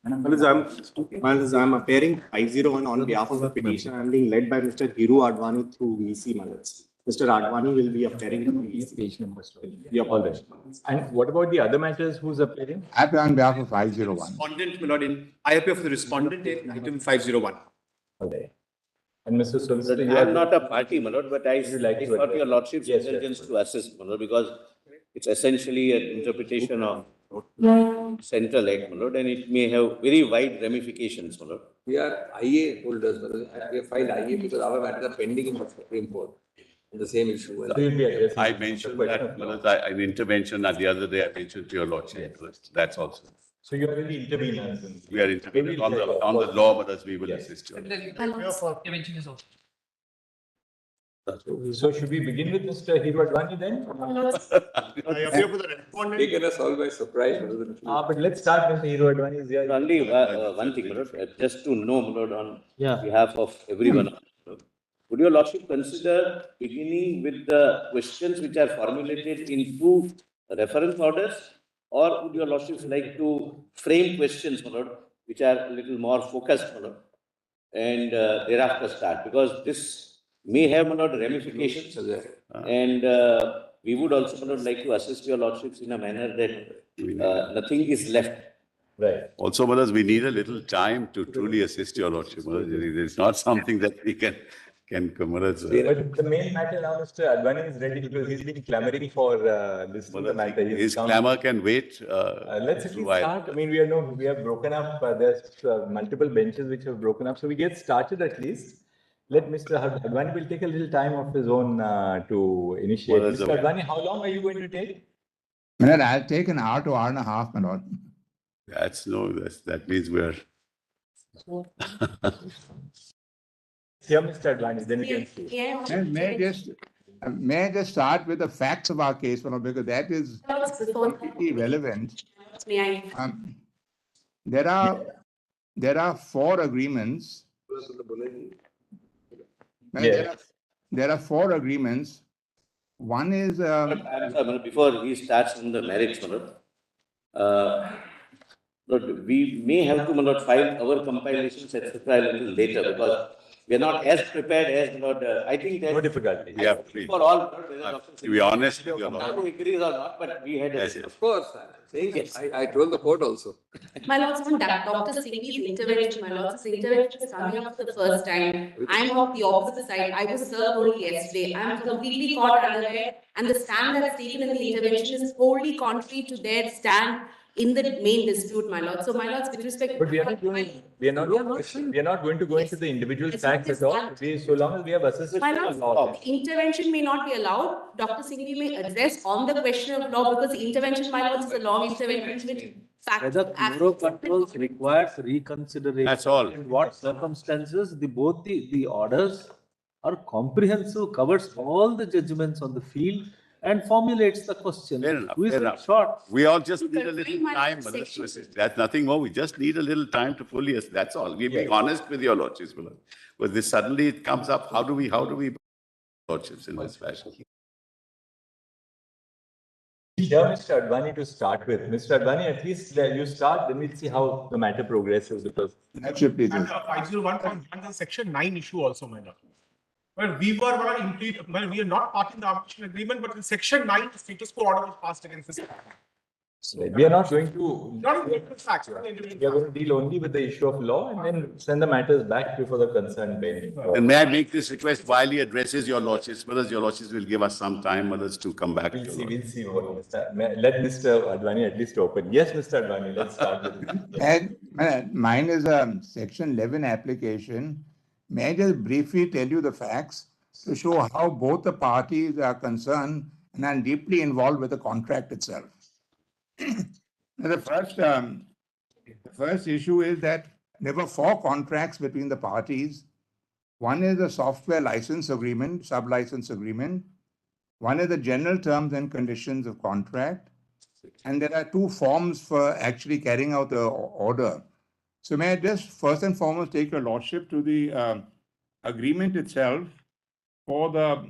I'm appearing 501 on behalf of the petition. I'm being led by Mr. Hiru Advani through VC Malaz. Mr. Advani will be appearing through VC. All right. And what about the other matters? Who's appearing? I appear on behalf of 501. Respondent, my lord, I appear for the respondent in item 501. All right. And Mr. Solicitor, you I are am not a party, my lord, but I like to sought address? your lordship's Yes, indulgence to assist, my lord, because it's essentially an interpretation of Central Act, my lord, and it may have very wide ramifications, my lord. We are IA holders, we have filed IA because our matters are pending in the Supreme Court on the same issue. So you'll be addressing I the mentioned question that, of law. an intervention the other day, I mentioned to your lordship, that's also. So you are really interveners. We are intervening on the law, but as we will Yes. assist you. Intervention is over. So should we begin with Mr. Hiru Advani then? I appear for the respondent. Taken us all by surprise. But let's start with Hiru Advani. Is there Only one thing, my lord, just to know, my lord, on Yeah. behalf of everyone. Would your lordship consider beginning with the questions which are formulated in two reference orders? Or would your lordship like to frame questions, my lord, which are a little more focused, my lord, and thereafter start? Because this may have, my lord, ramifications. And we would also, my lord, like to assist your lordships in a manner that nothing is left. right? Also, brothers, we need a little time to truly assist your lordship. It's not something that we can commemorate. But the main matter now, Mr. Advani is ready because he's been clamoring for this the matter. He's His come- clamor can wait. Let's at least while. start. I mean, we have broken up. There's multiple benches which have broken up. So we get started at least. Let Mr. Advani will take a little time of his own to initiate. Well, that's Mr. okay. Advani, how long are you going to take? My lord, I'll take an hour to hour and a half, my lord. That means we're. Here, Mr. Advani, then we can see. And may I just start with the facts of our case, my lord, because that is completely relevant. May I? There are 4 agreements. Yeah. There are 4 agreements. One is Before he starts on the merits, my lord, Lord, we may have to, my lord, file our compilations, etc., a little later because we are not as prepared as, my lord, I think that. No difficulty. Yeah, please. For all, my lord, whether Dr. To be honest, with your Not lordship. who agrees or not, but we had. Yes, yes. Of course, I told the court also. My lords, on Dr. Singh's intervention, my lords, his intervention is coming up for the first time. I'm of the opposite side. I was served only yesterday. I'm completely caught unaware, and the stand that's taken in the intervention is wholly contrary to their stand in the main dispute, my lord. So, my lords, with respect. But we are not going to go into the individual facts at all. So long as we have assisted My the lords, law. intervention may not be allowed. Dr. Singh may address on the question of law because the intervention, my lords, is a long intervention with fact. Whether bureau controls requires reconsideration. That's all. In what circumstances, both the orders are comprehensive, covers all the judgments on the field and formulates the question. Fair enough, Who is fair it enough. short? We all just need a Considering little my time. section- brothers, to assist. That's nothing more. We just need a little time to fully assist. That's all. We're being Yes. honest with your lordships, brother. But this suddenly it comes up. How do we lordships in this fashion? Here, Mr. Advani to start with. Mr. Advani, at least you start, then we'll see how the matter progresses because. Actually, please. And 501.1 is section 9 issue also, my lord. Well, we are not part in the arbitration agreement, but in section 9, the status quo order was passed against this. We are not going to, Not in the facts, but in we are individual. going to deal only with the issue of law and then send the matters back before the concerned bench. And may I make this request while he addresses your lordships? Brothers, your lordships will give us some time, brothers, to come back. We'll to see, your we'll see what let Mr. Advani at least open. Yes, Mr. Advani, let's start with. And mine is a section 11 application. May I just briefly tell you the facts to show how both the parties are concerned and are deeply involved with the contract itself. Now, the first issue is that there were 4 contracts between the parties. One is the software license agreement, sub-license agreement. One is the general terms and conditions of contract. And there are 2 forms for actually carrying out the order. So may I just first and foremost take your lordship to the agreement itself for the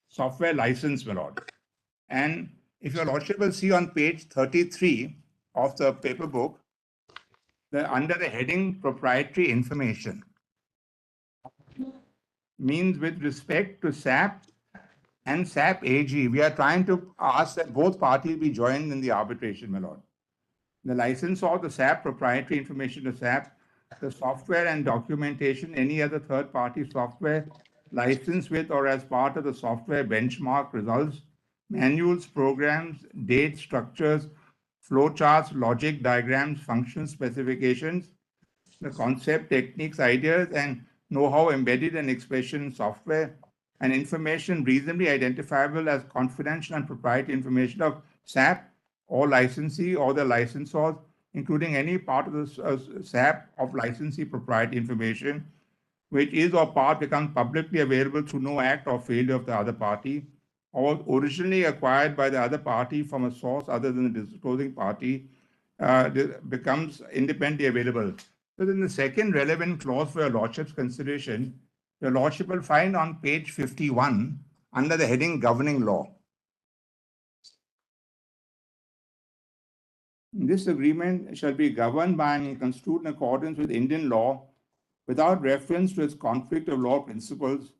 software license, my lord. And if your lordship will see on page 33 of the paper book, under the heading proprietary information means with respect to SAP and SAP AG, we are trying to ask that both parties be joined in the arbitration, my lord. The license or the SAP proprietary information to SAP, the software and documentation, any other third-party software licensed with or as part of the software benchmark results, manuals, programs, dates, structures, flowcharts, logic diagrams, function specifications, the concept, techniques, ideas, and know-how embedded in expression software, and information reasonably identifiable as confidential and proprietary information of SAP or licensee or the licensor, including any part of the SAP of licensee proprietary information, which is or part becomes publicly available through no act or failure of the other party, or originally acquired by the other party from a source other than the disclosing party, becomes independently available. So then the second relevant clause for your lordship's consideration, your lordship will find on page 51 under the heading governing law. This agreement shall be governed by and construed in accordance with Indian law without reference to its conflict of law principles,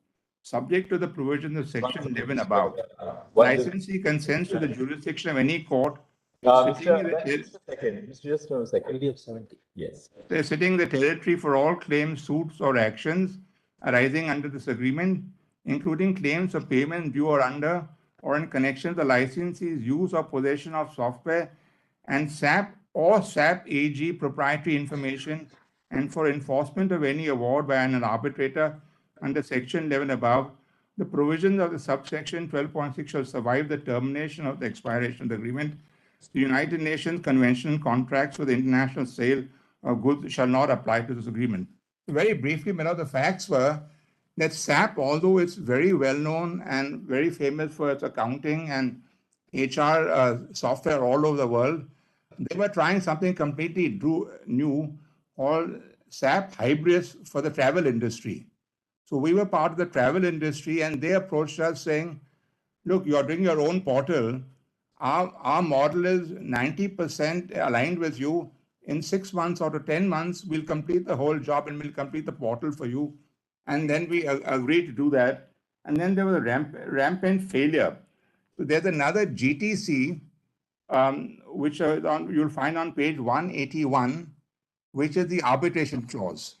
subject to the provisions of section 11 above. Licensee consents to the jurisdiction of any court Just a second. PDF 70. Yes. They're sitting in the territory for all claims, suits, or actions arising under this agreement, including claims of payment due or under, or in connection with the licensee's use or possession of software and SAP or SAP AG proprietary information, and for enforcement of any award by an arbitrator under section 11 above. The provisions of the subsection 12.6 shall survive the termination of the expiration of the agreement. The United Nations Convention contracts for the international sale of goods shall not apply to this agreement. Very briefly, Miller, the facts were that SAP, although it's very well known and very famous for its accounting and HR software all over the world, they were trying something completely new called SAP Hybris for the travel industry. So we were part of the travel industry, and they approached us saying, look, you're doing your own portal. Our model is 90% aligned with you. In 6 months or to 10 months, we'll complete the whole job and we'll complete the portal for you. And then we agreed to do that. And then there was a rampant failure. So there's another GTC, which you'll find on page 181, which is the arbitration clause.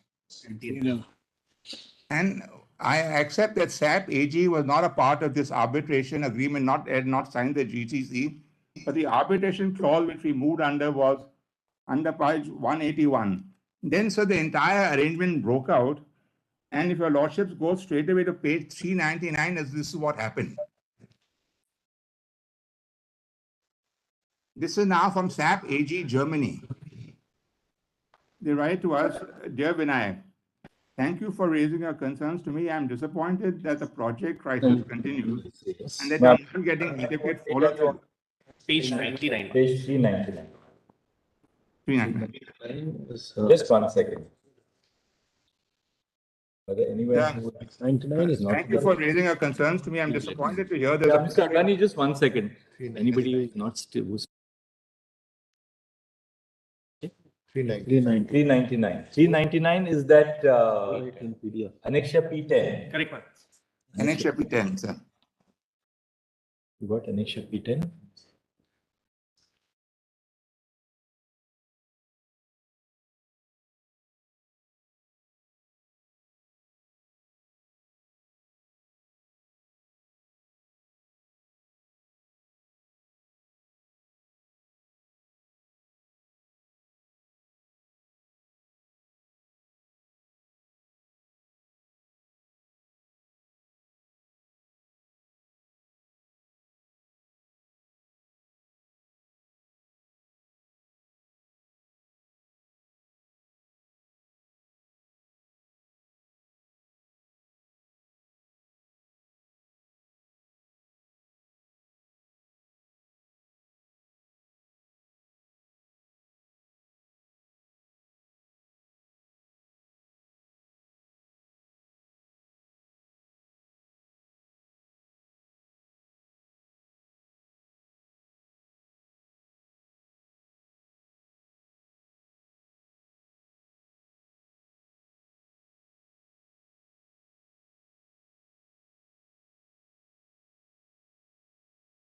And I accept that SAP AG was not a part of this arbitration agreement, had not signed the GTC, but the arbitration clause which we moved under was under page 181. Then, so the entire arrangement broke out. And if your lordships go straight away to page 399, as this is what happened. This is now from SAP AG Germany. They write to us, dear Vinayak, thank you for raising your concerns to me. I'm disappointed that the project crisis continues and that you're not getting adequate follow-through. Page 99. Page 399. 399. Just 1 second. Are there anyone Yeah. who 99 is not. Thank you for raising your concerns to me. I'm disappointed to hear that. Yeah, Mr. Advani, just 1 second. Anybody who is not still. 399. 399 is that In PDF. Annexure P10. Correct, man. Annexure P10, sir. You got Annexure P10?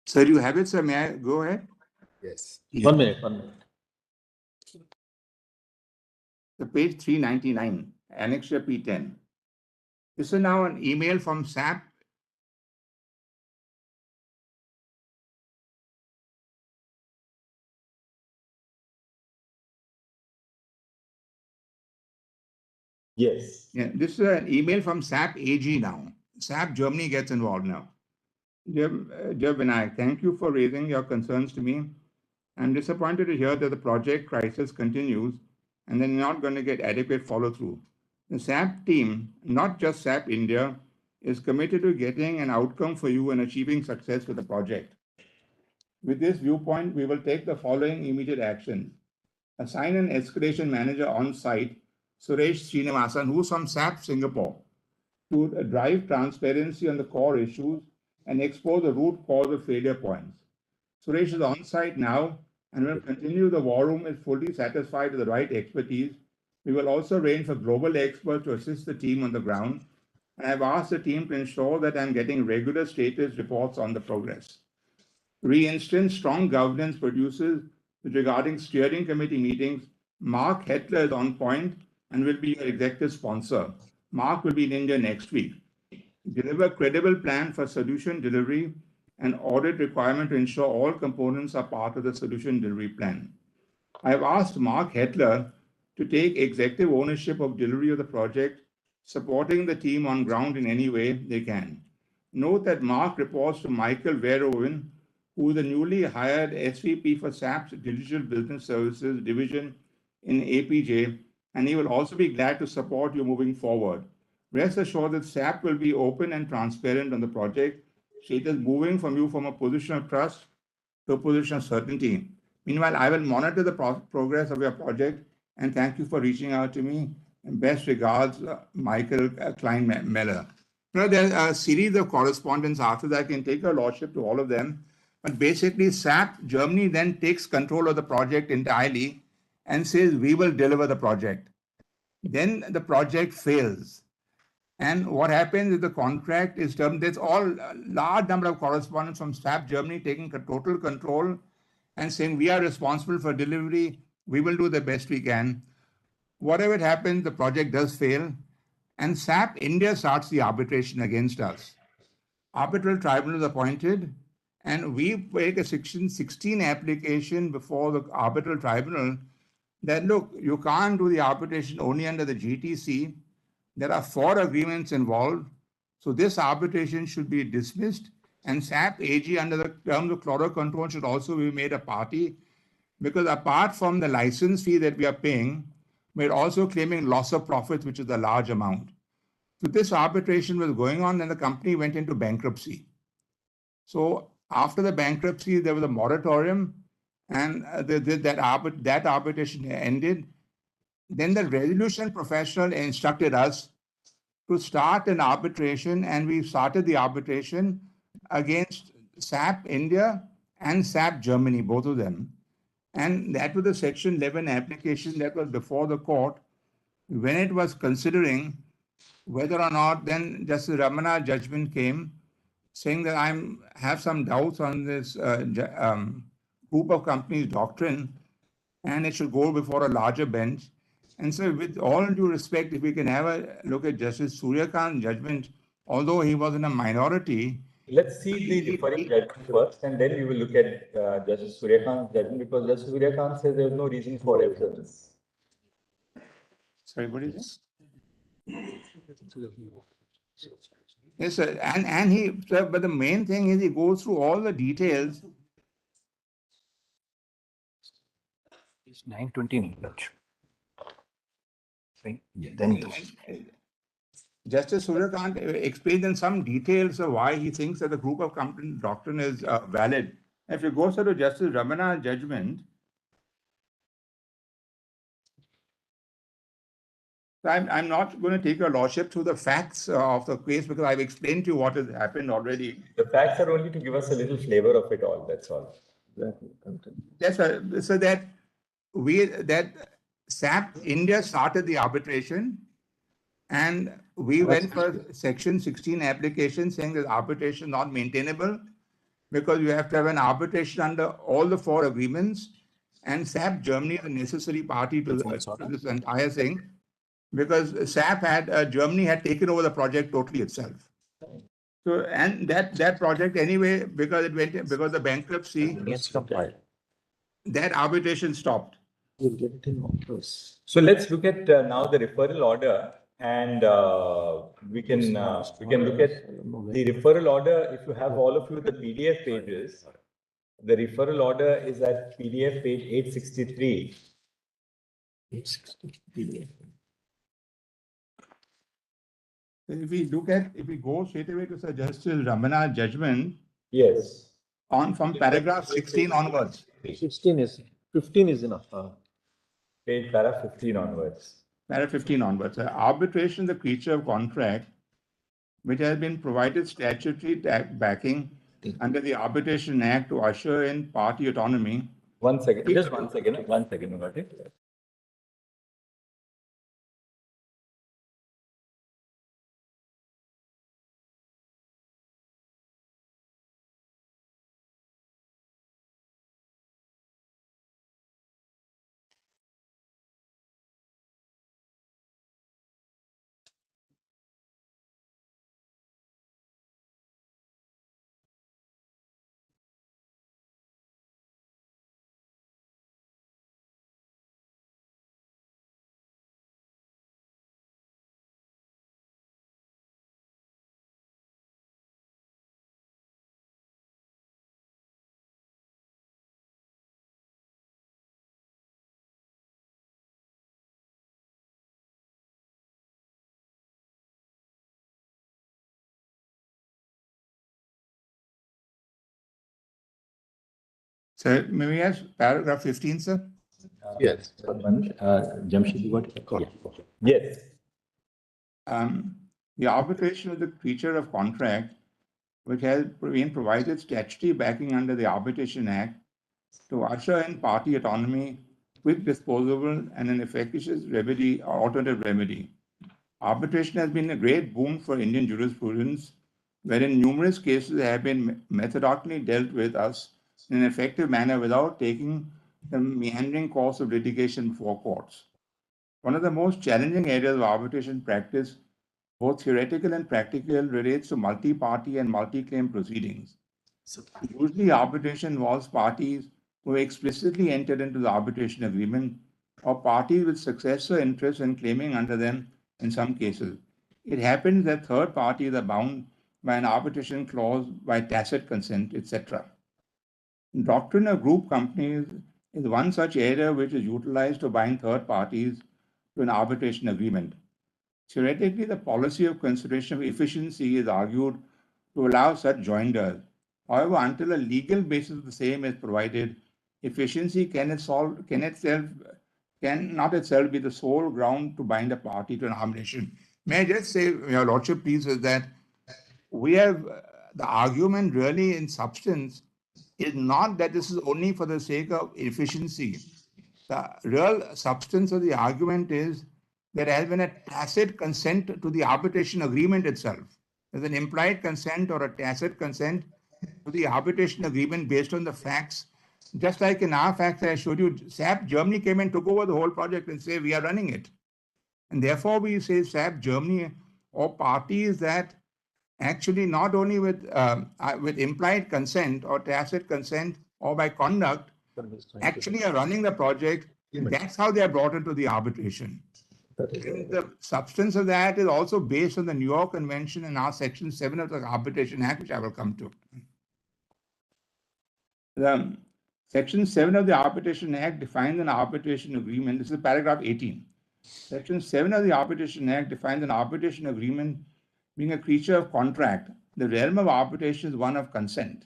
Sir, you have it, sir. May I go ahead? Yes. 1 minute, 1 minute. The page 399, Annexure P10. This is now an email from SAP. Yes. Yeah, this is an email from SAP AG now. SAP Germany gets involved now. Dear Vinayak, thank you for raising your concerns to me. I'm disappointed to hear that the project crisis continues and they're not going to get adequate follow-through. The SAP team, not just SAP India, is committed to getting an outcome for you and achieving success with the project. With this viewpoint, we will take the following immediate actions. Assign an escalation manager on site, Suresh Srinivasan, who's from SAP Singapore, to drive transparency on the core issues and expose the root cause of failure points. Suresh is on site now and will continue. The war room is fully satisfied with the right expertise. We will also arrange for global experts to assist the team on the ground. And I've asked the team to ensure that I'm getting regular status reports on the progress. Reinstance strong governance produces regarding steering committee meetings. Mark Hetler is on point and will be your executive sponsor. Mark will be in India next week. Deliver credible plan for solution delivery and audit requirement to ensure all components are part of the solution delivery plan. I have asked Mark Hetler to take executive ownership of delivery of the project, supporting the team on ground in any way they can. Note that Mark reports to Michael Verhoeven, who is the newly hired SVP for SAP's Digital Business Services division in APJ, and he will also be glad to support you moving forward. Rest assured that SAP will be open and transparent on the project. It is moving from you from a position of trust to a position of certainty. Meanwhile, I will monitor the progress of your project and thank you for reaching out to me. And best regards, Michael Klein-Meller. There's a series of correspondence after that. I can take your lordship to all of them. But basically, SAP Germany then takes control of the project entirely and says, we will deliver the project. Then the project fails. And what happens is the contract is termed, there's all a large number of correspondence from SAP Germany taking total control and saying, we are responsible for delivery, we will do the best we can. Whatever happens, the project does fail, and SAP India starts the arbitration against us. Arbitral tribunal is appointed, and we make a Section 16 application before the arbitral tribunal that, look, you can't do the arbitration only under the GTC. There are 4 agreements involved, so this arbitration should be dismissed, and SAP AG under the terms of Chloro Control should also be made a party, because apart from the license fee that we are paying, we're also claiming loss of profits, which is a large amount. So this arbitration was going on and the company went into bankruptcy. So after the bankruptcy, there was a moratorium and that arbitration ended. Then the resolution professional instructed us to start an arbitration, and we started the arbitration against SAP India and SAP Germany, both of them. And that was the Section 11 application that was before the court when it was considering whether or not then Justice Ramana judgment came saying that I have some doubts on this group of companies doctrine and it should go before a larger bench. And so with all due respect, if we can have a look at Justice Suryakant's judgment, although he was in a minority. Let's see the differing judgment first, and then we will look at Justice Suryakant's judgment, because Justice Suryakant says there is no reason for evidence. Sorry, what is it? Yes, sir. And he, sir, but the main thing is he goes through all the details. It's 9:29. Then Justice Suryakant explains in some details of why he thinks that the group of company doctrine is valid. If you go, sir, to Justice Ramana's judgment, I'm not going to take your lordship through the facts of the case because I've explained to you what has happened already. The facts are only to give us a little flavor of it all, that's all. Yes, sir. So that SAP India started the arbitration and we went for Section 16 application saying that arbitration not maintainable. because you have to have an arbitration under all the 4 agreements, and SAP Germany is a necessary party to this entire thing, because SAP had, Germany had taken over the project totally itself. So, and that project anyway, because it went, because the bankruptcy, that arbitration stopped. So let's look at now the referral order, and we can look at the referral order. If you have all of you the PDF pages, the referral order is at PDF page 863. If we go straight away to Sir Justice Ramana judgment, Yes. from paragraph 16 onwards. 15 is enough. Page para 15 onwards. Paragraph 15 onwards. Arbitration is the creature of contract, which has been provided statutory backing under the Arbitration Act to usher in party autonomy. 1 second, just 1 second, 1 second, got it? So may we ask paragraph 15, sir? Yes. Jamshid, you got it? Yes. The arbitration is the creature of contract, which has been provided statutory backing under the Arbitration Act to usher in party autonomy, quick disposable, and an efficacious remedy or alternative remedy. Arbitration has been a great boon for Indian jurisprudence, wherein numerous cases have been methodically dealt with us in an effective manner without taking the meandering course of litigation before courts. One of the most challenging areas of arbitration practice, both theoretical and practical, relates to multi-party and multi-claim proceedings. Usually, arbitration involves parties who explicitly entered into the arbitration agreement or parties with successor interests in claiming under them in some cases. It happens that third parties are bound by an arbitration clause by tacit consent, etc. Doctrine of group companies is one such area which is utilized to bind third parties to an arbitration agreement. Theoretically, the policy of consideration of efficiency is argued to allow such joinders. However, until a legal basis of the same is provided, efficiency cannot itself be the sole ground to bind a party to an arbitration. May I just say, Your Lordship, please, is that we have the argument really in substance is not that this is only for the sake of efficiency. The real substance of the argument is there has been a tacit consent to the arbitration agreement itself. There's an implied consent or a tacit consent to the arbitration agreement based on the facts. Just like in our facts I showed you, SAP Germany came and took over the whole project and say we are running it. And therefore we say SAP Germany or parties that actually not only with implied consent or tacit consent or by conduct actually are running the project, that's how they are brought into the arbitration. And the substance of that is also based on the New York Convention and our Section 7 of the Arbitration Act, which I will come to. The Section 7 of the Arbitration Act defines an arbitration agreement. This is paragraph 18. Section 7 of the Arbitration Act defines an arbitration agreement being a creature of contract. The realm of arbitration is one of consent.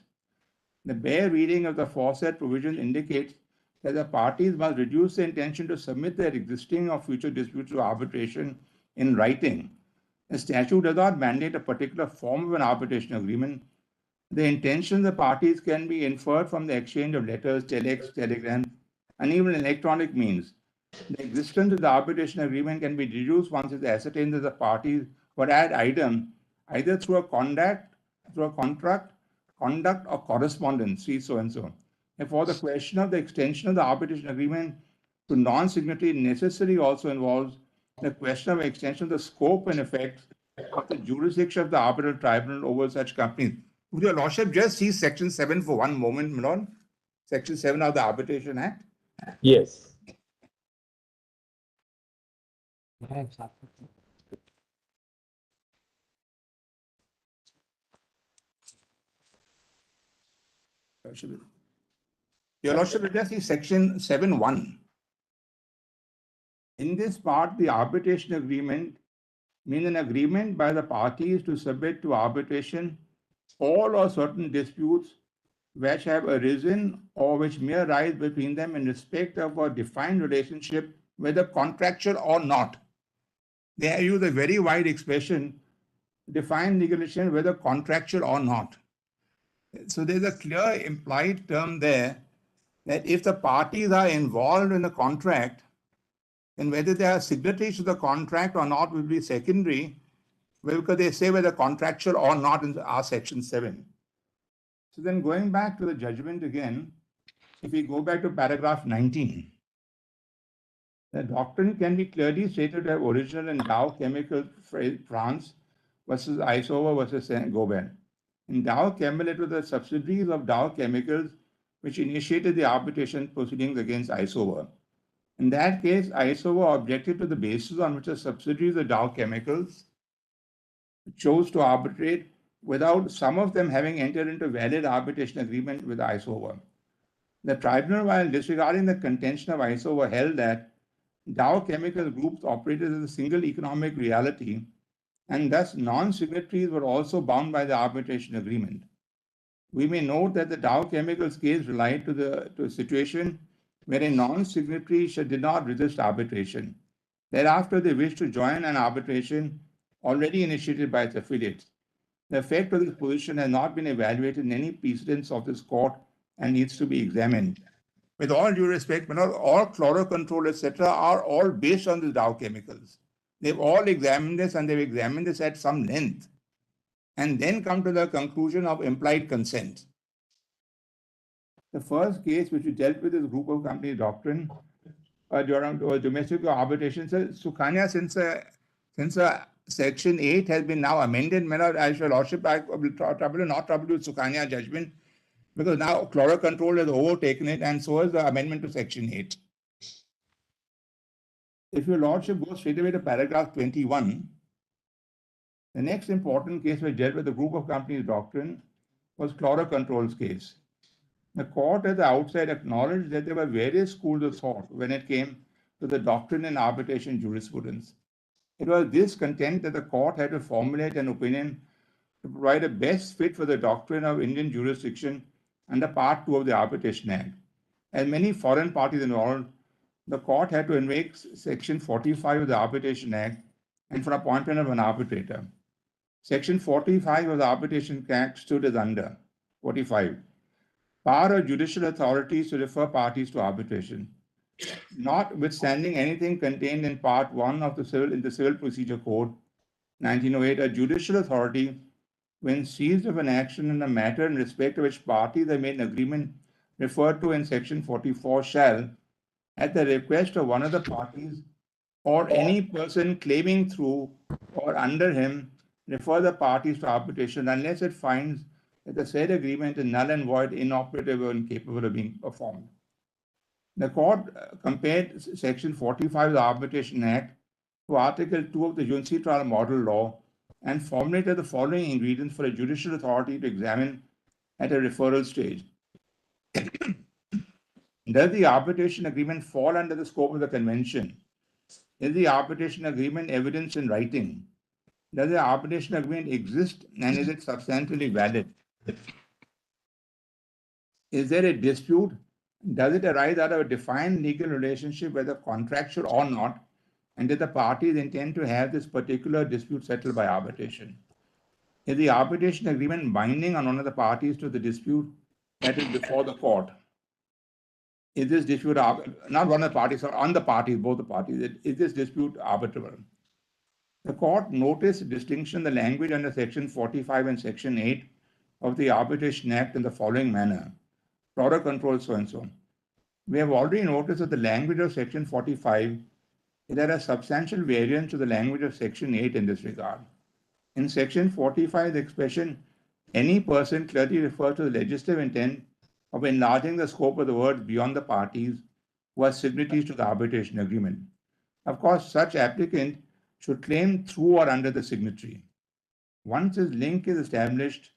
The bare reading of the aforesaid provision indicates that the parties must reduce the intention to submit their existing or future disputes to arbitration in writing. The statute does not mandate a particular form of an arbitration agreement. The intention of the parties can be inferred from the exchange of letters, telex, telegrams, and even electronic means. The existence of the arbitration agreement can be deduced once it's ascertained that the parties were ad idem, either through a contract, conduct or correspondence, see so and so. Therefore, the question of the extension of the arbitration agreement to non-signatory necessarily also involves the question of extension of the scope and effects of the jurisdiction of the arbitral tribunal over such companies. Would your lordship just see section 7 for one moment, Milord? Section 7 of the Arbitration Act. Yes. Your lordship, let us see section 7(1). In this part, the arbitration agreement means an agreement by the parties to submit to arbitration all or certain disputes which have arisen or which may arise between them in respect of a defined relationship, whether contractual or not. They have used a very wide expression, defined legal relationship, whether contractual or not. So there's a clear implied term there that if the parties are involved in the contract, then whether they are signatories to the contract or not will be secondary, because they say whether contractual or not in our section 7. So then going back to the judgment again, if we go back to paragraph 19, the doctrine can be clearly stated to have originated in Dow Chemical France versus Isover versus Saint-Gobain. In Dow Chemical, it was the subsidiaries of Dow Chemicals which initiated the arbitration proceedings against Isover. In that case, Isover objected to the basis on which the subsidiaries of Dow Chemicals chose to arbitrate without some of them having entered into valid arbitration agreement with Isover. The tribunal, while disregarding the contention of Isover, held that Dow Chemical groups operated as a single economic reality, and thus non-signatories were also bound by the arbitration agreement. We may note that the Dow Chemicals case relied to a situation where a non-signatory did not resist arbitration. Thereafter, they wished to join an arbitration already initiated by its affiliates. The effect of this position has not been evaluated in any precedents of this court and needs to be examined. With all due respect, all chlorocontrol, etc., are all based on the Dow Chemicals. They've all examined this, and they've examined this at some length, and then come to the conclusion of implied consent. The first case which we dealt with is group of company doctrine during domestic arbitration. So, Sukanya, since Section 8 has been now amended, I shall lordship, I will not trouble with Sukanya judgment, because now chlorocontrol has overtaken it, and so is the amendment to Section 8. If your lordship goes straight away to paragraph 21, the next important case which dealt with the group of companies doctrine was chlorocontrol's case. The court at the outset acknowledged that there were various schools of thought when it came to the doctrine and arbitration jurisprudence. It was this content that the court had to formulate an opinion to provide a best fit for the doctrine of Indian jurisdiction under Part 2 of the Arbitration Act. As many foreign parties involved, the court had to invoke Section 45 of the Arbitration Act and for appointment of an arbitrator. Section 45 of the Arbitration Act stood as under 45. Power of judicial authorities to refer parties to arbitration. Notwithstanding anything contained in Part 1 of the Civil Procedure Code, 1908, a judicial authority, when seized of an action in a matter in respect of which parties have made an agreement referred to in Section 44, shall, at the request of one of the parties or any person claiming through or under him, refer the parties to arbitration unless it finds that the said agreement is null and void, inoperative, or incapable of being performed. The court compared Section 45 of the Arbitration Act to Article 2 of the Juncitral Model Law and formulated the following ingredients for a judicial authority to examine at a referral stage. Does the arbitration agreement fall under the scope of the convention? Is the arbitration agreement evidence in writing? Does the arbitration agreement exist, and is it substantially valid? Is there a dispute? Does it arise out of a defined legal relationship, whether contractual or not? And did the parties intend to have this particular dispute settled by arbitration? Is the arbitration agreement binding on one of the parties to the dispute that is before the court? Is this dispute, not one of the parties, or on the parties, both the parties, is this dispute arbitrable? The court noticed distinction in the language under Section 45 and Section 8 of the Arbitration Act in the following manner. Product control so and so. We have already noticed that the language of Section 45 is at a substantial variance to the language of Section 8 in this regard. In Section 45, the expression any person clearly refers to the legislative intent of enlarging the scope of the words beyond the parties who are signatories to the arbitration agreement. Of course, such applicant should claim through or under the signatory. Once this link is established,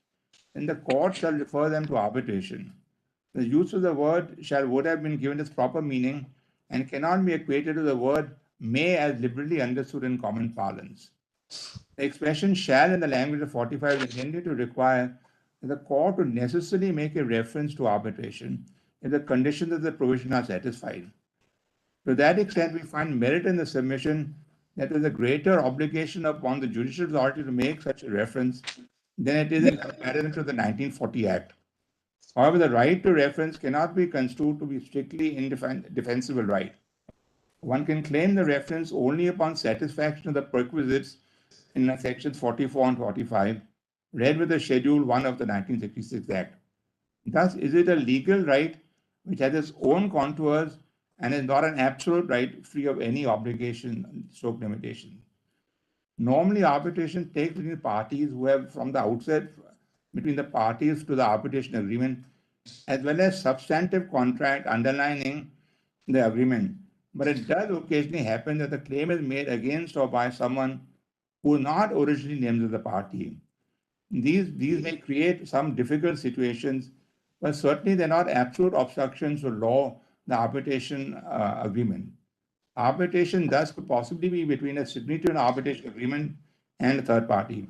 then the court shall refer them to arbitration. The use of the word shall would have been given its proper meaning and cannot be equated to the word may as liberally understood in common parlance. The expression shall in the language of 45 is intended to require that the court would necessarily make a reference to arbitration if the conditions of the provision are satisfied. To that extent, we find merit in the submission that there is a greater obligation upon the judicial authority to make such a reference than it is in comparison to the 1940 Act. However, the right to reference cannot be construed to be strictly indefensible right. One can claim the reference only upon satisfaction of the prerequisites in sections 44 and 45, read with the Schedule 1 of the 1966 Act. Thus, is it a legal right which has its own contours and is not an absolute right free of any obligation stroke limitation. Normally, arbitration takes between parties who have from the outset between the parties to the arbitration agreement, as well as substantive contract underlining the agreement. But it does occasionally happen that the claim is made against or by someone who is not originally named as the party. These may create some difficult situations, but certainly they're not absolute obstructions to law, the arbitration agreement. Arbitration thus could possibly be between a signatory to an arbitration agreement and a third party.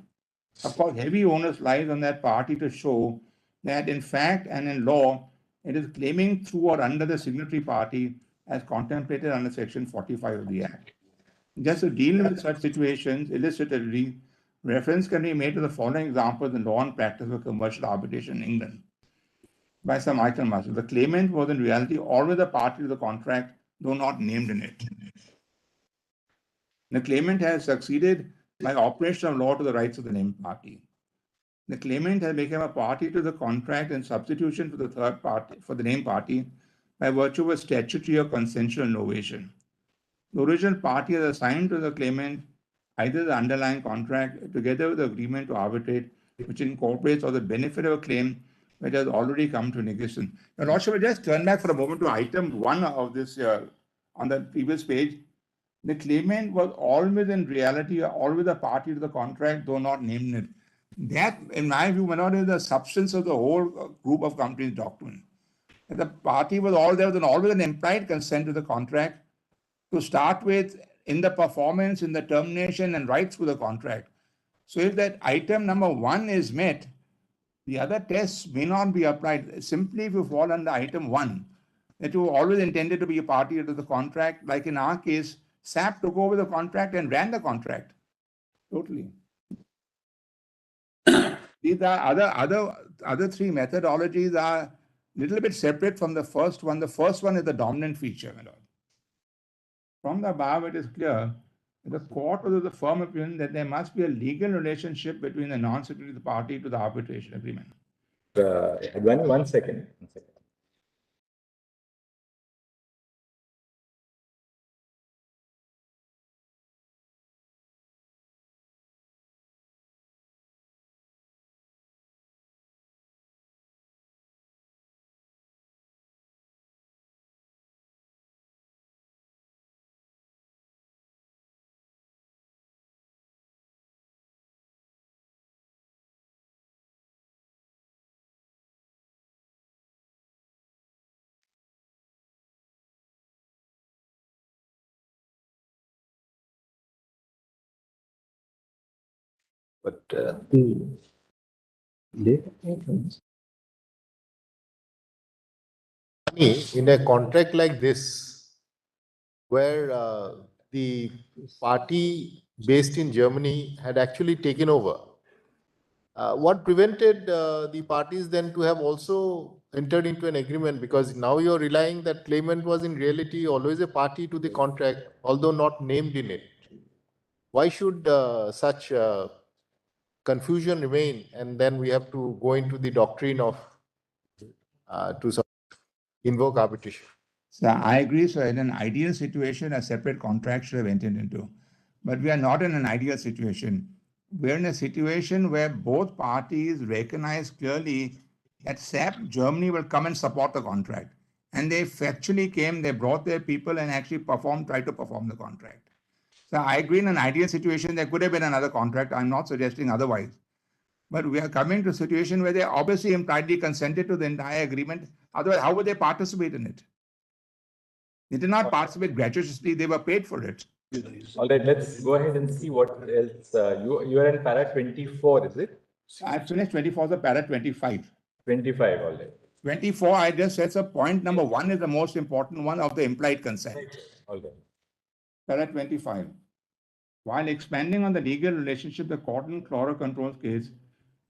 Of course, heavy onus lies on that party to show that in fact and in law, it is claiming through or under the signatory party as contemplated under Section 45 of the Act. Just to deal with such situations illustratively, reference can be made to the following examples in law and practice of commercial arbitration in England. By Sir Michael Muscle, the claimant was in reality always a party to the contract, though not named in it. The claimant has succeeded by operation of law to the rights of the named party. The claimant has become a party to the contract in substitution for the third party, for the named party, by virtue of a statutory or consensual novation. The original party has assigned to the claimant either the underlying contract together with the agreement to arbitrate, which incorporates or the benefit of a claim which has already come to negation. Now, Lordship, we just turn back for a moment to item 1 of this on the previous page. The claimant was always in reality always a party to the contract, though not named in it. That, in my view, may not be the substance of the whole group of companies document. The party was all there, was always an implied consent to the contract to start with in the performance, in the termination, and right through the contract. So if that item number 1 is met, the other tests may not be applied. Simply if you fall under item 1, that you always intended to be a party to the contract, like in our case, SAP took over the contract and ran the contract. Totally. These are other 3 methodologies are a little bit separate from the first one. The first one is the dominant feature. From the above, it is clear that the court was of the firm opinion that there must be a legal relationship between the non-signatory party to the arbitration agreement. One second. But in a contract like this, where the party based in Germany had actually taken over, what prevented the parties then to have also entered into an agreement? Because now you're relying that claimant was in reality always a party to the contract, although not named in it. Why should such confusion remain, and then we have to go into the doctrine of to sort of invoke arbitration. So I agree. So in an ideal situation, a separate contract should have entered into. But we are not in an ideal situation. We're in a situation where both parties recognize clearly that SAP Germany will come and support the contract. And they factually came, they brought their people and actually tried to perform the contract. So I agree, in an ideal situation, there could have been another contract. I'm not suggesting otherwise. But we are coming to a situation where they obviously impliedly consented to the entire agreement. Otherwise, how would they participate in it? They did not participate gratuitously, they were paid for it. All right, let's go ahead and see what else. You are in para 24, is it? I finished 24, the para 25. 25, all right. 24, I just said, so point number 1 is the most important one of the implied consent. All right. Para 25. While expanding on the legal relationship, the Cotton Chlorocontrols case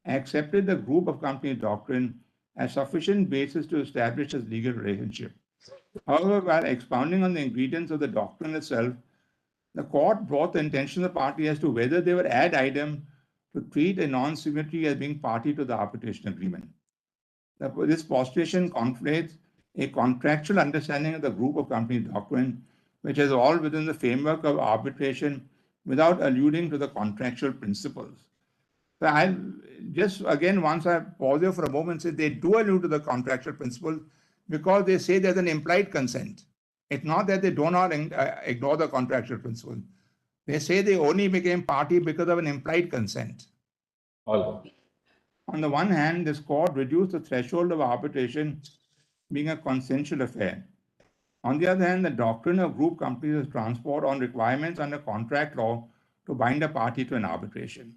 accepted the group of companies doctrine as sufficient basis to establish its legal relationship. However, while expounding on the ingredients of the doctrine itself, the court brought the intention of the party as to whether they would ad idem to treat a non-signatory as being party to the arbitration agreement. This postulation conflates a contractual understanding of the group of companies doctrine, which is all within the framework of arbitration without alluding to the contractual principles. So I'll just, again, once I pause here for a moment, say they do allude to the contractual principles because they say there's an implied consent. It's not that they do not ignore the contractual principle. They say they only became party because of an implied consent. All right. On the one hand, this court reduced the threshold of arbitration being a consensual affair. On the other hand, the doctrine of group companies is transport on requirements under contract law to bind a party to an arbitration.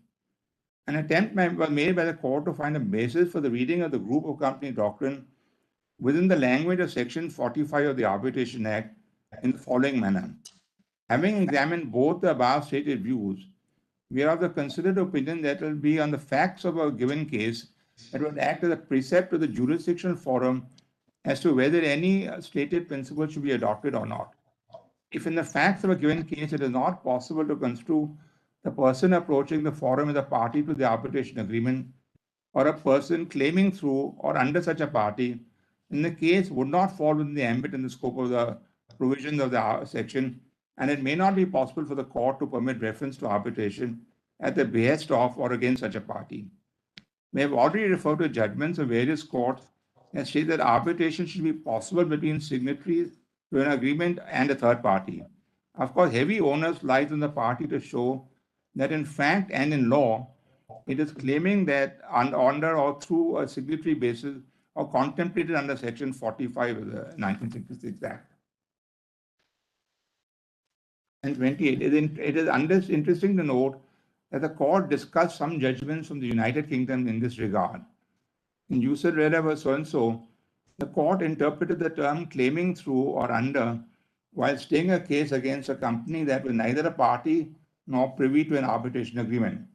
An attempt was made by the court to find a basis for the reading of the group of company doctrine within the language of Section 45 of the Arbitration Act in the following manner. Having examined both the above stated views, we are of the considered opinion that it will be on the facts of a given case that would act as a precept to the jurisdictional forum as to whether any stated principle should be adopted or not. If in the facts of a given case it is not possible to construe the person approaching the forum as a party to the arbitration agreement or a person claiming through or under such a party, then the case would not fall within the ambit and the scope of the provisions of the section, and it may not be possible for the court to permit reference to arbitration at the behest of or against such a party. We have already referred to judgments of various courts that state that arbitration should be possible between signatories to an agreement and a third party. Of course, heavy onus lies on the party to show that in fact and in law, it is claiming that under or through a signatory basis or contemplated under Section 45 of the 1966 Act. And 28, it is interesting to note that the court discussed some judgments from the United Kingdom in this regard. In Jusser Reda v. so-and-so, the court interpreted the term claiming through or under while staying a case against a company that was neither a party nor privy to an arbitration agreement.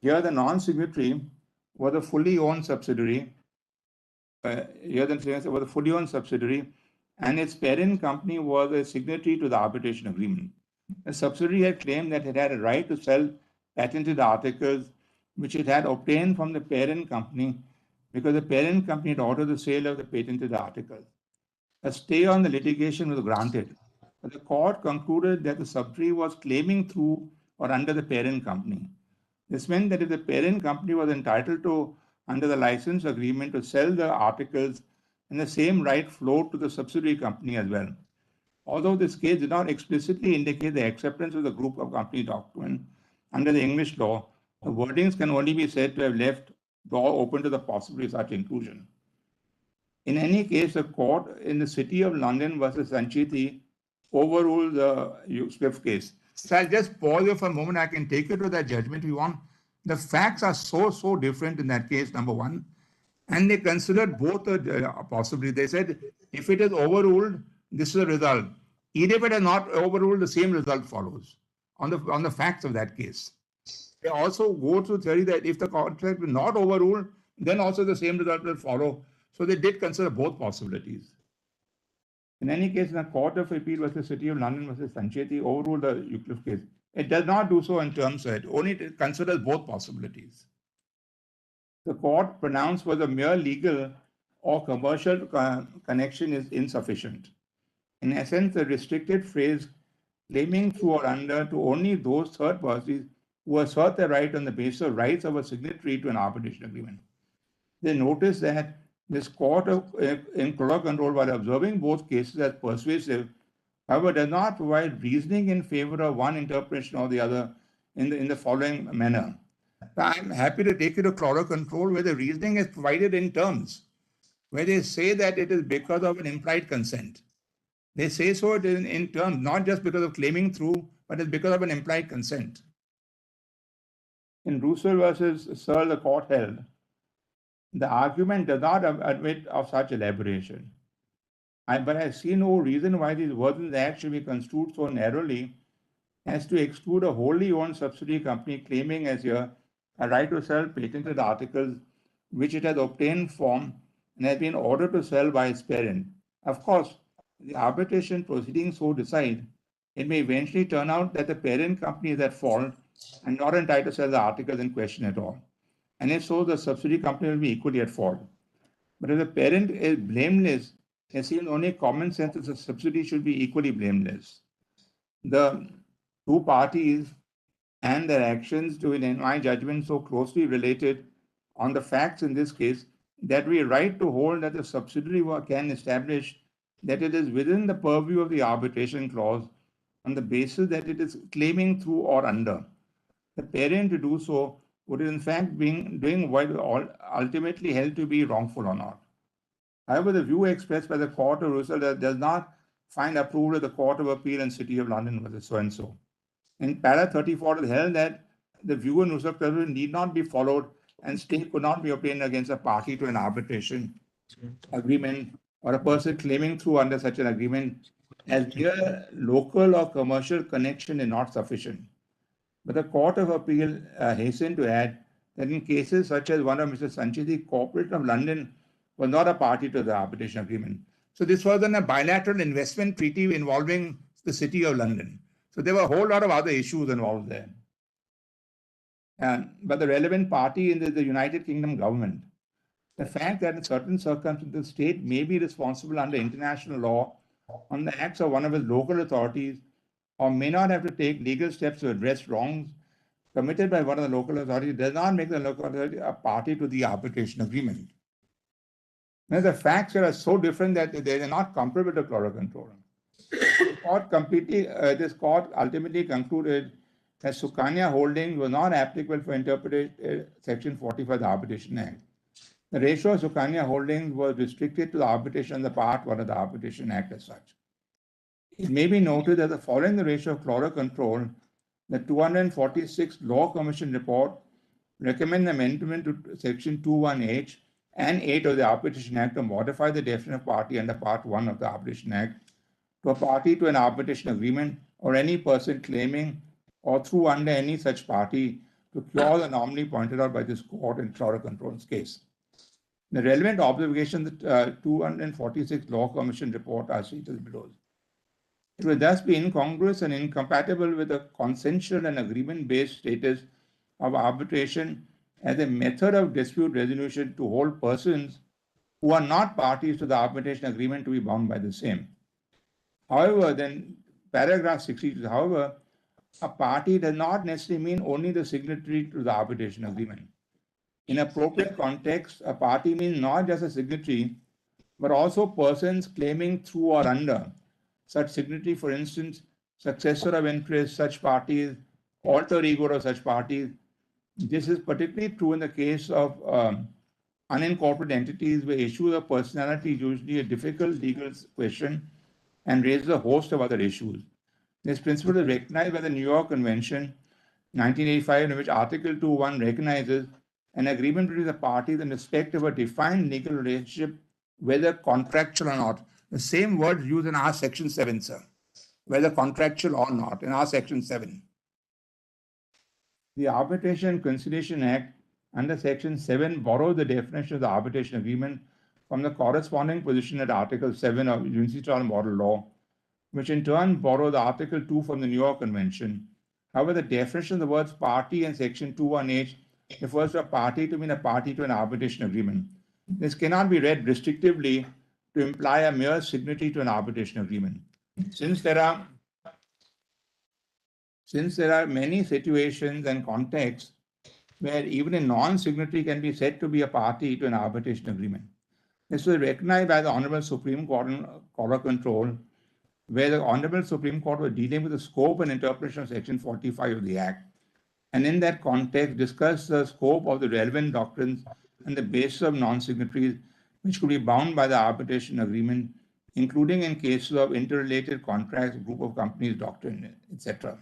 Here, the non-signatory was a fully owned subsidiary. And its parent company was a signatory to the arbitration agreement. The subsidiary had claimed that it had a right to sell patented articles which it had obtained from the parent company because the parent company had ordered the sale of the patented articles. A stay on the litigation was granted, but the court concluded that the subsidiary was claiming through or under the parent company. This meant that if the parent company was entitled to, under the license agreement, to sell the articles, then the same right flowed to the subsidiary company as well. Although this case did not explicitly indicate the acceptance of the group of company doctrine under the English law, the wordings can only be said to have left door open to the possibility of such inclusion. In any case, the court in the City of London versus Sancheti overruled the Swift case. So I'll just pause here for a moment. I can take you to that judgment if you want. The facts are so different in that case, number one. And they considered both possibly. They said, if it is overruled, this is the result. Even if it is not overruled, the same result follows on the facts of that case. They also go through theory that if the contract is not overruled, then also the same result will follow. So they did consider both possibilities. In any case, in the Court of Appeal versus City of London versus Sancheti overruled the Euclid case. It does not do so in terms of it, only it considers both possibilities. the court pronounced was a mere legal or commercial connection is insufficient. In essence, the restricted phrase claiming through or under to only those third parties who assert their right on the basis of rights of a signatory to an arbitration agreement. They noticed that this court in Cloro Control, while observing both cases as persuasive, however, does not provide reasoning in favor of one interpretation or the other in the following manner. I'm happy to take you to Cloro Control, where the reasoning is provided in terms, where they say that it is because of an implied consent. They say so in terms, not just because of claiming through, but it's because of an implied consent. In Russell versus Searle, the court held, the argument does not admit of such elaboration. But I see no reason why these words in the act should be construed so narrowly as to exclude a wholly owned subsidiary company claiming as here a right to sell patented articles which it has obtained from and has been ordered to sell by its parent. Of course, the arbitration proceedings so decide, it may eventually turn out that the parent company is at fault and not entitled to sell the articles in question at all. And if so, the subsidiary company will be equally at fault. But if the parent is blameless, it seems only common sense that the subsidiary should be equally blameless. The two parties and their actions to, in my judgment, so closely related on the facts in this case that we right to hold that the subsidiary can establish that it is within the purview of the arbitration clause on the basis that it is claiming through or under. The parent to do so would in fact be doing what ultimately held to be wrongful or not. However, the view expressed by the Court of Russell does not find approval of the Court of Appeal and City of London versus so-and-so. In para 34, it held that the view in Russell need not be followed and stay could not be obtained against a party to an arbitration agreement or a person claiming through under such an agreement as mere local or commercial connection is not sufficient. But the Court of Appeal hastened to add that in cases such as one of Mr. Sanchez, the Corporation of London was not a party to the arbitration agreement. So this was a bilateral investment treaty involving the City of London. So there were a whole lot of other issues involved there. But the relevant party in the United Kingdom government, the fact that in certain circumstances the state may be responsible under international law on the acts of one of its local authorities or may not have to take legal steps to address wrongs committed by one of the local authorities does not make the local authority a party to the arbitration agreement. Now, the facts here are so different that they are not comparable to Cloro Control. This court ultimately concluded that Sukanya holding was not applicable for interpreting Section 45 of the Arbitration Act. The ratio of Sukanya holdings was restricted to the arbitration on the Part 1 of the Arbitration Act as such. It may be noted that following the ratio of Cloro Control, the 246 Law Commission report recommend amendment to Section 21H and 8 of the Arbitration Act to modify the definition of party under Part 1 of the Arbitration Act to a party to an arbitration agreement or any person claiming or through under any such party to cure the anomaly pointed out by this court in Cloro Control's case. The relevant observation, the 246 Law Commission report are stated below. It will thus be incongruous and incompatible with the consensual and agreement-based status of arbitration as a method of dispute resolution to hold persons who are not parties to the arbitration agreement to be bound by the same. However, then paragraph 62, however, a party does not necessarily mean only the signatory to the arbitration agreement. In appropriate context, a party means not just a signatory, but also persons claiming through or under such signatory, for instance, successor of interest, such parties, alter ego of such parties. This is particularly true in the case of unincorporated entities where issues of personality is usually a difficult legal question and raises a host of other issues. This principle is recognized by the New York Convention 1985, in which Article 2.1 recognizes an agreement between the parties in respect of a defined legal relationship, whether contractual or not. The same words used in our Section 7, sir, whether contractual or not, in our Section 7. The Arbitration Conciliation Act under Section 7 borrows the definition of the arbitration agreement from the corresponding position at Article 7 of Universal Model Law, which in turn borrows Article 2 from the New York Convention. However, the definition of the words party in Section 21H refers to a party to mean a party to an arbitration agreement. This cannot be read restrictively to imply a mere signatory to an arbitration agreement. Since there are many situations and contexts where even a non-signatory can be said to be a party to an arbitration agreement. This was recognized by the Honorable Supreme Court in Collar Control, where the Honorable Supreme Court was dealing with the scope and interpretation of Section 45 of the Act, and in that context discussed the scope of the relevant doctrines and the basis of non-signatories which could be bound by the arbitration agreement, including in cases of interrelated contracts, group of companies, doctrine, etc.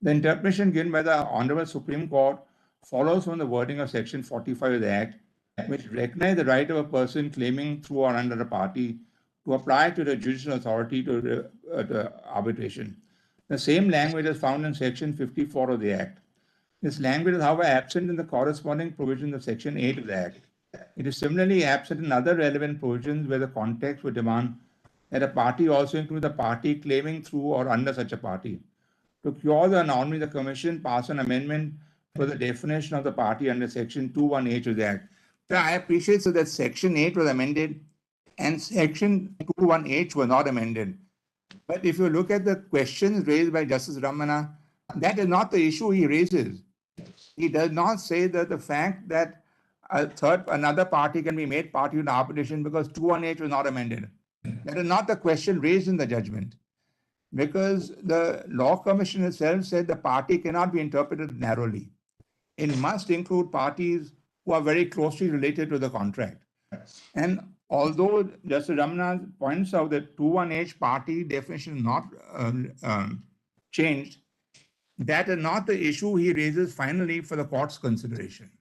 The interpretation given by the Honorable Supreme Court follows from the wording of Section 45 of the Act, which recognizes the right of a person claiming through or under a party to apply to the judicial authority to arbitration. The same language is found in Section 54 of the Act. This language is, however, absent in the corresponding provisions of Section 8 of the Act. It is similarly absent in other relevant provisions where the context would demand that a party also include the party claiming through or under such a party. To cure the anomaly, the Commission passed an amendment for the definition of the party under Section 21H of the Act. So I appreciate that Section 8 was amended and Section 21H was not amended. But if you look at the questions raised by Justice Ramana, that is not the issue he raises. He does not say that the fact that another party can be made party in arbitration because 21H was not amended. That is not the question raised in the judgment. Because the Law Commission itself said the party cannot be interpreted narrowly. It must include parties who are very closely related to the contract. And although Justice Ramana points out that 21H party definition is not changed, that is not the issue he raises finally for the court's consideration.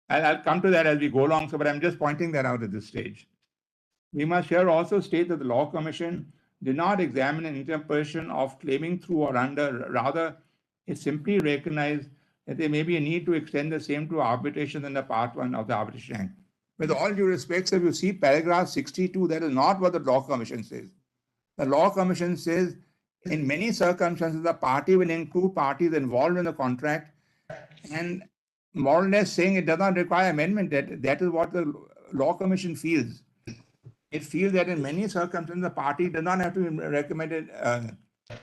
I'll come to that as we go along, but I'm just pointing that out at this stage. We must here also state that the Law Commission did not examine an interpretation of claiming through or under, rather, it simply recognized that there may be a need to extend the same to arbitration under Part 1 of the Arbitration Act. With all due respect, if you see paragraph 62, that is not what the Law Commission says. The Law Commission says, in many circumstances, the party will include parties involved in the contract, and more or less saying it does not require amendment. That is what the Law Commission feels. It feels that in many circumstances, the party does not have to be recommended,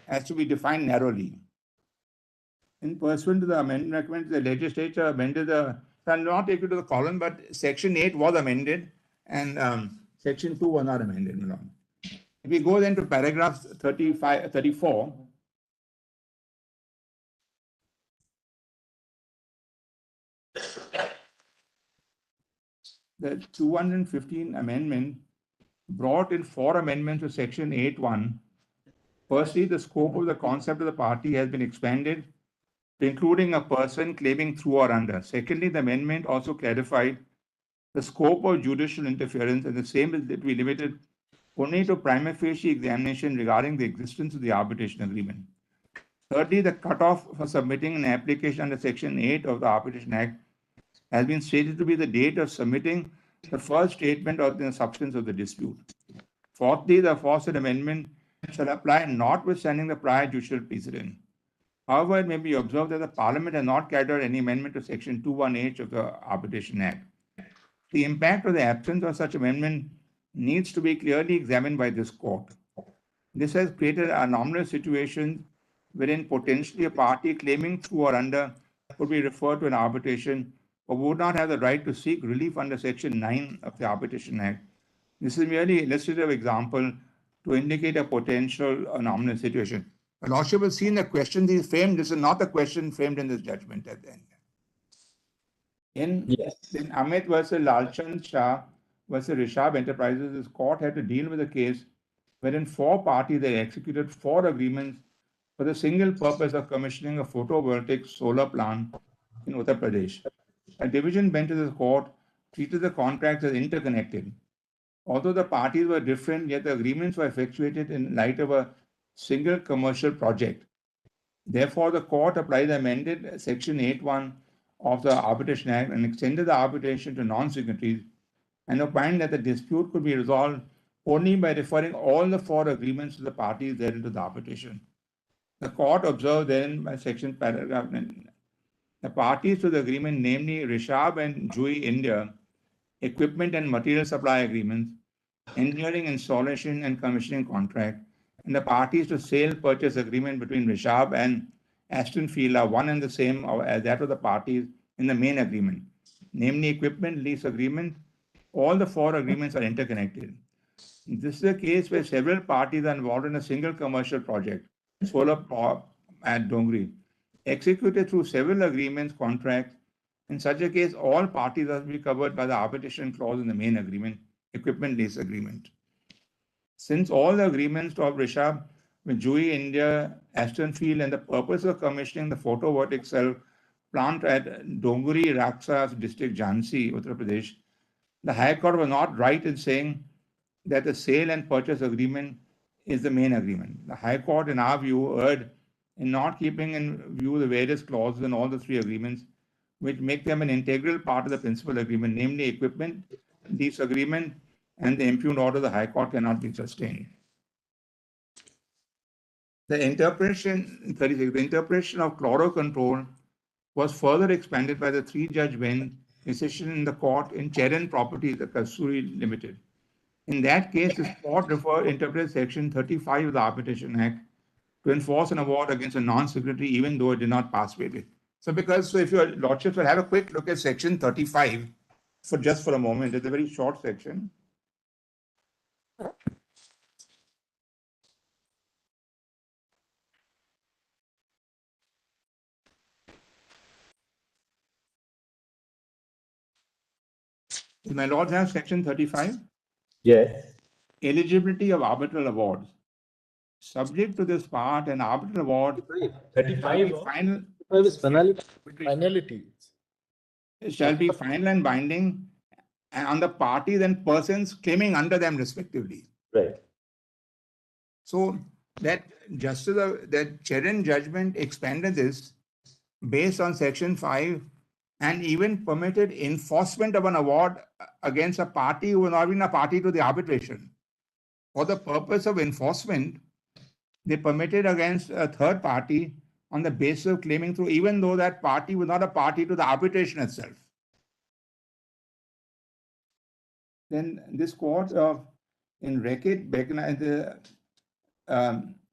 has to be defined narrowly. In pursuant to the amendment recommended, the legislature amended the, I'll not take you to the column, but Section 8 was amended and Section 2 was not amended. If we go then to paragraph 34, the 215 amendment brought in 4 amendments to Section 8.1. Firstly, the scope of the concept of the party has been expanded, including a person claiming through or under. Secondly, the amendment also clarified the scope of judicial interference, and the same is to be limited only to prima facie examination regarding the existence of the arbitration agreement. Thirdly, the cutoff for submitting an application under Section 8 of the Arbitration Act has been stated to be the date of submitting the first statement of the substance of the dispute. Fourthly, the aforesaid amendment shall apply notwithstanding the prior judicial precedent. However, it may be observed that the Parliament has not carried out any amendment to Section 21H of the Arbitration Act. The impact of the absence of such amendment needs to be clearly examined by this court. This has created anomalous situations wherein potentially a party claiming through or under could be referred to an arbitration but would not have the right to seek relief under Section 9 of the Arbitration Act. This is merely an illustrative example to indicate a potential anomalous situation. But Lordship has seen the question he framed. This is not the question framed in this judgment at the end. In Amit versus Lalchand Shah versus Rishabh Enterprises, this court had to deal with a case wherein 4 parties had executed 4 agreements for the single purpose of commissioning a photovoltaic solar plant in Uttar Pradesh. A division bench of the court treated the contracts as interconnected. Although the parties were different, yet the agreements were effectuated in light of a single commercial project. Therefore, the court applied the amended Section 8.1 of the Arbitration Act and extended the arbitration to non-signatories and opined that the dispute could be resolved only by referring all the 4 agreements to the parties therein to the arbitration. The court observed then by Section paragraph 9, The parties to the agreement, namely Rishabh and Jui India, equipment and material supply agreements, engineering, installation and commissioning contract, and the parties to sale purchase agreement between Rishabh and Aston Field are one and the same as that of the parties in the main agreement, namely equipment lease agreement. All the four agreements are interconnected. This is a case where several parties are involved in a single commercial project, solar power at Dongri, executed through several agreements, contracts. In such a case, all parties are to be covered by the arbitration clause in the main agreement, equipment lease agreement. Since all the agreements of Rishabh with Jui India, Aston Field, and the purpose of commissioning the photovoltaic cell plant at Dongri Raksas district, Jhansi, Uttar Pradesh, the High Court was not right in saying that the sale and purchase agreement is the main agreement. The High Court, in our view, erred in not keeping in view the various clauses in all the three agreements, which make them an integral part of the principal agreement, namely equipment lease agreement, and the impugned order of the High Court cannot be sustained. The interpretation, 36, the interpretation of chloro control was further expanded by the three-judge bench decision in the court in Cheran Properties, the Kasuri Limited. In that case, the court interpreted Section 35 of the Arbitration Act to enforce an award against a non-signatory, even though it did not pass with it. So if your lordships will have a quick look at Section 35 for a moment, it's a very short section. My lords have Section 35. Yes. Eligibility of arbitral awards. Subject to this part, an arbitral award 35. Finality. shall be final and binding on the parties and persons claiming under them respectively. Right. So that that Cheran judgment expanded this based on Section 5 and even permitted enforcement of an award against a party who was not even a party to the arbitration. For the purpose of enforcement, they permitted against a third party on the basis of claiming through, even though that party was not a party to the arbitration itself. Then this court in Reckitt,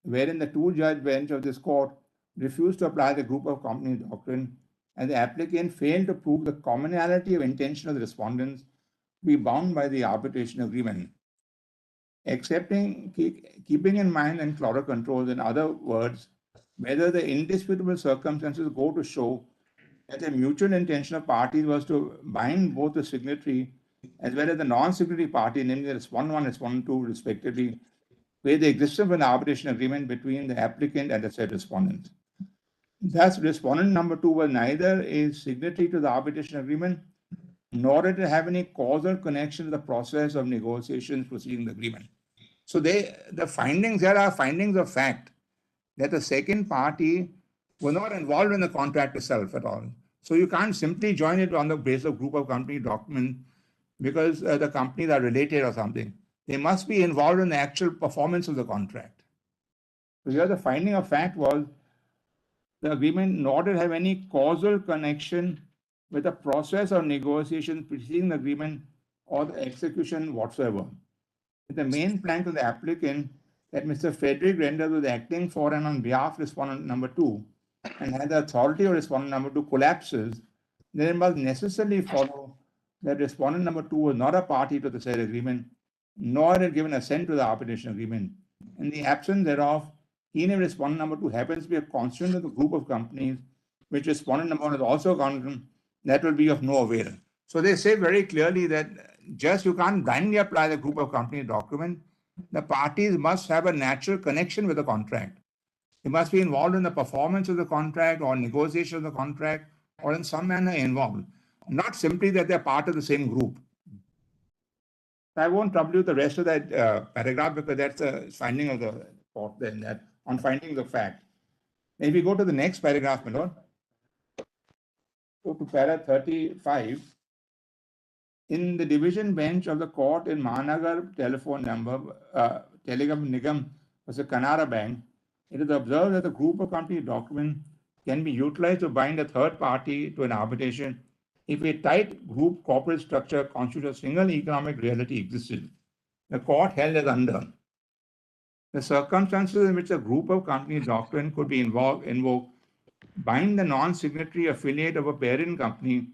wherein the two-judge bench of this court refused to apply the group of companies doctrine, and the applicant failed to prove the commonality of intention of the respondents to be bound by the arbitration agreement. Keeping in mind and chloro controls, in other words, whether the indisputable circumstances go to show that the mutual intention of parties was to bind both the signatory as well as the non-signatory party, namely the respondent 1 and respondent 2 respectively, where the existence of an arbitration agreement between the applicant and the said respondent. Thus, respondent number 2 was neither a signatory to the arbitration agreement, nor did it have any causal connection to the process of negotiations preceding the agreement. So there are findings of fact that the second party was not involved in the contract itself at all. So you can't simply join it on the basis of group of company document because the companies are related or something. They must be involved in the actual performance of the contract. So here the finding of fact was the agreement nor did have any causal connection with the process of negotiations preceding the agreement or the execution whatsoever. The main plank of the applicant that Mr. Frederick Renders was acting for and on behalf of respondent number 2 and had the authority of respondent number 2 collapses, then it must necessarily follow that respondent number 2 was not a party to the said agreement, nor had given assent to the arbitration agreement. In the absence thereof, he and respondent number 2 happens to be a constituent of the group of companies, which respondent number 1 is also a constituent, that will be of no avail. So they say very clearly that just you can't blindly apply the group of companies document. The parties must have a natural connection with the contract. They must be involved in the performance of the contract or negotiation of the contract or in some manner involved. Not simply that they're part of the same group. I won't trouble you with the rest of that paragraph because that's a finding of the court then that on finding the fact. If we go to the next paragraph, my lord, go to para 35. In the division bench of the court in Mahanagar telephone number, Telegram Nigam was a Canara Bank, it is observed that the group of company document can be utilized to bind a third party to an arbitration if a tight group corporate structure constitutes a single economic reality existed. The court held as under. The circumstances in which a group of companies doctrine could be invoked bind the non-signatory affiliate of a parent company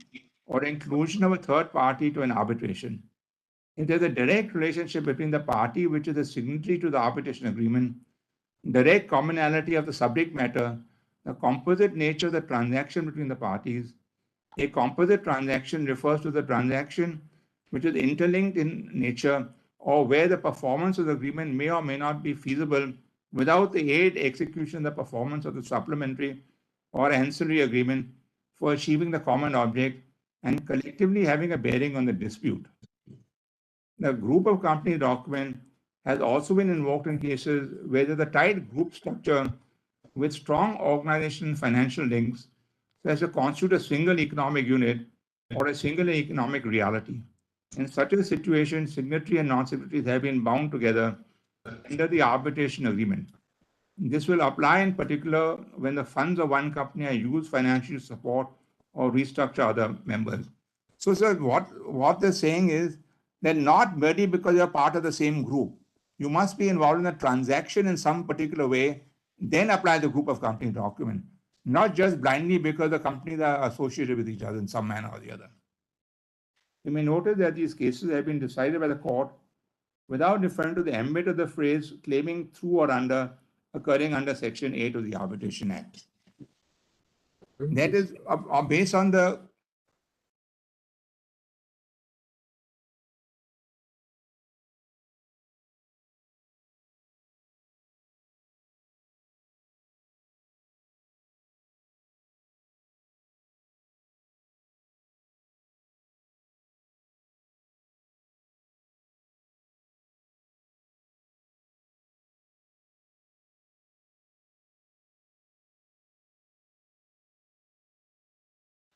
or inclusion of a third party to an arbitration. If there's a direct relationship between the party which is a signatory to the arbitration agreement, direct commonality of the subject matter, the composite nature of the transaction between the parties, a composite transaction refers to the transaction which is interlinked in nature or where the performance of the agreement may or may not be feasible without the aid, execution, the performance of the supplementary or ancillary agreement for achieving the common object and collectively having a bearing on the dispute. The group of company document has also been invoked in cases where there's a tight group structure with strong organization and financial links so as to constitute a single economic unit or a single economic reality. In such a situation, signatory and non-signatories have been bound together under the arbitration agreement. This will apply in particular when the funds of one company are used financially to support or restructure other members. So, sir, what they're saying is that not merely because you're part of the same group, you must be involved in a transaction in some particular way, then apply the group of company document, not just blindly because the companies are associated with each other in some manner or the other. You may notice that these cases have been decided by the court without referring to the ambit of the phrase claiming through or under occurring under Section 8 of the Arbitration Act. That is based on the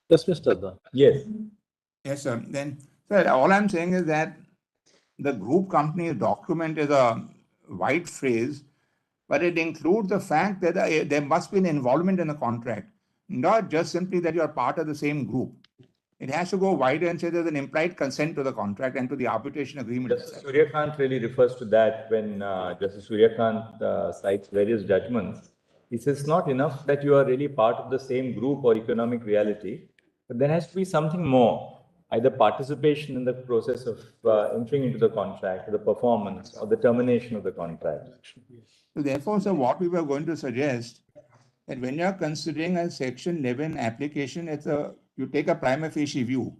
Yes, Mr. Advani. Yes. Yes, sir. Then, sir, all I'm saying is that the group company document is a wide phrase, but it includes the fact that there must be an involvement in the contract, not just simply that you are part of the same group. It has to go wider and say there's an implied consent to the contract and to the arbitration agreement. Justice Suryakant really refers to that when Justice Suryakant cites various judgments. He says it's not enough that you are really part of the same group or economic reality, but there has to be something more, either participation in the process of entering into the contract, or the performance, or the termination of the contract. So therefore, sir, what we were going to suggest that when you are considering a Section 11 application, you take a prima facie view.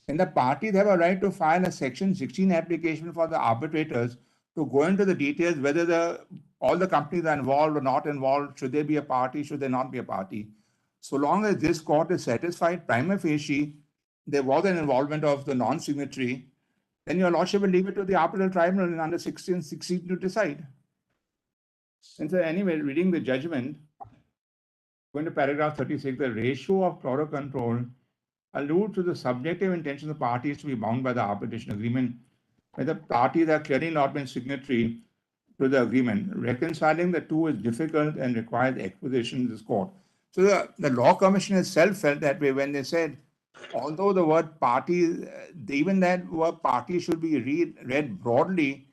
And the parties have a right to file a Section 16 application for the arbitrators to go into the details whether all the companies are involved or not involved, should they be a party, should they not be a party. So long as this court is satisfied prima facie there was an involvement of the non-signatory, then your lordship will leave it to the arbitral tribunal in under 16 to decide. And so anyway, reading the judgment, going to paragraph 36, the ratio of chloro control alludes to the subjective intention of the parties to be bound by the arbitration agreement, where the parties have clearly not been signatory to the agreement. Reconciling the two is difficult and requires exposition in this court. So the Law Commission itself felt that way when they said, although the word party, even that word party should be read broadly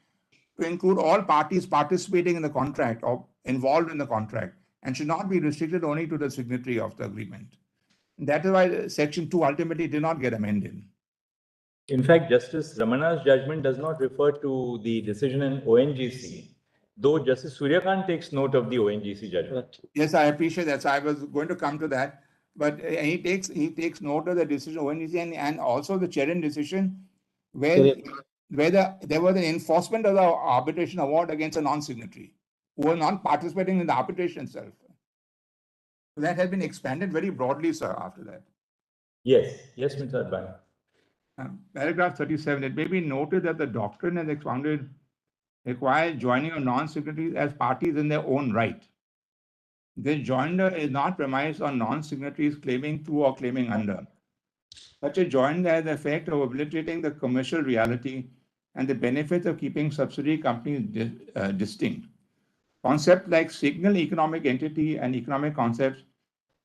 to include all parties participating in the contract or involved in the contract and should not be restricted only to the signatory of the agreement. That is why Section 2 ultimately did not get amended. In fact, Justice Ramana's judgment does not refer to the decision in ONGC, though Justice Suryakant takes note of the ONGC judgment. Yes, I appreciate that. So I was going to come to that. But he takes note of the decision of ONGC and also the Cheran decision where there was an enforcement of the arbitration award against a non-signatory who were not participating in the arbitration itself. So that has been expanded very broadly, sir, after that. Yes, Mr. Advani. Paragraph 37, it may be noted that the doctrine as expounded requires joining of non-signatories as parties in their own right. This joinder is not premised on non-signatories claiming to or claiming under. Such a joinder has the effect of obliterating the commercial reality and the benefits of keeping subsidiary companies distinct. Concepts like single economic entity and economic concepts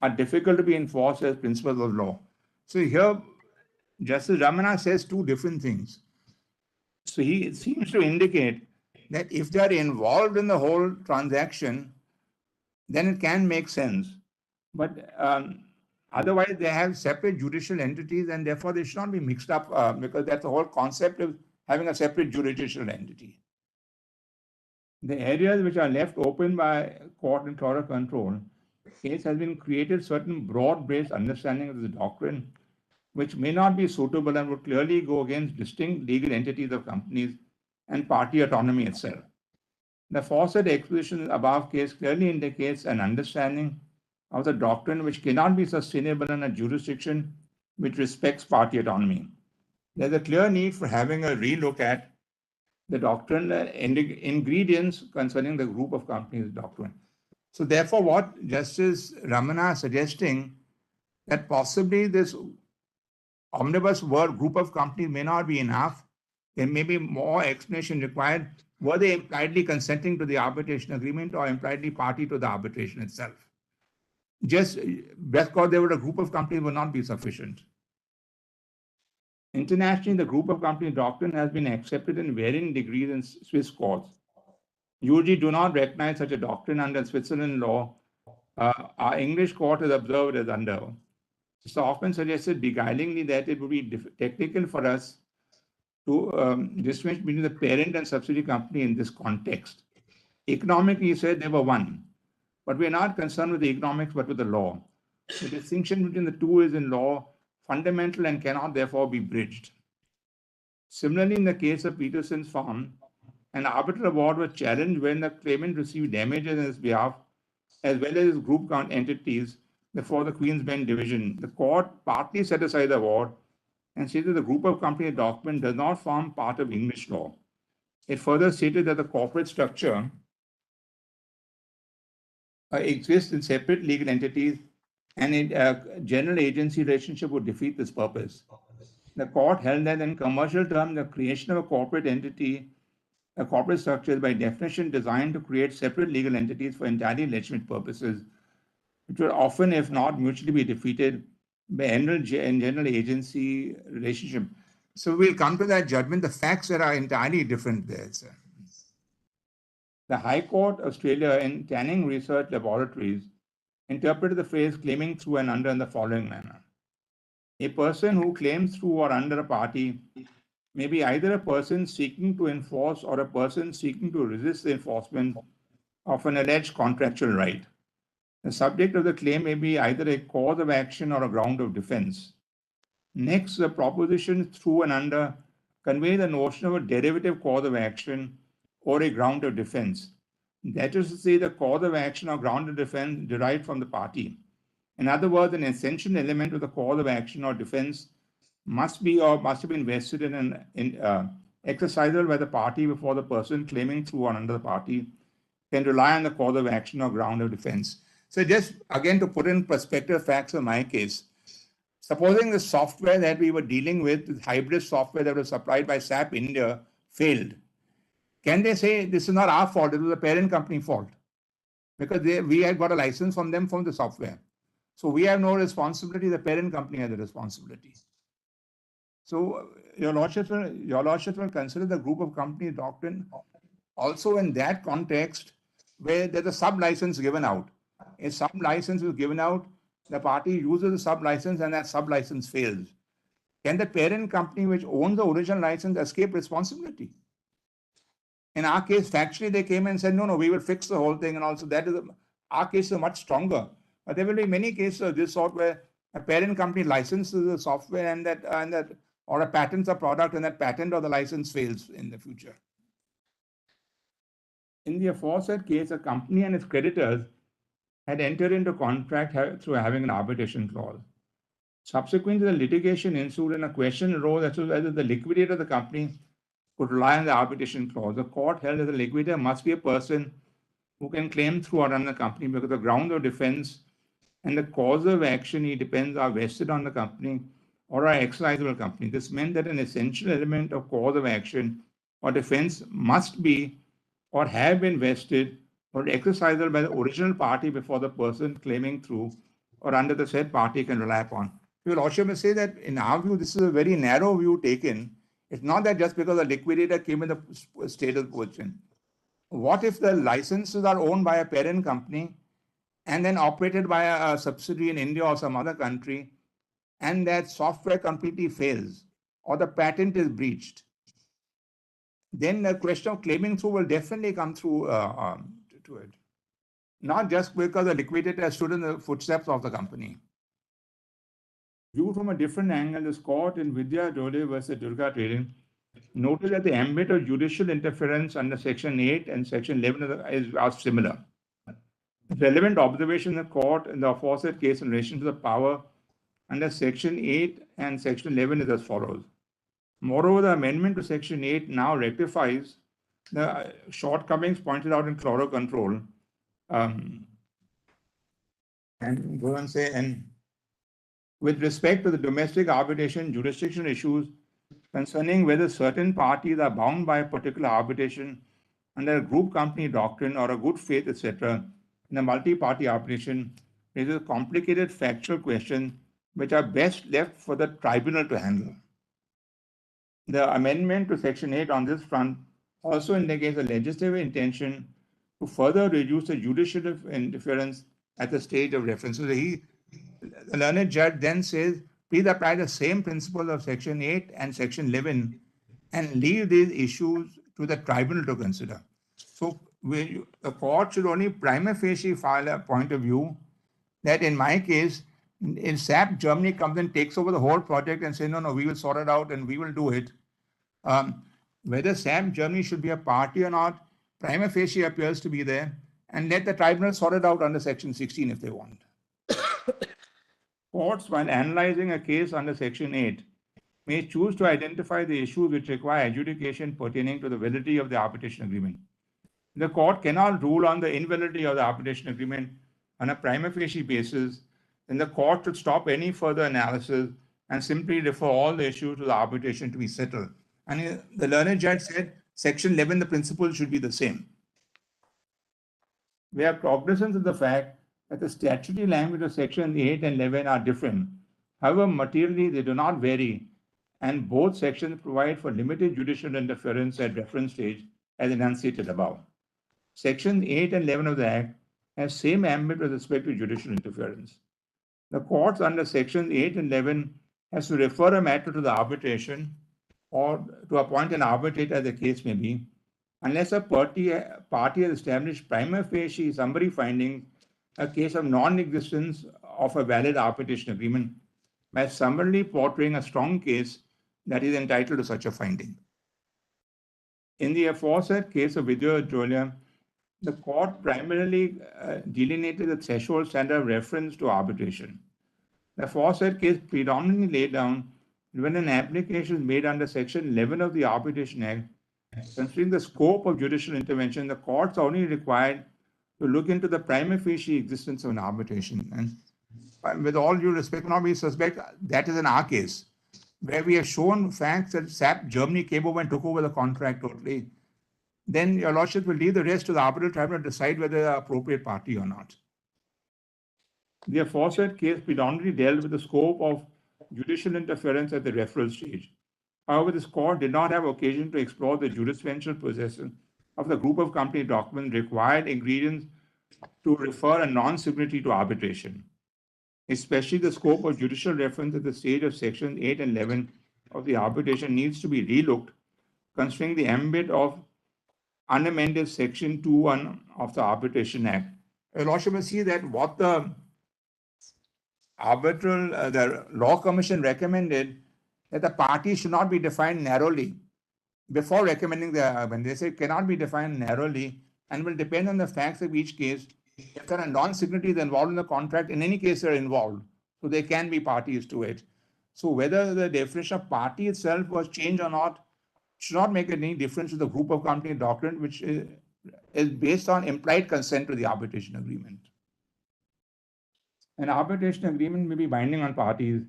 are difficult to be enforced as principles of law. So here, Justice Ramana says two different things. So he seems to indicate that if they are involved in the whole transaction, then it can make sense. But otherwise, they have separate judicial entities and therefore they should not be mixed up because that's the whole concept of having a separate judicial entity. The areas which are left open by court and court of control case has been created certain broad-based understanding of the doctrine, which may not be suitable and would clearly go against distinct legal entities of companies and party autonomy itself. The Fawcett exposition above case clearly indicates an understanding of the doctrine which cannot be sustainable in a jurisdiction which respects party autonomy. There's a clear need for having a relook at the doctrine and ingredients concerning the group of companies doctrine. So therefore, what Justice Ramana is suggesting that possibly this omnibus word group of companies may not be enough. There may be more explanation required. Were they impliedly consenting to the arbitration agreement or impliedly party to the arbitration itself? Just because they were a group of companies would not be sufficient. Internationally, the group of companies doctrine has been accepted in varying degrees in Swiss courts. UG do not recognize such a doctrine under Switzerland law. Our English court has observed as under. Mr. Hoffman suggested beguilingly that it would be technical for us to distinguish between the parent and subsidiary company in this context. Economically, he said they were one, but we are not concerned with the economics, but with the law. The distinction between the two is in law fundamental and cannot therefore be bridged. Similarly, in the case of Peterson's farm, an arbitral award was challenged when the claimant received damages on his behalf, as well as his group entities before the Queen's Bench division. The court partly set aside the award and stated the group of company document does not form part of English law. It further stated that the corporate structure exists in separate legal entities and a general agency relationship would defeat this purpose. The court held that in commercial terms, the creation of a corporate entity, a corporate structure is by definition designed to create separate legal entities for entirely legitimate purposes, which will often, if not mutually, be defeated by general agency relationship. So we'll come to that judgment. The facts are entirely different there, sir. The High Court, Australia, in Canning Research Laboratories, interpreted the phrase claiming through and under in the following manner. A person who claims through or under a party may be either a person seeking to enforce or a person seeking to resist the enforcement of an alleged contractual right. The subject of the claim may be either a cause of action or a ground of defense. Next, the proposition through and under convey the notion of a derivative cause of action or a ground of defense. That is to say, the cause of action or ground of defense derived from the party. In other words, an essential element of the cause of action or defense must be or must have been vested in exercisable by the party before the person claiming through or under the party can rely on the cause of action or ground of defense. So just again to put in perspective facts of my case, supposing the software that we were dealing with, hybrid software that was supplied by SAP India, failed. Can they say this is not our fault, it was the parent company fault? Because we had got a license from them from the software. So we have no responsibility, the parent company has the responsibility. So your lordship will consider the group of companies doctrine also in that context where there's a sub-license given out. A sub-license is given out, the party uses the sub-license and that sub-license fails. Can the parent company which owns the original license escape responsibility? In our case, factually, they came and said, no, we will fix the whole thing. And also that is, our case is much stronger. But there will be many cases of this sort where a parent company licenses the software and that or a patents a product and that patent or the license fails in the future. In the aforesaid case, a company and its creditors had entered into contract through having an arbitration clause. Subsequently, the litigation ensued and a question arose as to whether the liquidator of the company could rely on the arbitration clause. The court held that the liquidator must be a person who can claim through or under the company because the ground of defense and the cause of action he depends are vested on the company or are exercisable company. This meant that an essential element of cause of action or defense must be or have been vested or exercisable by the original party before the person claiming through or under the said party can rely upon. Your Lordship may say that in our view, this is a very narrow view taken. It's not that just because a liquidator came in the state of position. What if the licenses are owned by a parent company and then operated by a subsidiary in India or some other country, and that software completely fails or the patent is breached? Then the question of claiming through will definitely come through to it. Not just because the liquidator stood in the footsteps of the company. Viewed from a different angle, this court in Vidya Dole versus Durga Trading noted that the ambit of judicial interference under Section 8 and Section 11 are similar. Relevant observation in the court in the aforesaid case in relation to the power under Section 8 and Section 11 is as follows. Moreover, the amendment to Section 8 now rectifies the shortcomings pointed out in chloro control. And go and say, and with respect to the domestic arbitration jurisdiction issues concerning whether certain parties are bound by a particular arbitration under a group company doctrine or a good faith, etc., in a multi-party arbitration, is a complicated factual question which are best left for the tribunal to handle. The amendment to Section 8 on this front also indicates a legislative intention to further reduce the judicial interference at the stage of reference. So the learned judge then says, please apply the same principle of Section 8 and Section 11 and leave these issues to the tribunal to consider. So the court should only prima facie file a point of view that in my case, in SAP, Germany comes and takes over the whole project and says, no, we will sort it out and we will do it. Whether SAP Germany should be a party or not, prima facie appears to be there, and let the tribunal sort it out under Section 16 if they want. Courts, while analyzing a case under Section 8, may choose to identify the issues which require adjudication pertaining to the validity of the arbitration agreement. The court cannot rule on the invalidity of the arbitration agreement on a prima facie basis. Then the court should stop any further analysis and simply refer all the issues to the arbitration to be settled. And the learned judge said, Section 11, the principle should be the same. We have cognizance of the fact that the statutory language of Section 8 and 11 are different. However, materially, they do not vary, and both sections provide for limited judicial interference at reference stage as enunciated above. Sections 8 and 11 of the Act have same ambit with respect to judicial interference. The courts under Sections 8 and 11 has to refer a matter to the arbitration or to appoint an arbitrator as the case may be, unless a party has established prima facie summary findings, a case of non-existence of a valid arbitration agreement, by summarily portraying a strong case that is entitled to such a finding. In the aforesaid case of Vidya Dole, the court primarily delineated the threshold standard of reference to arbitration. The aforesaid case predominantly laid down when an application is made under Section 11 of the Arbitration Act, considering the scope of judicial intervention, the courts are only required to look into the prima facie existence of an arbitration. And with all due respect, now we suspect that is in our case, where we have shown facts that SAP Germany came over and took over the contract totally. Then your lordship will leave the rest to the arbitral tribunal to decide whether they are appropriate party or not. The aforesaid case predominantly dealt with the scope of judicial interference at the referral stage. However, this court did not have occasion to explore the jurisprudential possession of the group of company documents required ingredients to refer a non-signatory to arbitration, especially the scope of judicial reference at the stage of Sections 8 and 11 of the arbitration needs to be relooked, considering the ambit of unamended Section 2(1) of the Arbitration Act. Your lordship will see that what the the Law Commission recommended, that the party should not be defined narrowly before recommending when they say it cannot be defined narrowly and will depend on the facts of each case. If there are non-signatories involved in the contract, in any case they're involved, so they can be parties to it. So whether the definition of party itself was changed or not should not make any difference to the group of company doctrine, which is based on implied consent to the arbitration agreement. An arbitration agreement may be binding on parties,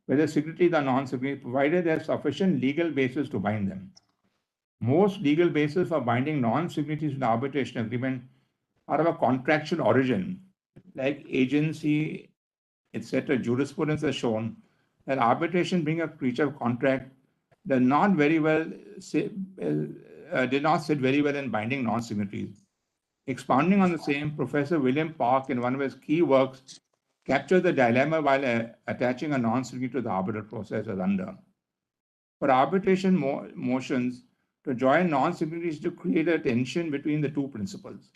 whether signatories or non-signatories, provided there is sufficient legal basis to bind them. Most legal basis for binding non-signatories to the arbitration agreement are of a contractual origin, like agency etc., jurisprudence has shown that arbitration being a creature of contract does not very well did not sit very well in binding non-signatories. Expounding on the same, Professor William Park, in one of his key works, captured the dilemma while attaching a non-signatory to the arbitral process as under. For arbitration motions, to join non-signatories to create a tension between the two principles,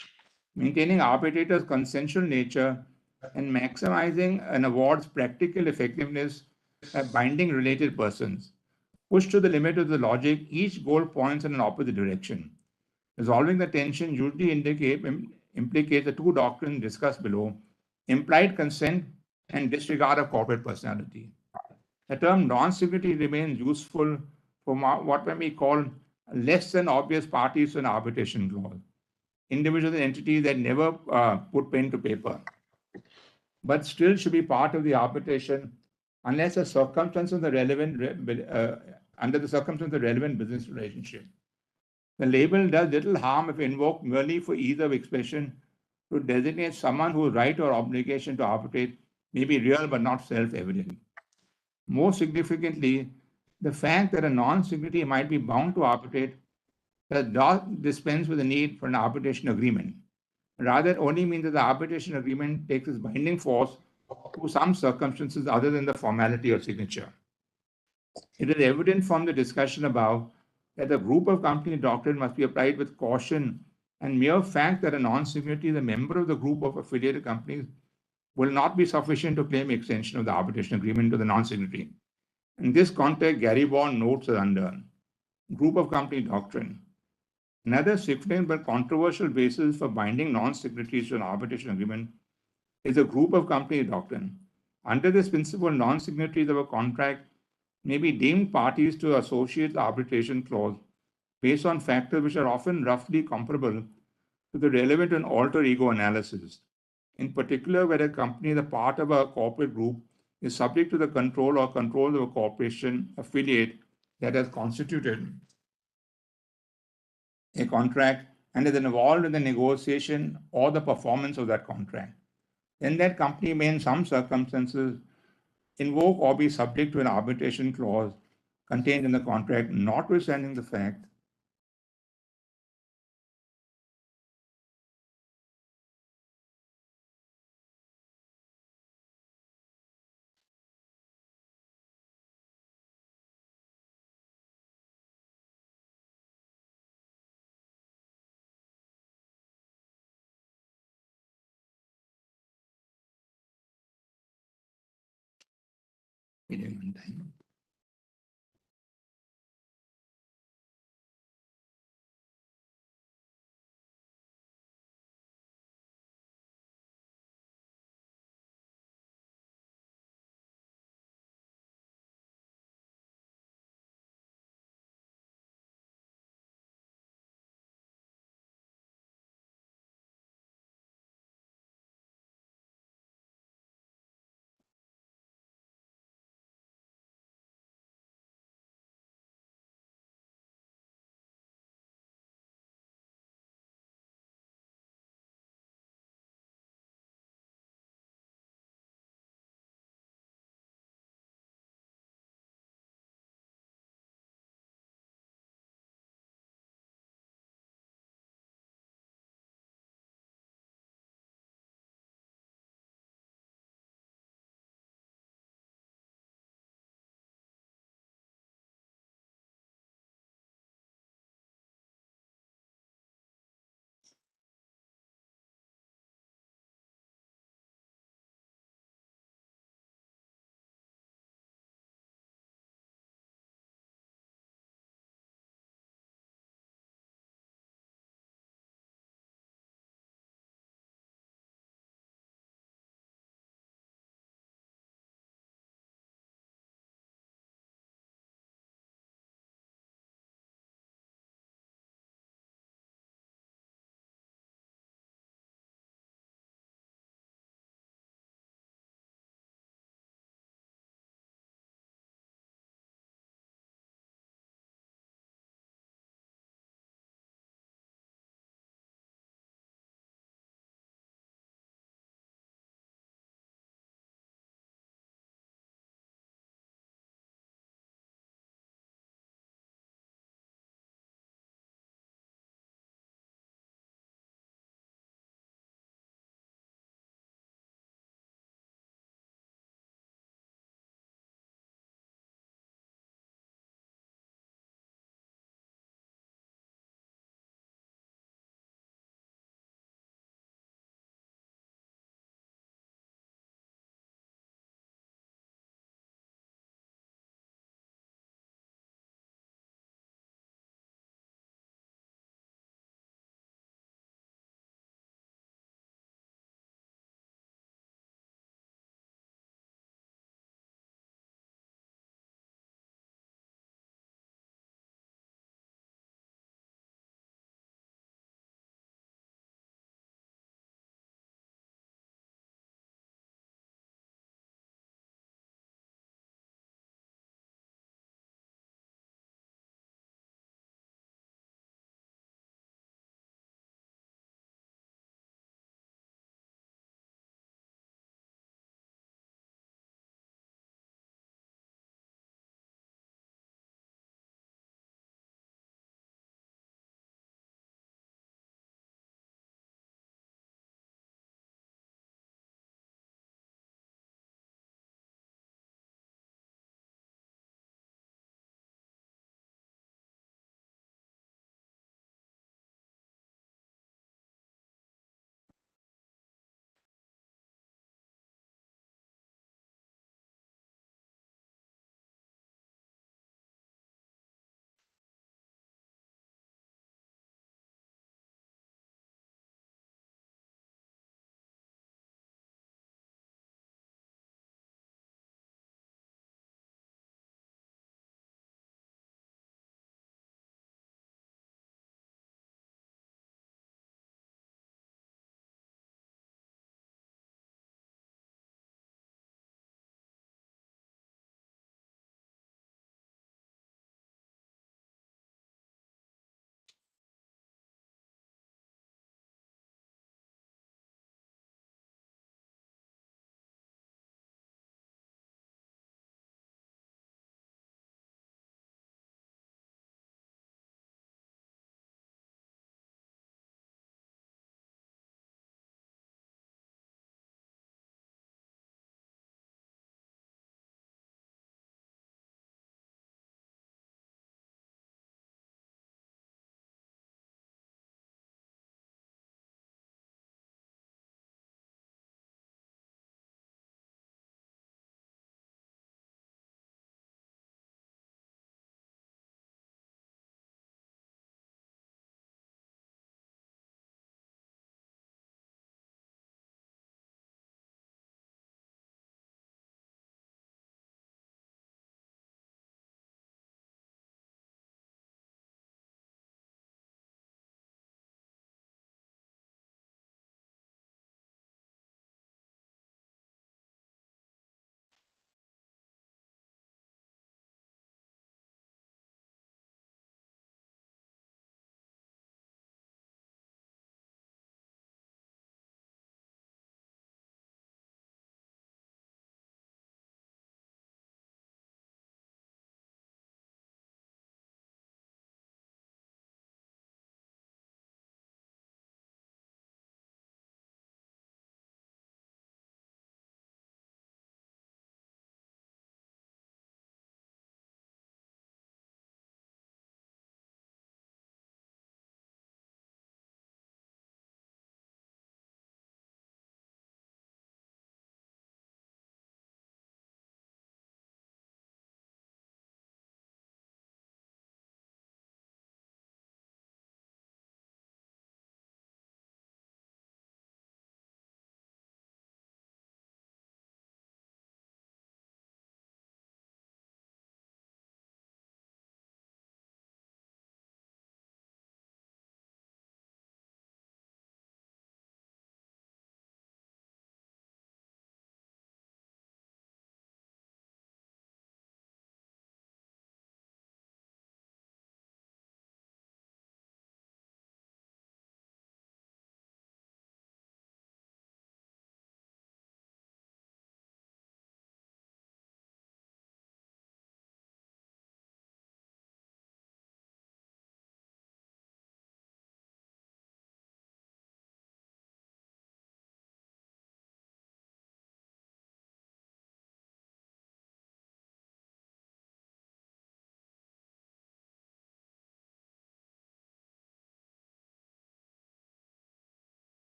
maintaining arbitrators' consensual nature and maximizing an award's practical effectiveness by binding related persons. Pushed to the limit of the logic, each goal points in an opposite direction. Resolving the tension usually implicates the two doctrines discussed below, implied consent and disregard of corporate personality. The term non-signatory remains useful for what may be called less than obvious parties to an arbitration clause, individuals and entities that never put pen to paper, but still should be part of the arbitration unless the circumstances of the relevant under the circumstances of the relevant business relationship. The label does little harm if invoked merely for ease of expression to designate someone whose right or obligation to arbitrate may be real but not self-evident. More significantly, the fact that a non-signatory might be bound to arbitrate does not dispense with the need for an arbitration agreement. Rather, it only means that the arbitration agreement takes its binding force to some circumstances other than the formality of signature. It is evident from the discussion above that the group of company doctrine must be applied with caution, and mere fact that a non-signatory is a member of the group of affiliated companies will not be sufficient to claim extension of the arbitration agreement to the non-signatory. In this context, Gary Bond notes as under group of company doctrine. Another significant but controversial basis for binding non-signatories to an arbitration agreement is the group of company doctrine. Under this principle, non-signatories of a contract may be deemed parties to associate the arbitration clause based on factors which are often roughly comparable to the relevant and alter ego analysis. In particular, where a company is a part of a corporate group is subject to the control or controls of a corporation affiliate that has constituted a contract and is involved in the negotiation or the performance of that contract. Then that company may, in some circumstances, invoke or be subject to an arbitration clause contained in the contract, notwithstanding the fact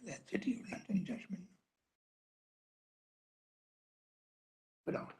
That City of London judgment. Without.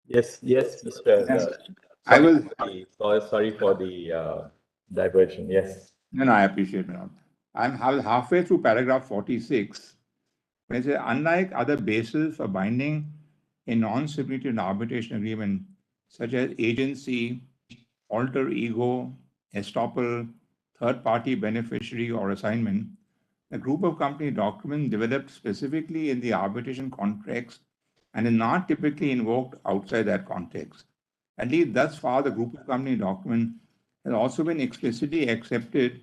Yes, yes, Mr. Yes. I Sorry for the diversion. Yes. No, I appreciate it. I was halfway through paragraph 46. When it says, unlike other bases for binding a non-stipulated arbitration agreement, such as agency, alter ego, estoppel, third-party beneficiary, or assignment, the group of company documents developed specifically in the arbitration context and is not typically invoked outside that context. At least thus far, the group of company document has also been explicitly accepted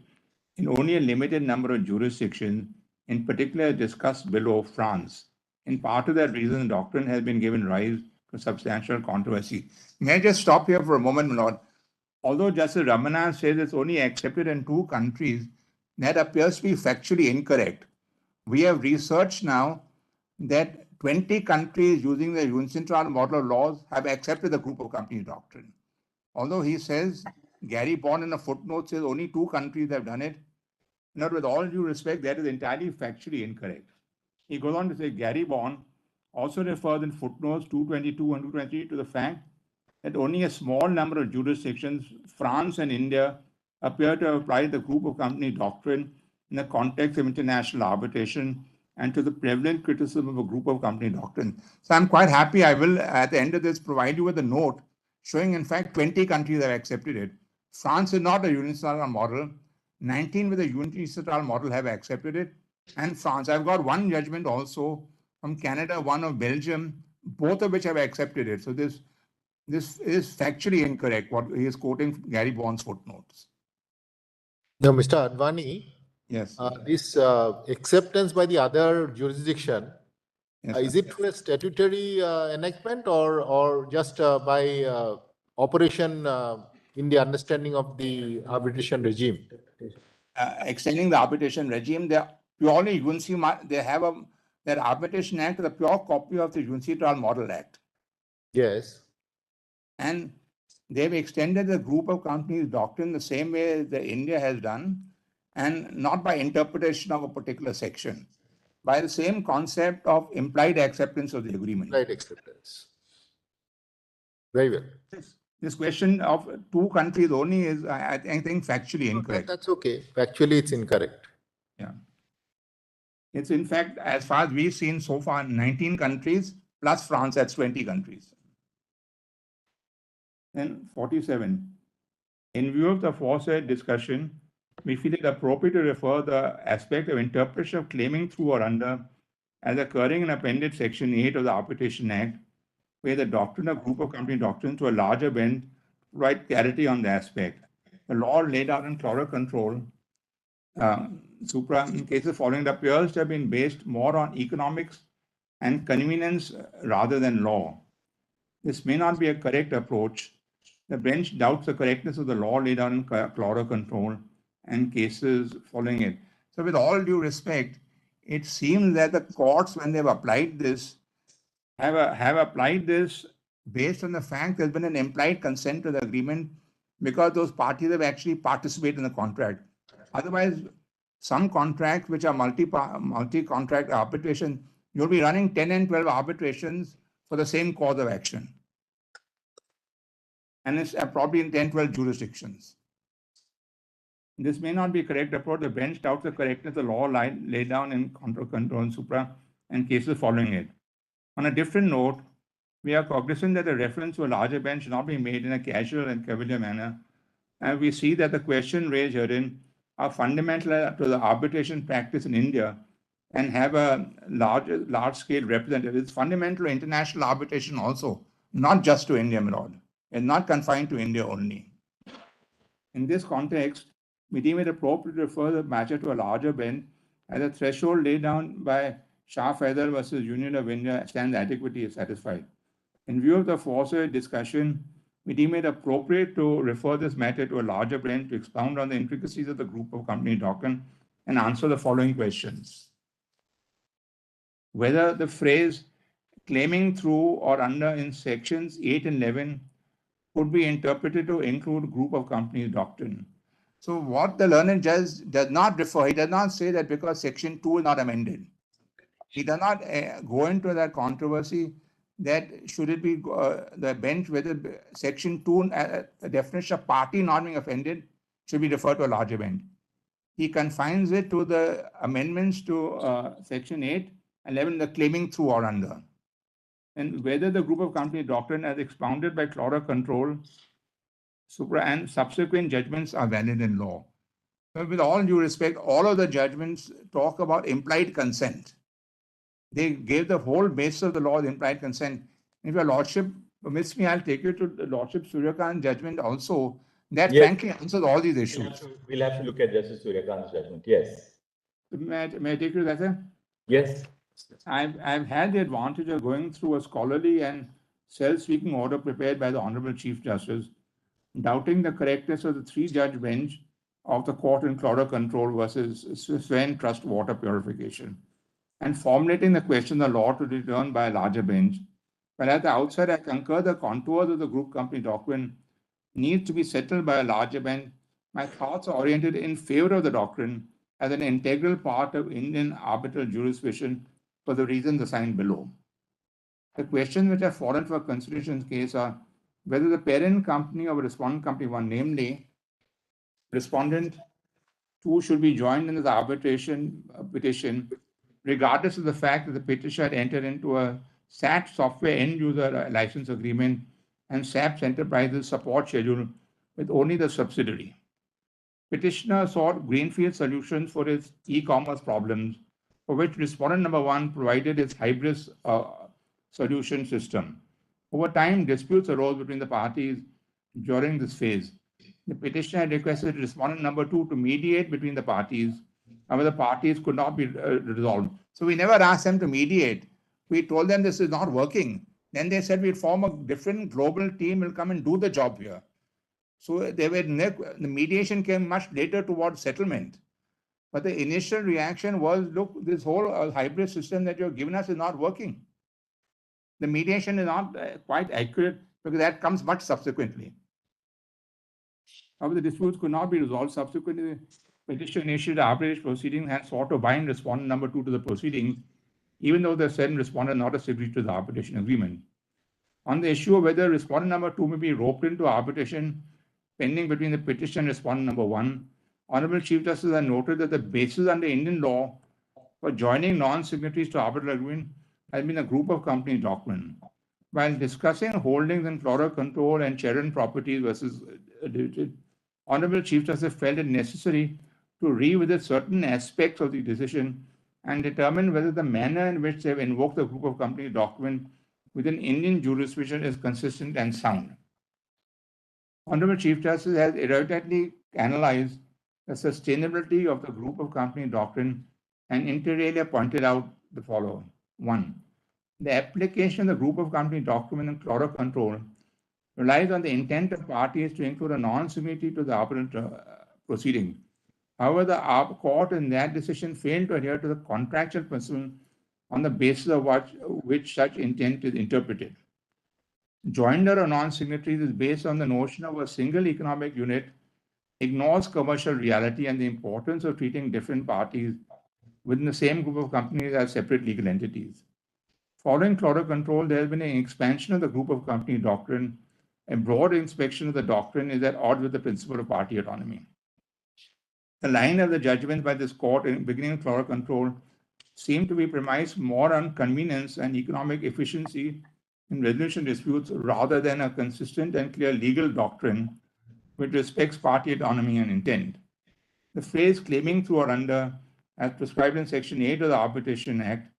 in only a limited number of jurisdictions, in particular discussed below France. In part of that reason, the doctrine has been given rise to substantial controversy. May I just stop here for a moment, my Lord? Although Justice Ramanan says it's only accepted in 2 countries, that appears to be factually incorrect. We have researched now that 20 countries using the Uncitral model of laws have accepted the group of companies doctrine. Although he says, Gary Bond in a footnote says only 2 countries have done it. Not with all due respect, that is entirely factually incorrect. He goes on to say Gary Bond also refers in footnotes 222 and 223 to the fact that only a small number of jurisdictions, France and India, appear to have applied the group of company doctrine in the context of international arbitration and to the prevalent criticism of a group of company doctrine. So I'm quite happy. I will, at the end of this, provide you with a note showing, in fact, 20 countries have accepted it. France is not a unilateral model. 19 with a unilateral model have accepted it. And France, I've got one judgment also from Canada, one of Belgium, both of which have accepted it. So this is factually incorrect, what he is quoting Gary Bond's footnotes. Now, Mr. Advani, Yes. this acceptance by the other jurisdiction, Yes, is sir. it through a statutory enactment or just by operation in the understanding of the arbitration regime? Extending the arbitration regime, they are purely UNC, they have their arbitration act is a pure copy of the UNCTAD Model Act. Yes. And they've extended the group of companies doctrine the same way that India has done, and not by interpretation of a particular section, by the same concept of implied acceptance of the agreement. Right acceptance. Very well. This question of two countries only is, I think, factually incorrect. That's okay. Factually, it's incorrect. Yeah. It's in fact, as far as we've seen so far, 19 countries plus France, that's 20 countries. Then 47. In view of the aforesaid discussion, we feel it appropriate to refer the aspect of interpretation of claiming through or under as occurring in Appendix Section 8 of the Arbitration Act, where the doctrine of group of company doctrines to a larger bench provide clarity on the aspect. The law laid out in Cloro Control, supra, in cases following, it appears to have been based more on economics and convenience rather than law. This may not be a correct approach. The bench doubts the correctness of the law laid down in Cloro Control and cases following it. So with all due respect, it seems that the courts, when they've applied this, have applied this based on the fact there's been an implied consent to the agreement because those parties have actually participated in the contract. Otherwise, some contracts which are multi-contract arbitration, you'll be running 10 and 12 arbitrations for the same cause of action. And it's probably in 10, 12 jurisdictions. This may not be a correct approach. The bench doubts the correctness of the law laid down in Cloro Control and supra and cases following it. On a different note, we are cognizant that a reference to a larger bench should not be made in a casual and cavalier manner, and we see that the question raised herein are fundamental to the arbitration practice in India and have a large-scale representative. It's fundamental to international arbitration also, not just to India, my lord, and not confined to India only. In this context, we deem it appropriate to refer the matter to a larger bench as a threshold laid down by Shah Faisal versus Union of India stands adequately satisfied. In view of the aforesaid discussion, we deem it appropriate to refer this matter to a larger bench to expound on the intricacies of the group of company doctrine and answer the following questions. Whether the phrase claiming through or under in sections 8 and 11 could be interpreted to include group of companies doctrine. So what the learned judge does not refer, he does not say that because section 2 is not amended. He does not go into that controversy that should it be the bench whether section 2, the definition of party not being offended, should be referred to a larger bench. He confines it to the amendments to section 8 and 11, the claiming through or under. And whether the group of company doctrine as expounded by Cloro Control, supra and subsequent judgments are valid in law. So with all due respect, all of the judgments talk about implied consent. They gave the whole basis of the law, the implied consent. If your lordship permits me, I'll take you to the Lordship Suryakant's judgment also. That Yes. frankly answers all these issues. We'll have to look at Justice Suryakant's judgment. Yes. May I take you to that, sir? Yes. I've had the advantage of going through a scholarly and self-speaking order prepared by the Honorable Chief Justice, doubting the correctness of the three-judge bench of the court in Cloro Control versus Sven Trust Water Purification, and formulating the question of the law to be determined by a larger bench. But at the outset, I concur the contours of the group company doctrine needs to be settled by a larger bench. My thoughts are oriented in favor of the doctrine as an integral part of Indian arbitral jurisdiction for the reasons assigned below. The questions which have fallen for consideration in this case are whether the parent company of a respondent company 1, namely respondent 2, should be joined in the arbitration petition, regardless of the fact that the petitioner had entered into a SAP software end user license agreement and SAP's enterprises support schedule with only the subsidiary. Petitioner sought greenfield solutions for its e-commerce problems for which respondent number 1 provided its hybrid solution system. Over time, disputes arose between the parties during this phase. The petitioner had requested respondent number 2 to mediate between the parties. However, the parties could not be resolved. So we never asked them to mediate. We told them this is not working. Then they said we'd form a different global team, will come and do the job here. So the mediation came much later towards settlement. But the initial reaction was, look, this whole hybrid system that you've given us is not working. The mediation is not quite accurate because that comes much subsequently. However, the disputes could not be resolved. Subsequently, the petitioner initiated arbitration proceedings and sought to bind respondent number 2 to the proceedings, even though the said respondent not a signatory to the arbitration agreement. On the issue of whether respondent number 2 may be roped into arbitration pending between the petitioner and respondent number 1, Honorable Chief Justice has noted that the basis under Indian law for joining non-signatories to arbitral agreement has been a group of companies doctrine. While discussing holdings in Flora Control and Cheran Properties versus Honorable Chief Justice felt it necessary to revisit certain aspects of the decision and determine whether the manner in which they have invoked the group of companies document within Indian jurisdiction is consistent and sound. Honorable Chief Justice has eruditely analyzed the sustainability of the group of company doctrine and inter alia pointed out the following. 1. The application of the group of company document in Flora Control relies on the intent of parties to include a non-signatory to the arbitral proceeding. However, the court in that decision failed to adhere to the contractual principle on the basis of which such intent is interpreted. Joinder or non-signatories is based on the notion of a single economic unit, ignores commercial reality and the importance of treating different parties within the same group of companies as separate legal entities. Following Flora Control, there has been an expansion of the group of company doctrine. A broad inspection of the doctrine is at odds with the principle of party autonomy. The line of the judgment by this court in beginning of Flora Control seemed to be premised more on convenience and economic efficiency in resolution disputes rather than a consistent and clear legal doctrine which respects party autonomy and intent. The phrase claiming through or under, as prescribed in Section 8 of the Arbitration Act,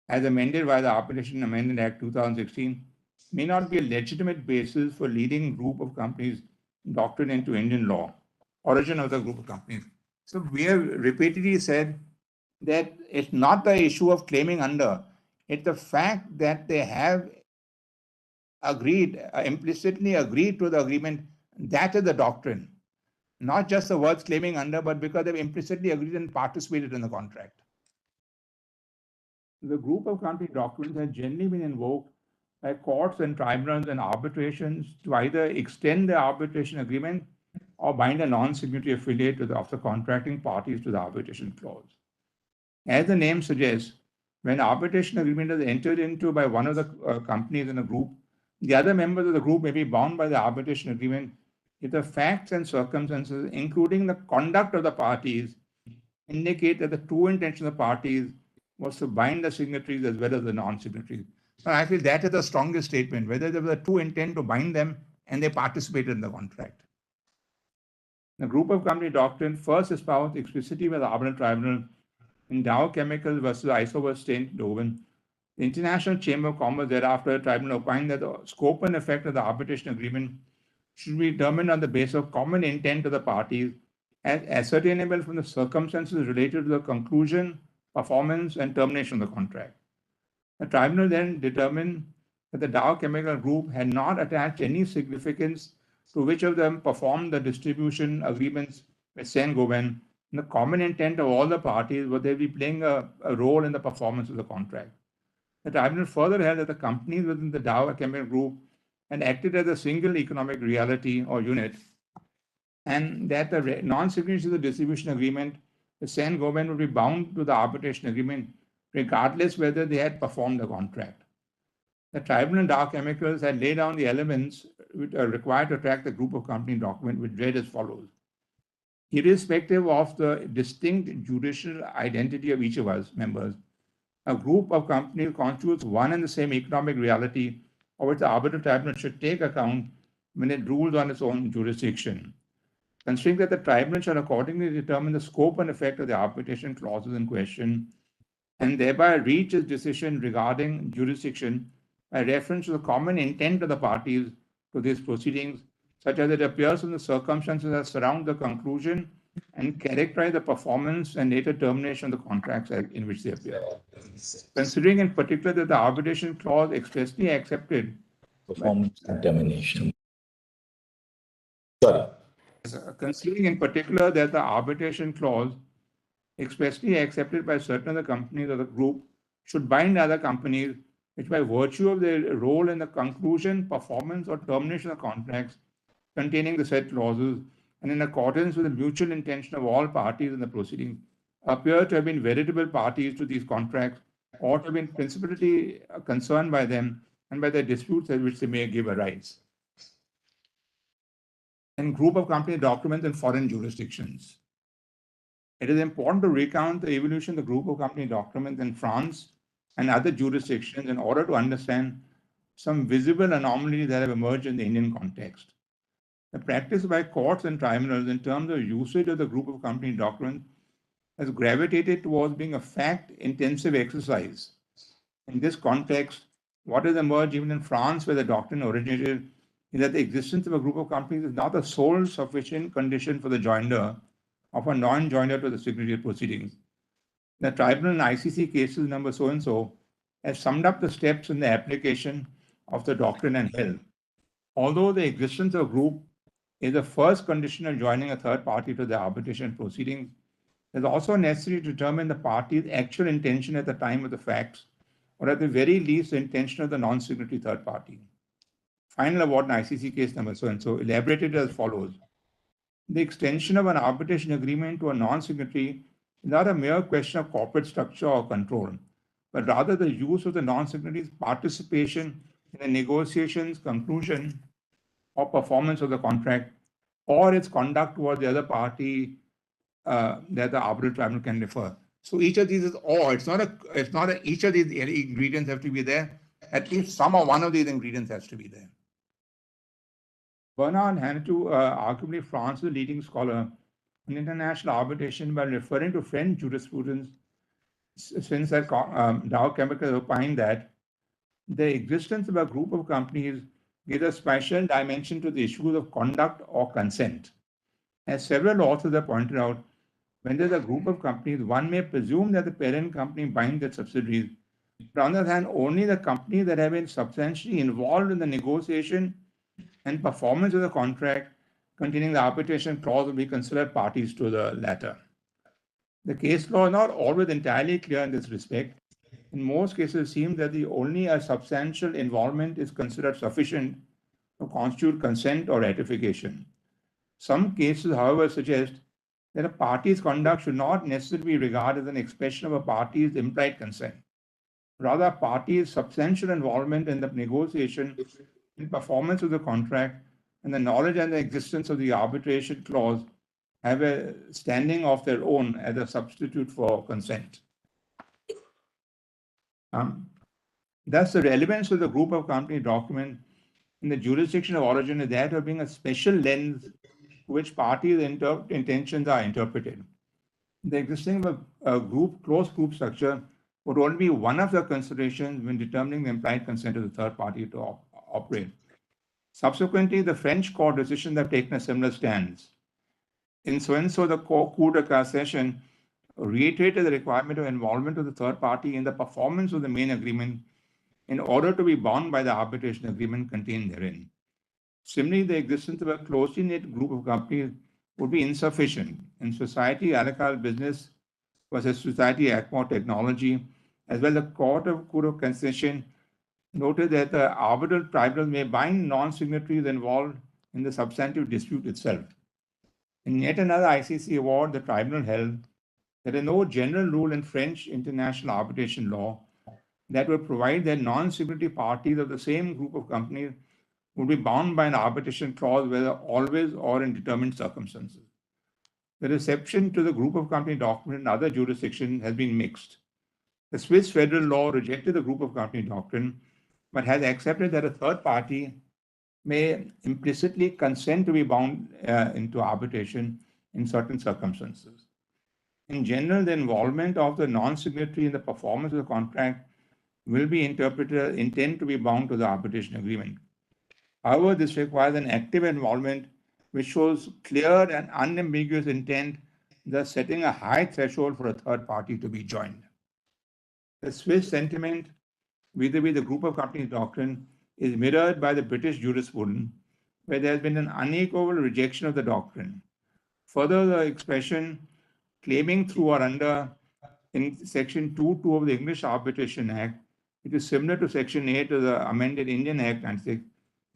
as amended by the Arbitration Amendment Act 2016, may not be a legitimate basis for leading group of companies doctrine into Indian law, origin of the group of companies. So we have repeatedly said that it's not the issue of claiming under, it's the fact that they have agreed, implicitly agreed to the agreement. That is the doctrine. Not just the words claiming under, but because they've implicitly agreed and participated in the contract. The group of company doctrines has generally been invoked by courts and tribunals and arbitrations to either extend the arbitration agreement or bind a non-signatory affiliate of the contracting parties to the arbitration clause. As the name suggests, when arbitration agreement is entered into by one of the companies in a group, the other members of the group may be bound by the arbitration agreement if the facts and circumstances, including the conduct of the parties, indicate that the true intention of the parties was to bind the signatories as well as the non-signatories. So I feel that is the strongest statement, whether there was a true intent to bind them and they participated in the contract. The group of company doctrine first espoused explicitly by the arbitral tribunal in Dow Chemicals versus Isover St. Doven. The International Chamber of Commerce thereafter tribunal opined that the scope and effect of the arbitration agreement should be determined on the basis of common intent of the parties as ascertainable from the circumstances related to the conclusion, performance, and termination of the contract. The tribunal then determined that the Dow Chemical Group had not attached any significance to which of them performed the distribution agreements with Saint-Gobain. The common intent of all the parties was they be playing a role in the performance of the contract. The tribunal further held that the companies within the Dow Chemical Group had acted as a single economic reality or unit, and that the non-signatories of the distribution agreement with Saint-Gobain would be bound to the arbitration agreement regardless whether they had performed the contract. The tribunal in Dow Chemicals had laid down the elements which are required to track the group of company document, which read as follows. Irrespective of the distinct judicial identity of each of us members, a group of companies constitutes one and the same economic reality of which the arbitral tribunal should take account when it rules on its own jurisdiction. Considering that the tribunal shall accordingly determine the scope and effect of the arbitration clauses in question, and thereby reach its decision regarding jurisdiction by reference to the common intent of the parties to these proceedings, such as it appears in the circumstances that surround the conclusion and characterize the performance and later termination of the contracts in which they appear. Considering in particular that the arbitration clause expressly accepted Performance and termination. Sorry. Considering in particular that the arbitration clause expressly accepted by certain of the companies of the group should bind other companies which by virtue of their role in the conclusion, performance or termination of contracts containing the said clauses and in accordance with the mutual intention of all parties in the proceedings appear to have been veritable parties to these contracts or to have been principally concerned by them and by the disputes at which they may give arise. And group of company documents in foreign jurisdictions. It is important to recount the evolution of the group of company documents in France and other jurisdictions in order to understand some visible anomalies that have emerged in the Indian context. The practice by courts and tribunals in terms of usage of the group of company documents has gravitated towards being a fact-intensive exercise. In this context, what has emerged even in France, where the doctrine originated, is that the existence of a group of companies is not the sole sufficient condition for the joinder of a non-joinder to the signatory proceedings. The tribunal in ICC cases number so-and-so has summed up the steps in the application of the doctrine and held. Although the existence of a group is the first condition of joining a third party to the arbitration proceedings, it is also necessary to determine the party's actual intention at the time of the facts, or at the very least the intention of the non-signatory third party. Final award in ICC case number so-and-so elaborated as follows. The extension of an arbitration agreement to a non-signatory is not a mere question of corporate structure or control, but rather the use of the non-signatory's participation in the negotiations, conclusion, or performance of the contract, or its conduct towards the other party that the arbitral tribunal can refer. So each of these is or. It's not each of these ingredients have to be there. At least some or one of these ingredients has to be there. Bernard Hannatu, arguably France's leading scholar on international arbitration, by referring to French jurisprudence, since that Dow Chemical opined that the existence of a group of companies gives a special dimension to the issues of conduct or consent. As several authors have pointed out, when there's a group of companies, one may presume that the parent company binds its subsidiaries. But on the other hand, only the companies that have been substantially involved in the negotiation and performance of the contract containing the arbitration clause will be considered parties to the latter. The case law is not always entirely clear in this respect. In most cases, it seems that only a substantial involvement is considered sufficient to constitute consent or ratification. Some cases, however, suggest that a party's conduct should not necessarily be regarded as an expression of a party's implied consent. Rather, a party's substantial involvement in the negotiation and performance of the contract and the knowledge and the existence of the arbitration clause have a standing of their own as a substitute for consent. Thus, the relevance of the group of company document in the jurisdiction of origin is that of being a special lens which parties' intentions are interpreted. The existence of a closed group structure would only be one of the considerations when determining the implied consent of the third party to operate. Subsequently, the French court decisions have taken a similar stance. In so-and-so, the Cour de Cassation reiterated the requirement of involvement of the third party in the performance of the main agreement in order to be bound by the arbitration agreement contained therein. Similarly, the existence of a closely knit group of companies would be insufficient. In Society Alakal Business versus Society Acmore Technology, as well the Cour de Cassation noted that the arbitral tribunal may bind non-signatories involved in the substantive dispute itself. In yet another ICC award, the tribunal held there is no general rule in French international arbitration law that would provide that non-signatory parties of the same group of companies would be bound by an arbitration clause, whether always or in determined circumstances. The reception to the group of company document in other jurisdictions has been mixed. The Swiss federal law rejected the group of company doctrine, but has accepted that a third party may implicitly consent to be bound into arbitration in certain circumstances. In general, the involvement of the non-signatory in the performance of the contract will be interpreted as intent to be bound to the arbitration agreement. However, this requires an active involvement which shows clear and unambiguous intent, thus setting a high threshold for a third party to be joined. The Swiss sentiment vis-à-vis the group of companies doctrine is mirrored by the British jurisprudence, where there has been an unequivocal rejection of the doctrine. Further, the expression claiming through or under in Section 2.2 of the English Arbitration Act, which is similar to Section 8 of the amended Indian Act 96,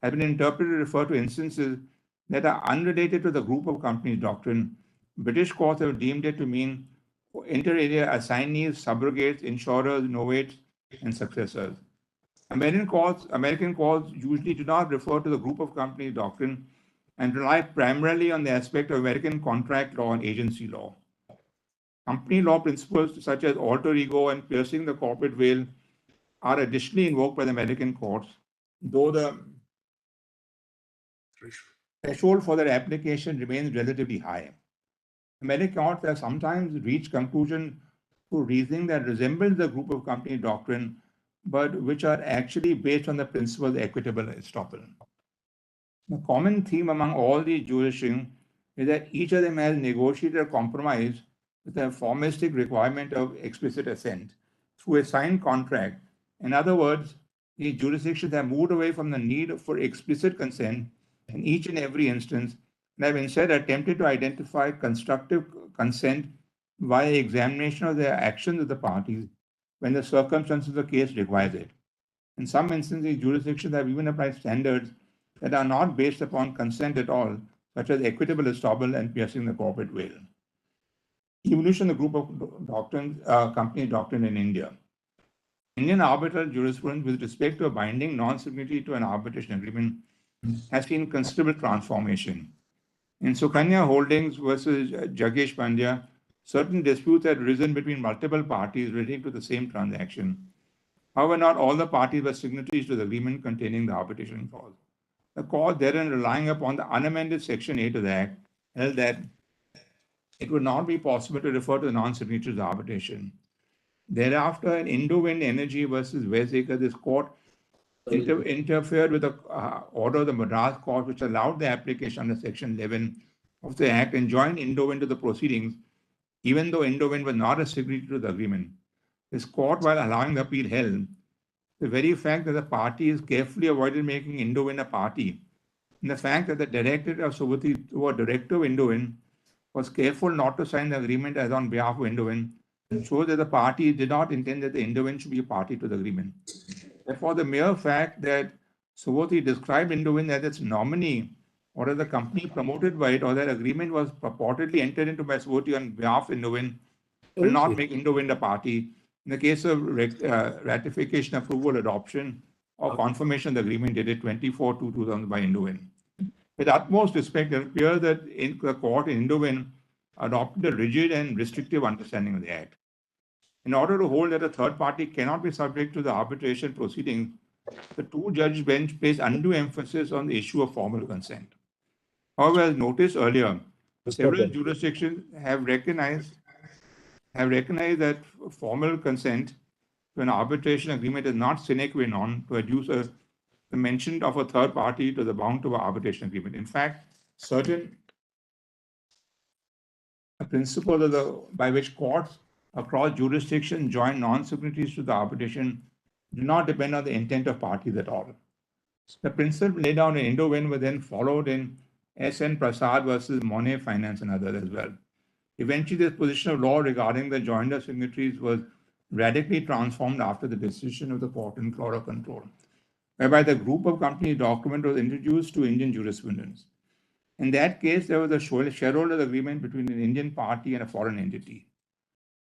has been interpreted to refer to instances that are unrelated to the group of companies doctrine. British courts have deemed it to mean inter alia assignees, subrogates, insurers, novates, and successors. American courts usually do not refer to the group of companies doctrine and rely primarily on the aspect of American contract law and agency law. Company law principles such as alter ego and piercing the corporate veil are additionally invoked by the American courts, though the threshold for their application remains relatively high. American courts have sometimes reached conclusions through reasoning that resembles the group of company doctrine, but which are actually based on the principle of equitable estoppel. The common theme among all these jurisdictions is that each of them has negotiated a compromise with a formalistic requirement of explicit assent through a signed contract. In other words, these jurisdictions have moved away from the need for explicit consent in each and every instance and have instead attempted to identify constructive consent via examination of the actions of the parties when the circumstances of the case requires it. In some instances, jurisdictions have even applied standards that are not based upon consent at all, such as equitable estoppel and piercing the corporate veil. Evolution of the group of doctrines, company doctrine in India. Indian arbitral jurisprudence with respect to a binding non-signatory to an arbitration agreement has seen considerable transformation. In Sukanya Holdings versus Jagesh Pandya, certain disputes had arisen between multiple parties relating to the same transaction. However, not all the parties were signatories to the agreement containing the arbitration clause. The court, therein relying upon the unamended Section 8 of the Act, held that it would not be possible to refer to the non-signatories to arbitration. Thereafter, in Indo-Wind Energy versus Westacre, this court interfered with the order of the Madras court, which allowed the application under Section 11 of the Act and joined Indo-Wind to the proceedings, even though Indo-Wind was not a signatory to the agreement. This court, while allowing the appeal, held the very fact that the parties carefully avoided making Indo-Wind a party, and the fact that the director of Subhuti, who was director of Indo-Wind, was careful not to sign the agreement as on behalf of Indo-Wind, shows that the party did not intend that the Indo-Wind should be a party to the agreement. Therefore, the mere fact that Subhuti described Indo-Wind as its nominee or as the company promoted by it, or that agreement was purportedly entered into by Subhuti on behalf of Indo-Wind, will not make Indo-Wind a party. In the case of ratification, approval, adoption, or confirmation of the agreement dated 24/2/2000 by Indo-Wind. With utmost respect, it appears that the court in Indo-Wind adopted a rigid and restrictive understanding of the Act. In order to hold that a third party cannot be subject to the arbitration proceedings, the two-judge bench placed undue emphasis on the issue of formal consent. However, as noticed earlier, several jurisdictions have recognized that formal consent to an arbitration agreement is not sine qua non to adduce the mention of a third party to the bound to an arbitration agreement. In fact, certain principles by which courts across jurisdictions join non-signatories to the arbitration do not depend on the intent of parties at all. The principle laid down in Indo-Wind was then followed in S.N. Prasad versus Monet Finance and others as well. Eventually, this position of law regarding the joinder signatories was radically transformed after the decision of the court in Chloro Control, whereby the group of companies document was introduced to Indian jurisprudence. In that case, there was a shareholder agreement between an Indian party and a foreign entity.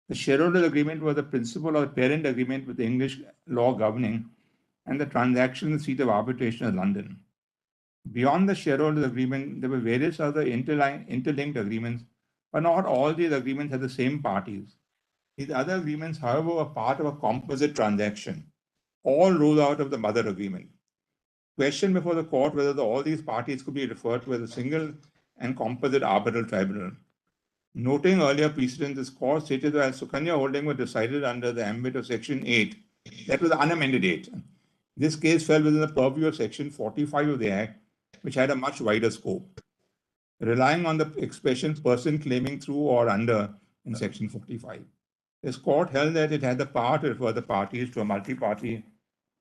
The shareholder agreement was the principal or parent agreement with the English law governing, and the transaction in the seat of arbitration is London. Beyond the shareholder agreement, there were various other interlinked agreements, but not all these agreements had the same parties. These other agreements, however, were part of a composite transaction. All rose out of the mother agreement. Question before the court whether all these parties could be referred to as a single and composite arbitral tribunal. Noting earlier precedent, this court stated that Sukanya holding was decided under the ambit of Section 8, that was the unamended 8. This case fell within the purview of Section 45 of the Act, which had a much wider scope, relying on the expression person claiming through or under in Section 45. This court held that it had the power to refer the parties to a multi-party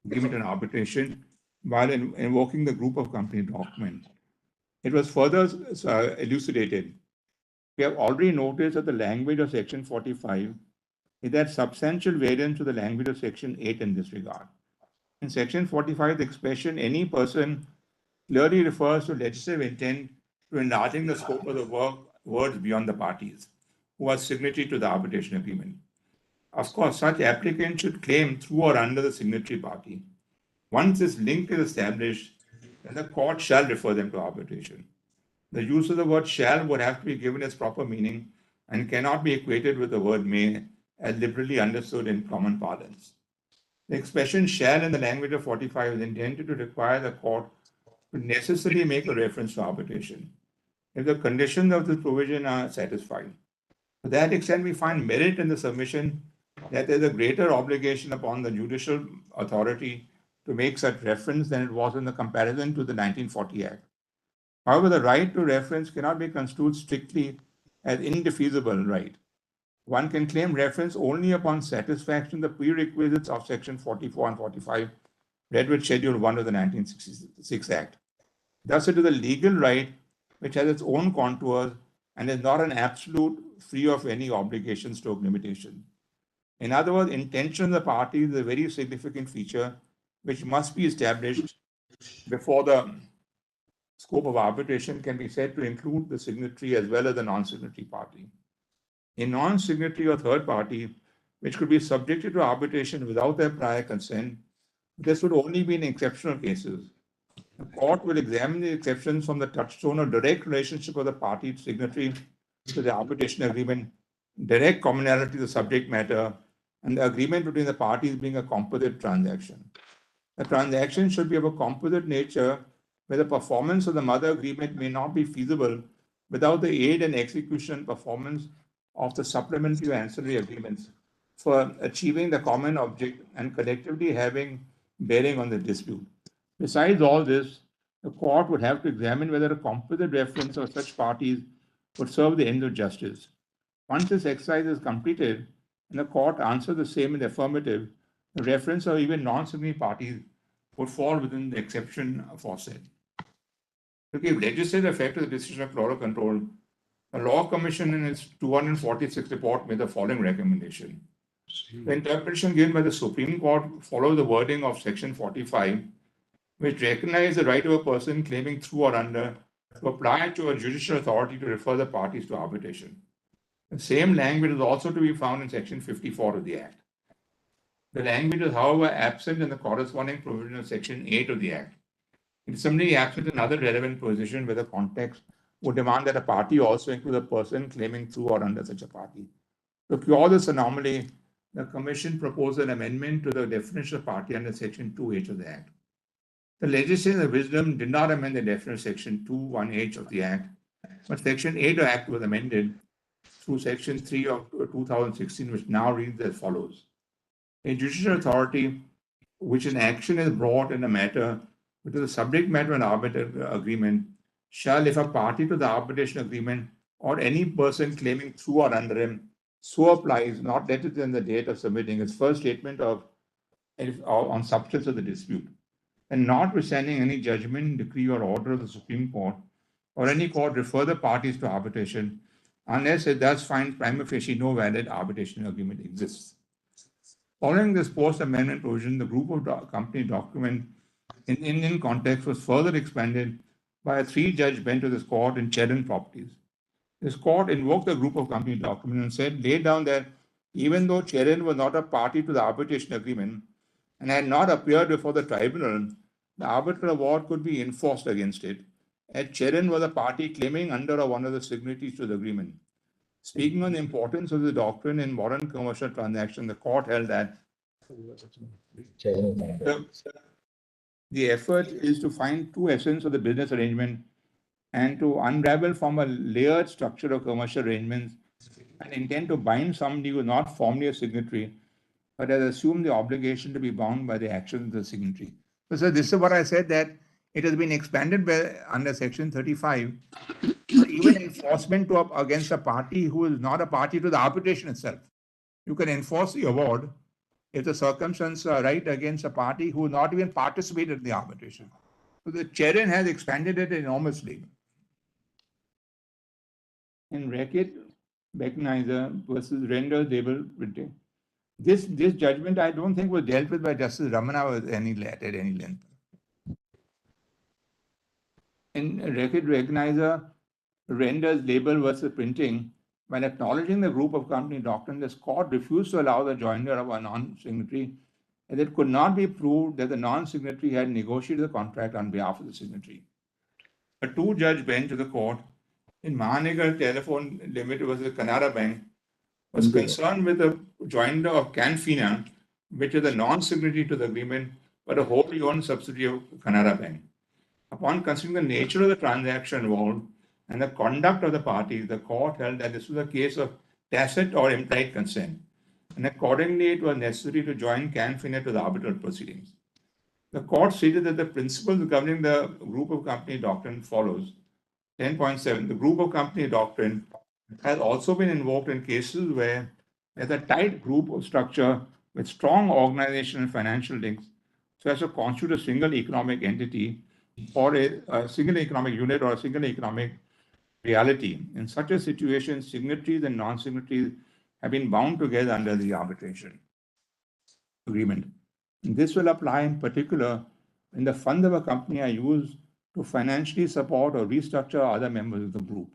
agreement and arbitration while invoking the group of company document. It was further elucidated. We have already noticed that the language of Section 45 is that substantial variance to the language of Section 8 in this regard. In Section 45, the expression any person clearly refers to legislative intent to enlarging the scope of the words beyond the parties who are signatory to the arbitration agreement. Of course, such applicant should claim through or under the signatory party. Once this link is established, then the court shall refer them to arbitration. The use of the word shall would have to be given its proper meaning and cannot be equated with the word may as liberally understood in common parlance. The expression shall in the language of 45 is intended to require the court to necessarily make a reference to arbitration if the conditions of the provision are satisfied. To that extent, we find merit in the submission that there is a greater obligation upon the judicial authority to make such reference than it was in the comparison to the 1940 Act. However, the right to reference cannot be construed strictly as indefeasible right. One can claim reference only upon satisfaction of the prerequisites of Section 44 and 45, read with Schedule 1 of the 1966 Act. Thus, it is a legal right which has its own contours and is not an absolute free of any obligations or limitation. In other words, intention of the parties is a very significant feature which must be established before the scope of arbitration can be said to include the signatory as well as the non-signatory party. A non-signatory or third party, which could be subjected to arbitration without their prior consent, this would only be in exceptional cases. The court will examine the exceptions from the touchstone of direct relationship of the party signatory to the arbitration agreement, direct commonality of the subject matter, and the agreement between the parties being a composite transaction. The transaction should be of a composite nature where the performance of the mother agreement may not be feasible without the aid and execution and performance of the supplementary ancillary agreements for achieving the common object and collectively having bearing on the dispute. Besides all this, the court would have to examine whether a composite reference of such parties would serve the end of justice. Once this exercise is completed and the court answers the same in the affirmative, the reference of even non-signatory parties would fall within the exception aforesaid. To give legislative effect to the decision of Chloro Control, the Law Commission in its 246th report made the following recommendation. The interpretation given by the Supreme Court follows the wording of Section 45, which recognizes the right of a person claiming through or under to apply to a judicial authority to refer the parties to arbitration. The same language is also to be found in Section 54 of the Act. The language is, however, absent in the corresponding provision of Section 8 of the Act. It is similarly absent in other relevant positions where the context would demand that a party also include a person claiming through or under such a party. To cure this anomaly, the Commission proposed an amendment to the definition of party under Section 2H of the Act. The legislative wisdom did not amend the definition of Section 2(1)H of the Act, but Section 8 of the Act was amended through Section 3 of 2016, which now reads as follows. A judicial authority which an action is brought in a matter which is the subject matter of an arbitration agreement shall, if a party to the arbitration agreement or any person claiming through or under him so applies, not later than the date of submitting its first statement on substance of the dispute, and notwithstanding any judgment, decree, or order of the Supreme Court or any court refer the parties to arbitration unless it does find prima facie no valid arbitration agreement exists. Following this post-amendment provision, the group of company document in Indian context was further expanded by a 3-judge bench of this court in Cheran Properties. This court invoked the group of company document and said, laid down that even though Cheran was not a party to the arbitration agreement and had not appeared before the tribunal, the arbitral award could be enforced against it, as Cheran was a party claiming under or one of the signatories to the agreement. Speaking on the importance of the doctrine in modern commercial transactions, the court held that the effort is to find true essence of the business arrangement and to unravel from a layered structure of commercial arrangements and intend to bind somebody who is not formally a signatory, but has assumed the obligation to be bound by the actions of the signatory. So this is what I said, that it has been expanded under Section 35, even enforcement against a party who is not a party to the arbitration itself. You can enforce the award if the circumstances are right against a party who not even participated in the arbitration. So the Cherin has expanded it enormously. In Reckitt Becknizer versus Renders Label Printing, this judgment I don't think was dealt with by Justice Ramana at any length. In Reckitt Becknizer, Renders Label versus Printing, while acknowledging the group of company doctrine, the court refused to allow the joinder of a non-signatory, as it could not be proved that the non-signatory had negotiated the contract on behalf of the signatory. A two-judge bench of the court in Mahanagar Telephone Limited versus Canara Bank was concerned with the joinder of Canfina, which is a non-signatory to the agreement, but a wholly owned subsidiary of Canara Bank. Upon considering the nature of the transaction involved and the conduct of the parties, the court held that this was a case of tacit or implied consent, and accordingly it was necessary to join Canfina to the arbitral proceedings. The court stated that the principles governing the group of company doctrine follows. 10.7. The group of company doctrine has also been invoked in cases where there's a tight group of structure with strong organizational and financial links, so as to constitute a single economic entity or a single economic unit or a single economic reality. In such a situation, signatories and non-signatories have been bound together under the arbitration agreement. This will apply in particular when the funds of a company are used to financially support or restructure other members of the group.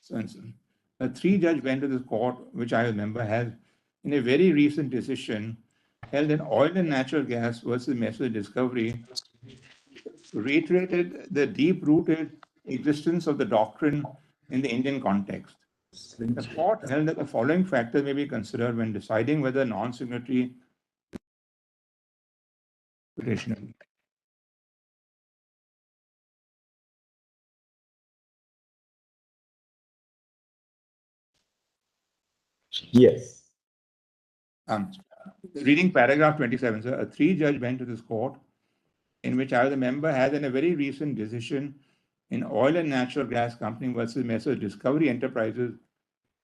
For instance, a three-judge bench of this court, which I remember, has, in a very recent decision, held in oil and natural gas versus Messrs Discovery, reiterated the deep-rooted existence of the doctrine in the Indian context. The court held that the following factors may be considered when deciding whether non-signatory petition. Yes. Reading paragraph 27, sir, a three-judge bench of this court, in which I was a member, has in a very recent decision in oil and natural gas company versus Messrs Discovery Enterprises,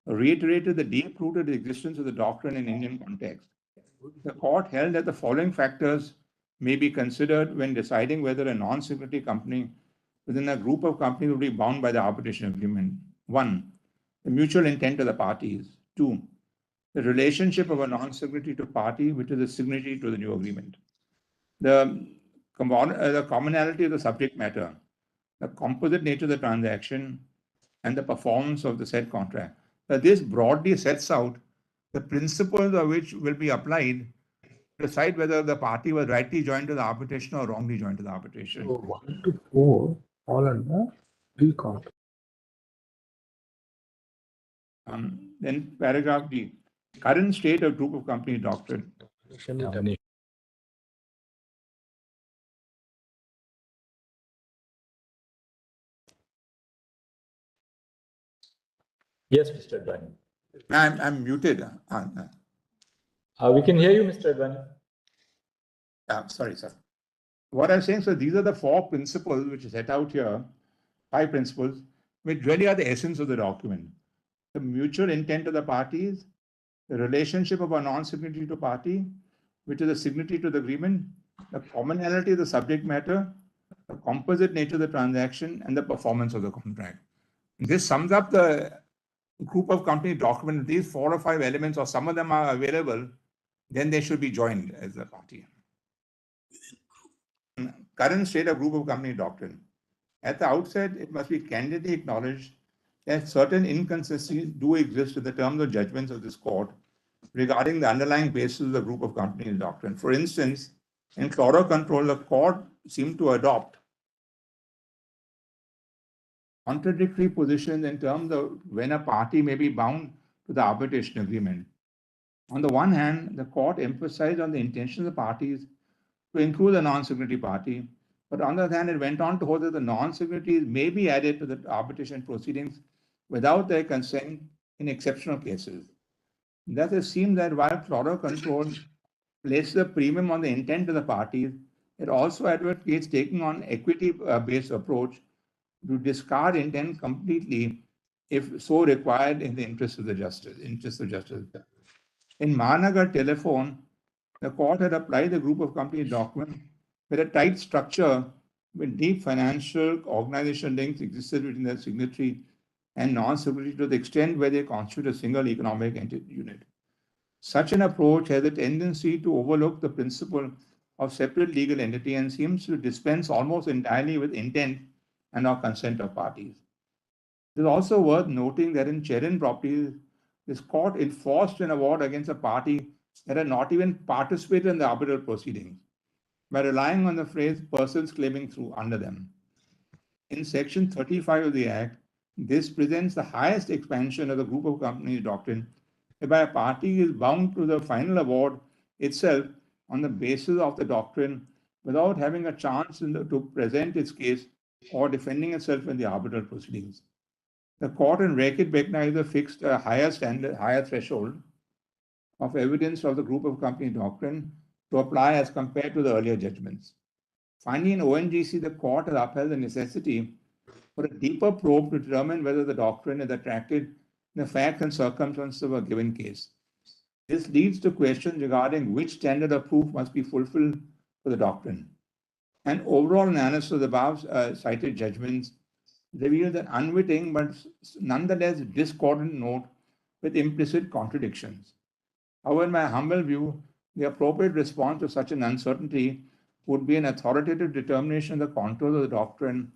reiterated the deep-rooted existence of the doctrine in Indian context. The court held that the following factors may be considered when deciding whether a non-signatory company within a group of companies will be bound by the arbitration agreement. 1. The mutual intent of the parties. 2. The relationship of a non-signatory to party which is a signatory to the new agreement. The commonality of the subject matter, the composite nature of the transaction, and the performance of the said contract. This broadly sets out the principles of which will be applied to decide whether the party was rightly joined to the arbitration or wrongly joined to the arbitration. So 1 to 4 all under pre-contract. Then paragraph D, current state of group of company doctrine. Yes, Mr. Advani. I'm muted. We can hear you, Mr. Advani. Sorry, sir. What I'm saying, so these are the 4 principles which are set out here, 5 principles, which really are the essence of the document. The mutual intent of the parties, the relationship of a non-signatory to party, which is a signatory to the agreement, the commonality of the subject matter, the composite nature of the transaction, and the performance of the contract. This sums up the group of company document. These 4 or 5 elements, or some of them are available, then they should be joined as a party. Current state of group of company doctrine. At the outset, it must be candidly acknowledged that certain inconsistencies do exist in the terms of judgments of this court regarding the underlying basis of the group of companies doctrine. For instance, in chloro control, the court seemed to adopt contradictory positions in terms of when a party may be bound to the arbitration agreement. On the one hand, the court emphasized on the intention of the parties to include a non-signatory party, But on the other hand, it went on to hold that the non-signatories may be added to the arbitration proceedings without their consent in exceptional cases. Thus, it seems that while Floro Control places a premium on the intent of the parties, it also advocates taking on equity-based approach to discard intent completely if so required in the interest of justice. In Mahanagar Telephone, the court had applied the group of companies document where a tight structure with deep financial organizational links existed between the signatory and non-signatory to the extent where they constitute a single economic unit. Such an approach has a tendency to overlook the principle of separate legal entity and seems to dispense almost entirely with intent and or consent of parties. It is also worth noting that in Cheran Properties, this court enforced an award against a party that had not even participated in the arbitral proceedings by relying on the phrase persons claiming through under them. In Section 35 of the Act, this presents the highest expansion of the group of companies doctrine, whereby a party is bound to the final award itself on the basis of the doctrine without having a chance to present its case or defending itself in the arbitral proceedings. The court in Reckitt Beckneiser fixed a higher threshold of evidence of the group of company doctrine to apply as compared to the earlier judgments. Finally, in ONGC, the court has upheld the necessity for a deeper probe to determine whether the doctrine is attracted in the facts and circumstances of a given case. This leads to questions regarding which standard of proof must be fulfilled for the doctrine. An overall analysis of the above cited judgments reveals an unwitting but nonetheless discordant note with implicit contradictions. However, in my humble view, the appropriate response to such an uncertainty would be an authoritative determination of the contours of the doctrine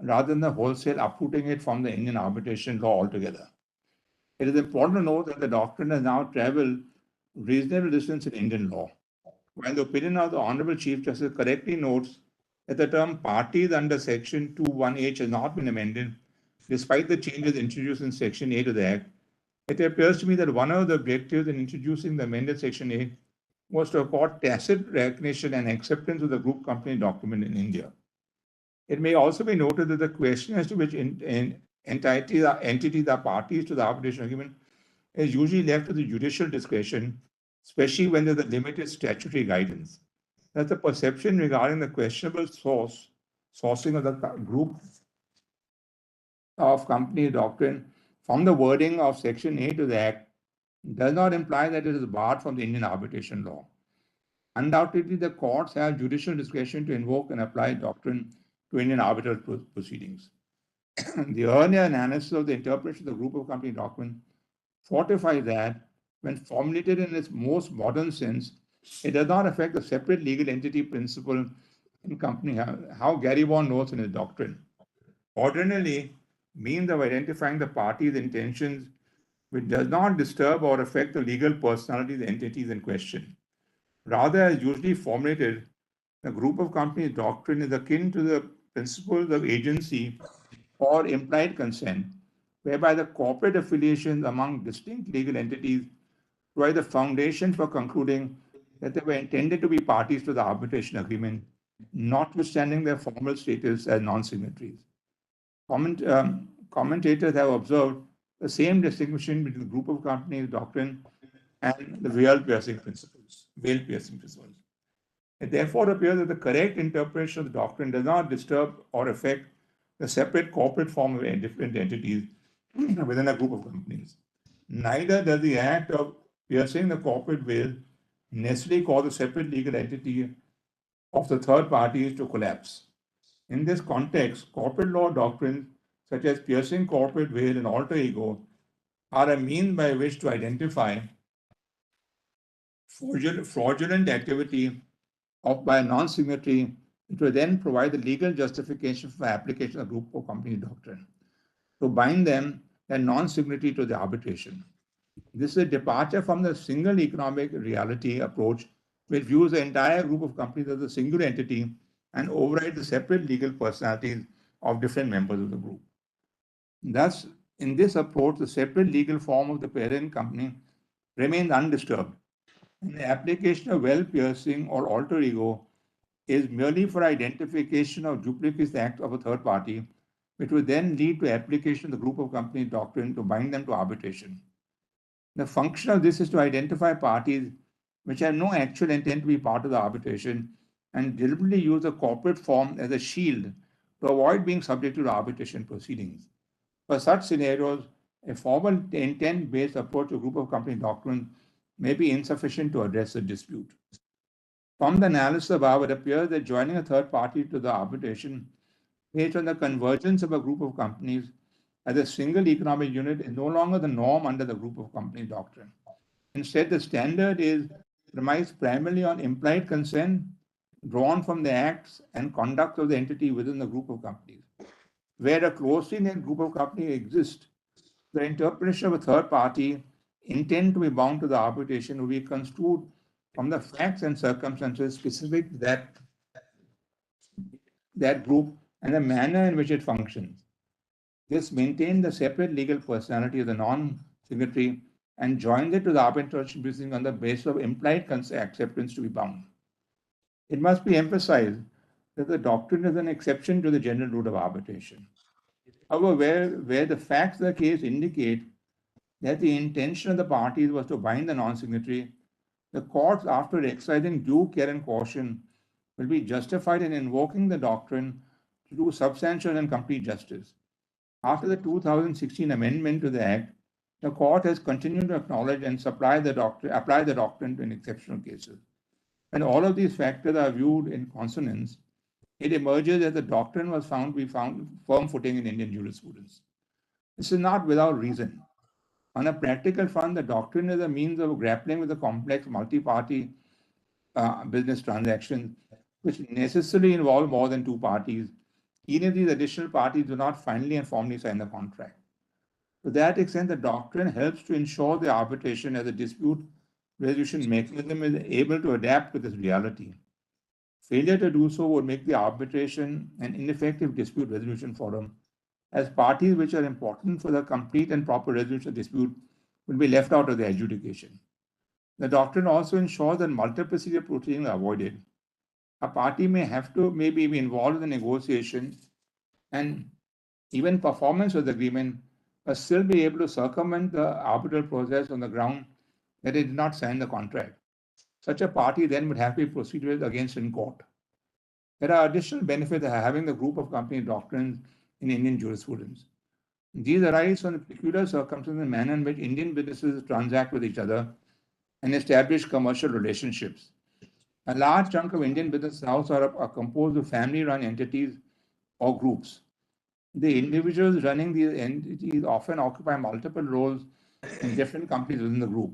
rather than the wholesale uprooting it from the Indian arbitration law altogether. It is important to note that the doctrine has now traveled reasonable distance in Indian law. While the opinion of the Honorable Chief Justice correctly notes that the term parties under Section 2(1)H has not been amended, despite the changes introduced in Section 8 of the Act, it appears to me that one of the objectives in introducing the amended Section 8 was to accord tacit recognition and acceptance of the group company document in India. It may also be noted that the question as to which entities are parties to the arbitration agreement is usually left to the judicial discretion, especially when there's a limited statutory guidance. That the perception regarding the questionable sourcing of the group of company doctrine from the wording of Section 8 of the Act does not imply that it is barred from the Indian arbitration law. Undoubtedly, the courts have judicial discretion to invoke and apply doctrine to Indian arbitral proceedings. The earlier analysis of the interpretation of the group of company doctrine fortifies that, when formulated in its most modern sense, it does not affect the separate legal entity principle in company, how Gary Vaughan notes in his doctrine. Ordinarily, means of identifying the party's intentions which does not disturb or affect the legal personality of the entities in question. Rather, as usually formulated, the group of companies doctrine is akin to the principles of agency or implied consent, whereby the corporate affiliations among distinct legal entities provide the foundation for concluding that they were intended to be parties to the arbitration agreement, notwithstanding their formal status as non-signatories. Commentators have observed the same distinction between the group of companies doctrine and the veil-piercing principles. It therefore appears that the correct interpretation of the doctrine does not disturb or affect the separate corporate form of different entities within a group of companies. Neither does the act of piercing the corporate veil necessarily cause a separate legal entity of the third parties to collapse. In this context, corporate law doctrines such as piercing corporate veil and alter ego are a means by which to identify fraudulent activity by a non-signatory, which will then provide the legal justification for application of group of company doctrine to bind them and non-signatory to the arbitration. This is a departure from the single economic reality approach, which views the entire group of companies as a single entity and overrides the separate legal personalities of different members of the group. Thus, in this approach, the separate legal form of the parent company remains undisturbed, and the application of veil piercing or alter ego is merely for identification of duplicitous acts of a third party, which would then lead to application of the group of companies doctrine to bind them to arbitration. The function of this is to identify parties which have no actual intent to be part of the arbitration and deliberately use the corporate form as a shield to avoid being subject to the arbitration proceedings. For such scenarios, a formal intent-based approach to group of company doctrine may be insufficient to address the dispute. From the analysis above, it appears that joining a third party to the arbitration based on the convergence of a group of companies as a single economic unit is no longer the norm under the group of companies doctrine. Instead, the standard is premised primarily on implied consent drawn from the acts and conduct of the entity within the group of companies. Where a closely knit group of companies exists, the interpretation of a third party intent to be bound to the arbitration will be construed from the facts and circumstances specific to that group and the manner in which it functions. This maintains the separate legal personality of the non-signatory and joins it to the arbitration proceeding on the basis of implied acceptance to be bound. It must be emphasized that the doctrine is an exception to the general rule of arbitration. However, where the facts of the case indicate that the intention of the parties was to bind the non-signatory, the courts, after exercising due care and caution, will be justified in invoking the doctrine to do substantial and complete justice. After the 2016 amendment to the Act, the court has continued to acknowledge and apply the doctrine to exceptional cases. When all of these factors are viewed in consonance, it emerges that the doctrine was found to be firm footing in Indian jurisprudence. This is not without reason. On a practical front, the doctrine is a means of grappling with the complex multi-party business transactions, which necessarily involve more than two parties, even if these additional parties do not finally and formally sign the contract. To that extent, the doctrine helps to ensure the arbitration as a dispute resolution mechanism is able to adapt to this reality. Failure to do so would make the arbitration an ineffective dispute resolution forum, as parties which are important for the complete and proper resolution of dispute will be left out of the adjudication. The doctrine also ensures that multiplicity of proceedings are avoided. A party may be involved in the negotiation and even performance of the agreement, but still be able to circumvent the arbitral process on the ground that it did not sign the contract. Such a party then would have to be proceeded against in court. There are additional benefits of having the group of company doctrines in Indian jurisprudence. These arise from the peculiar circumstances and manner in which Indian businesses transact with each other and establish commercial relationships. A large chunk of Indian business now are composed of family-run entities or groups. The individuals running these entities often occupy multiple roles in different companies within the group.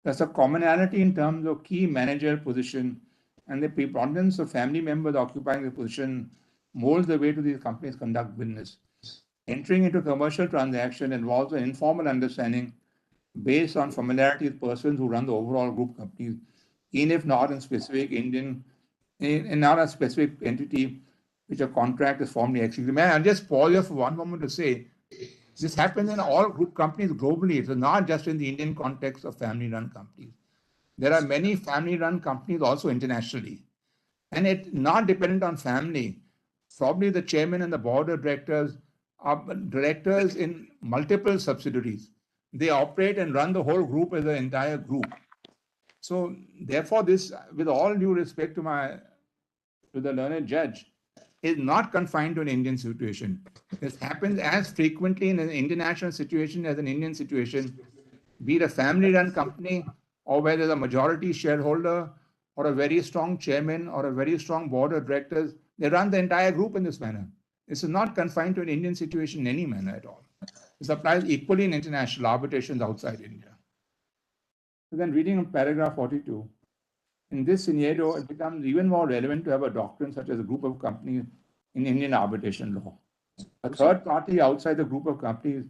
There's a commonality in terms of key manager position, and the preponderance of family members occupying the position molds the way to these companies conduct business. Entering into commercial transaction involves an informal understanding based on familiarity with persons who run the overall group companies, even if not in specific not a specific entity which a contract is formally executed. I'll just pause here for one moment to say, this happens in all group companies globally. It's not just in the Indian context of family-run companies. There are many family-run companies also internationally. And it's not dependent on family. Probably the chairman and the board of directors are directors in multiple subsidiaries. They operate and run the whole group as an entire group. So therefore, this, with all due respect to the learned judge, is not confined to an Indian situation. This happens as frequently in an international situation as an Indian situation, be it a family-run company or where there's a majority shareholder or a very strong chairman or a very strong board of directors. They run the entire group in this manner. This is not confined to an Indian situation in any manner at all. This applies equally in international arbitrations outside India. So then reading paragraph 42, in this scenario, it becomes even more relevant to have a doctrine such as a group of companies in Indian arbitration law. A third party outside the group of companies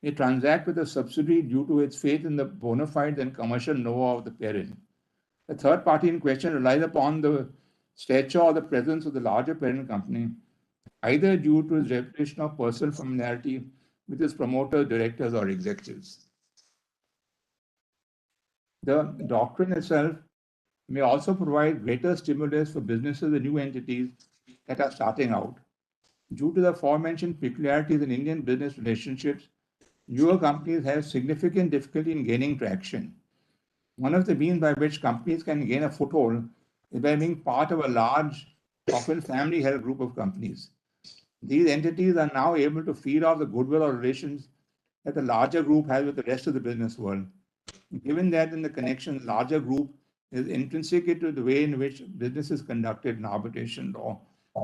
may transact with a subsidiary due to its faith in the bona fides and commercial know-how of the parent. The third party in question relies upon the stature or the presence of the larger parent company, either due to its reputation of personal familiarity with its promoters, directors, or executives. The doctrine itself may also provide greater stimulus for businesses and new entities that are starting out. Due to the aforementioned peculiarities in Indian business relationships, newer companies have significant difficulty in gaining traction. One of the means by which companies can gain a foothold is by being part of a large, often family-held group of companies. These entities are now able to feed off the goodwill or relations that the larger group has with the rest of the business world. Given that in the connection, larger group is intrinsic to the way in which business is conducted in arbitration law,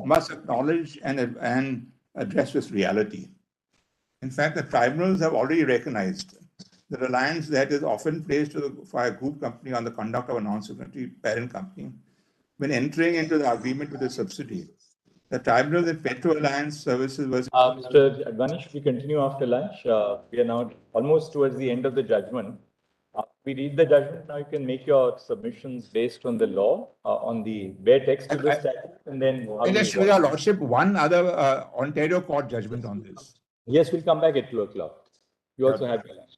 must acknowledge and address this reality. In fact, the tribunals have already recognized the reliance that is often placed by a group company on the conduct of a non-signatory parent company when entering into the agreement with a subsidiary. The tribunals in Petro Alliance Services versus Mr. Advani, should we continue after lunch? We are now almost towards the end of the judgment. We read the judgment, now you can make your submissions based on the law, on the bare text of the statute, and then. Just with your lordship, one other Ontario court judgment on this. Yes, we'll come back at 2:00. You also have your lunch.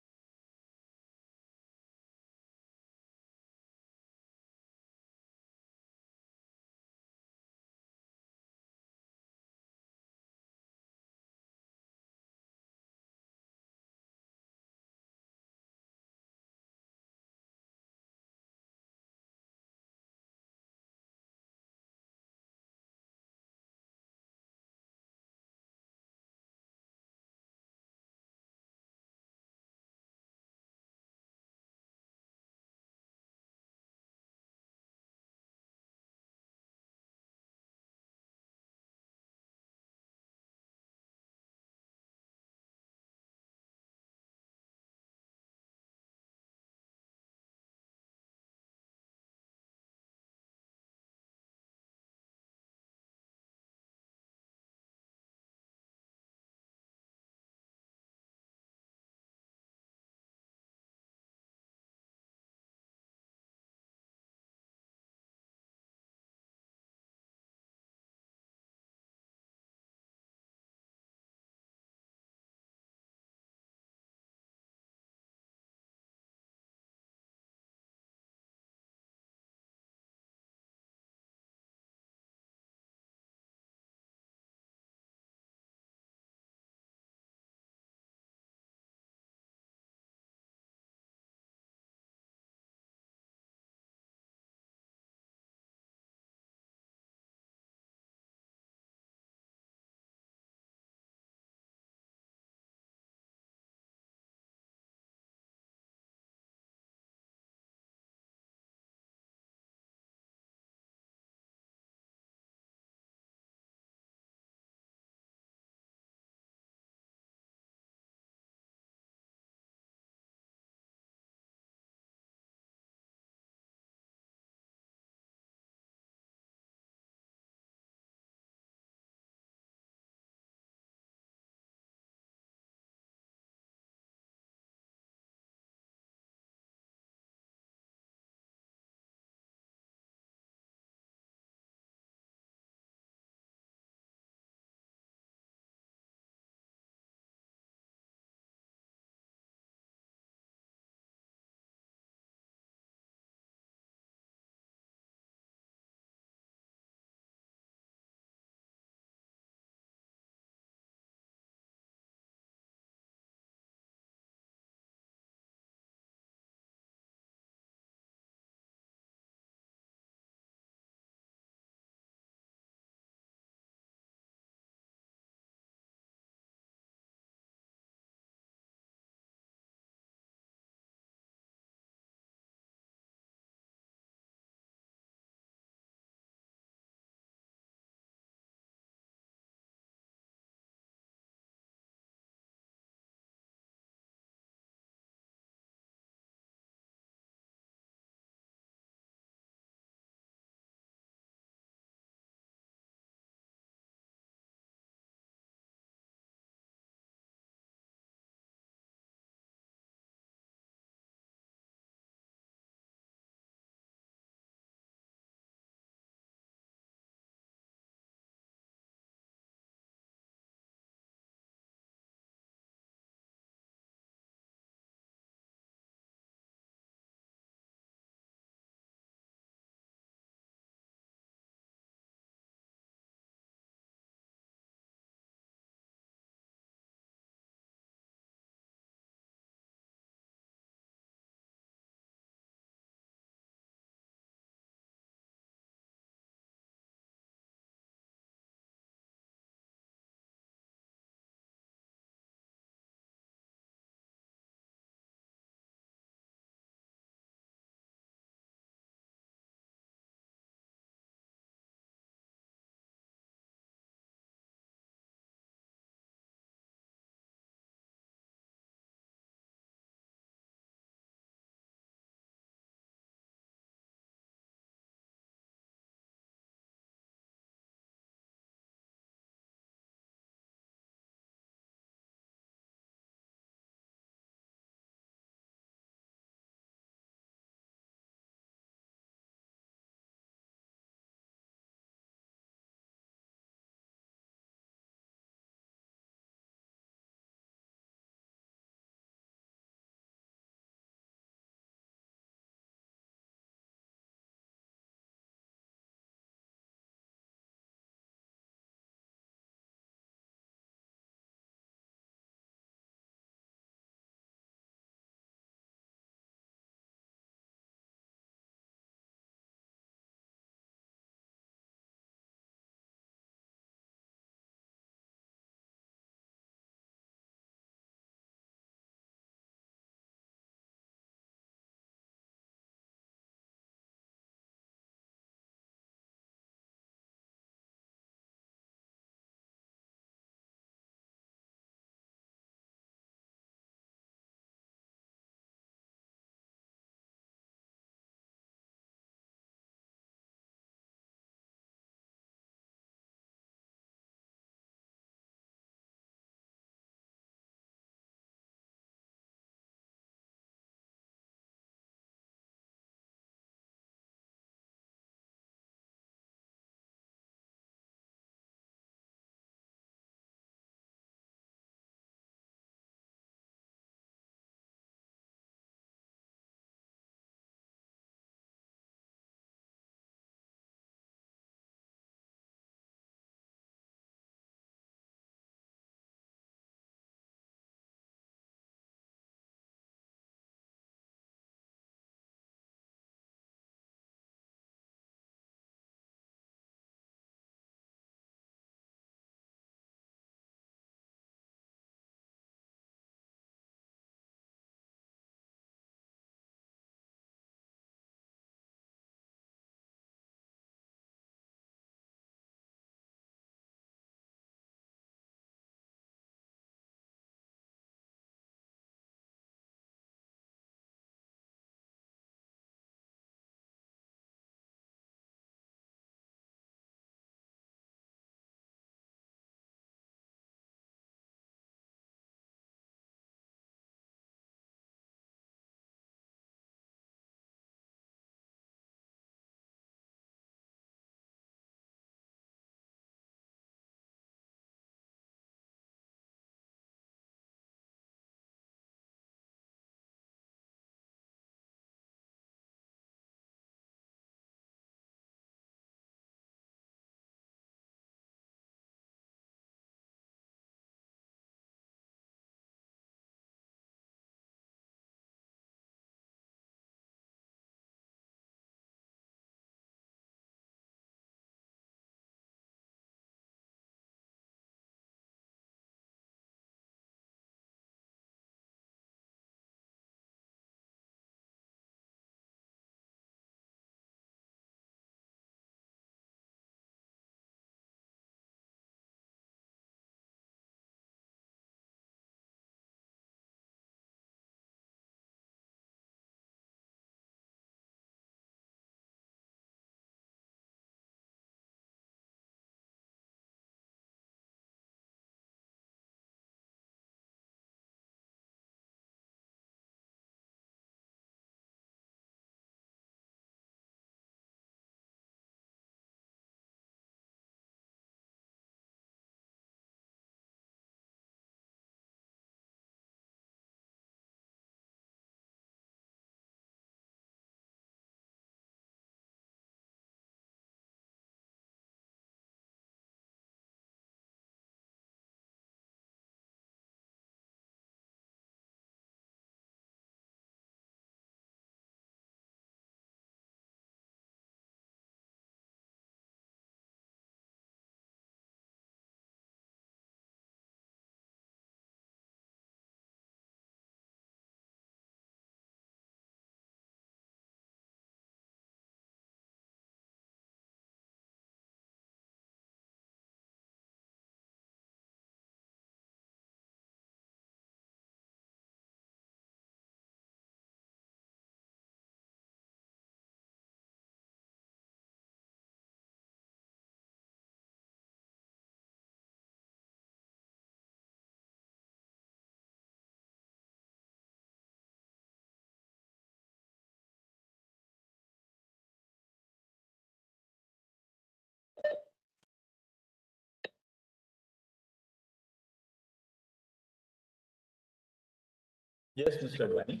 Yes, Mr. Advani.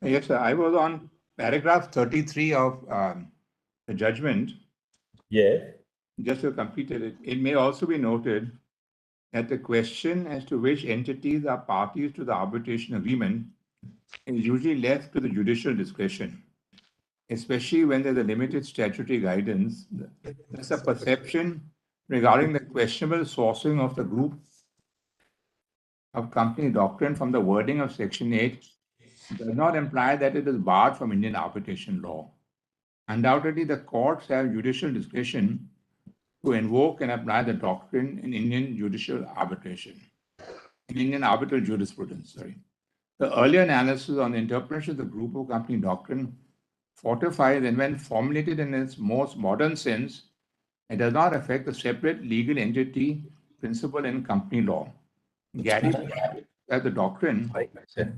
Yes, sir. I was on paragraph 33 of the judgment. Yes. Just to complete it, it may also be noted that the question as to which entities are parties to the arbitration agreement is usually left to the judicial discretion, especially when there's a limited statutory guidance. There's a perception regarding the questionable sourcing of the group of company doctrine from the wording of Section 8 does not imply that it is barred from Indian arbitration law. Undoubtedly, the courts have judicial discretion to invoke and apply the doctrine in Indian judicial arbitration, in Indian arbitral jurisprudence, sorry. The earlier analysis on the interpretation of the group of company doctrine fortifies, and when formulated in its most modern sense, it does not affect the separate legal entity principle in company law. Gary, as the doctrine, You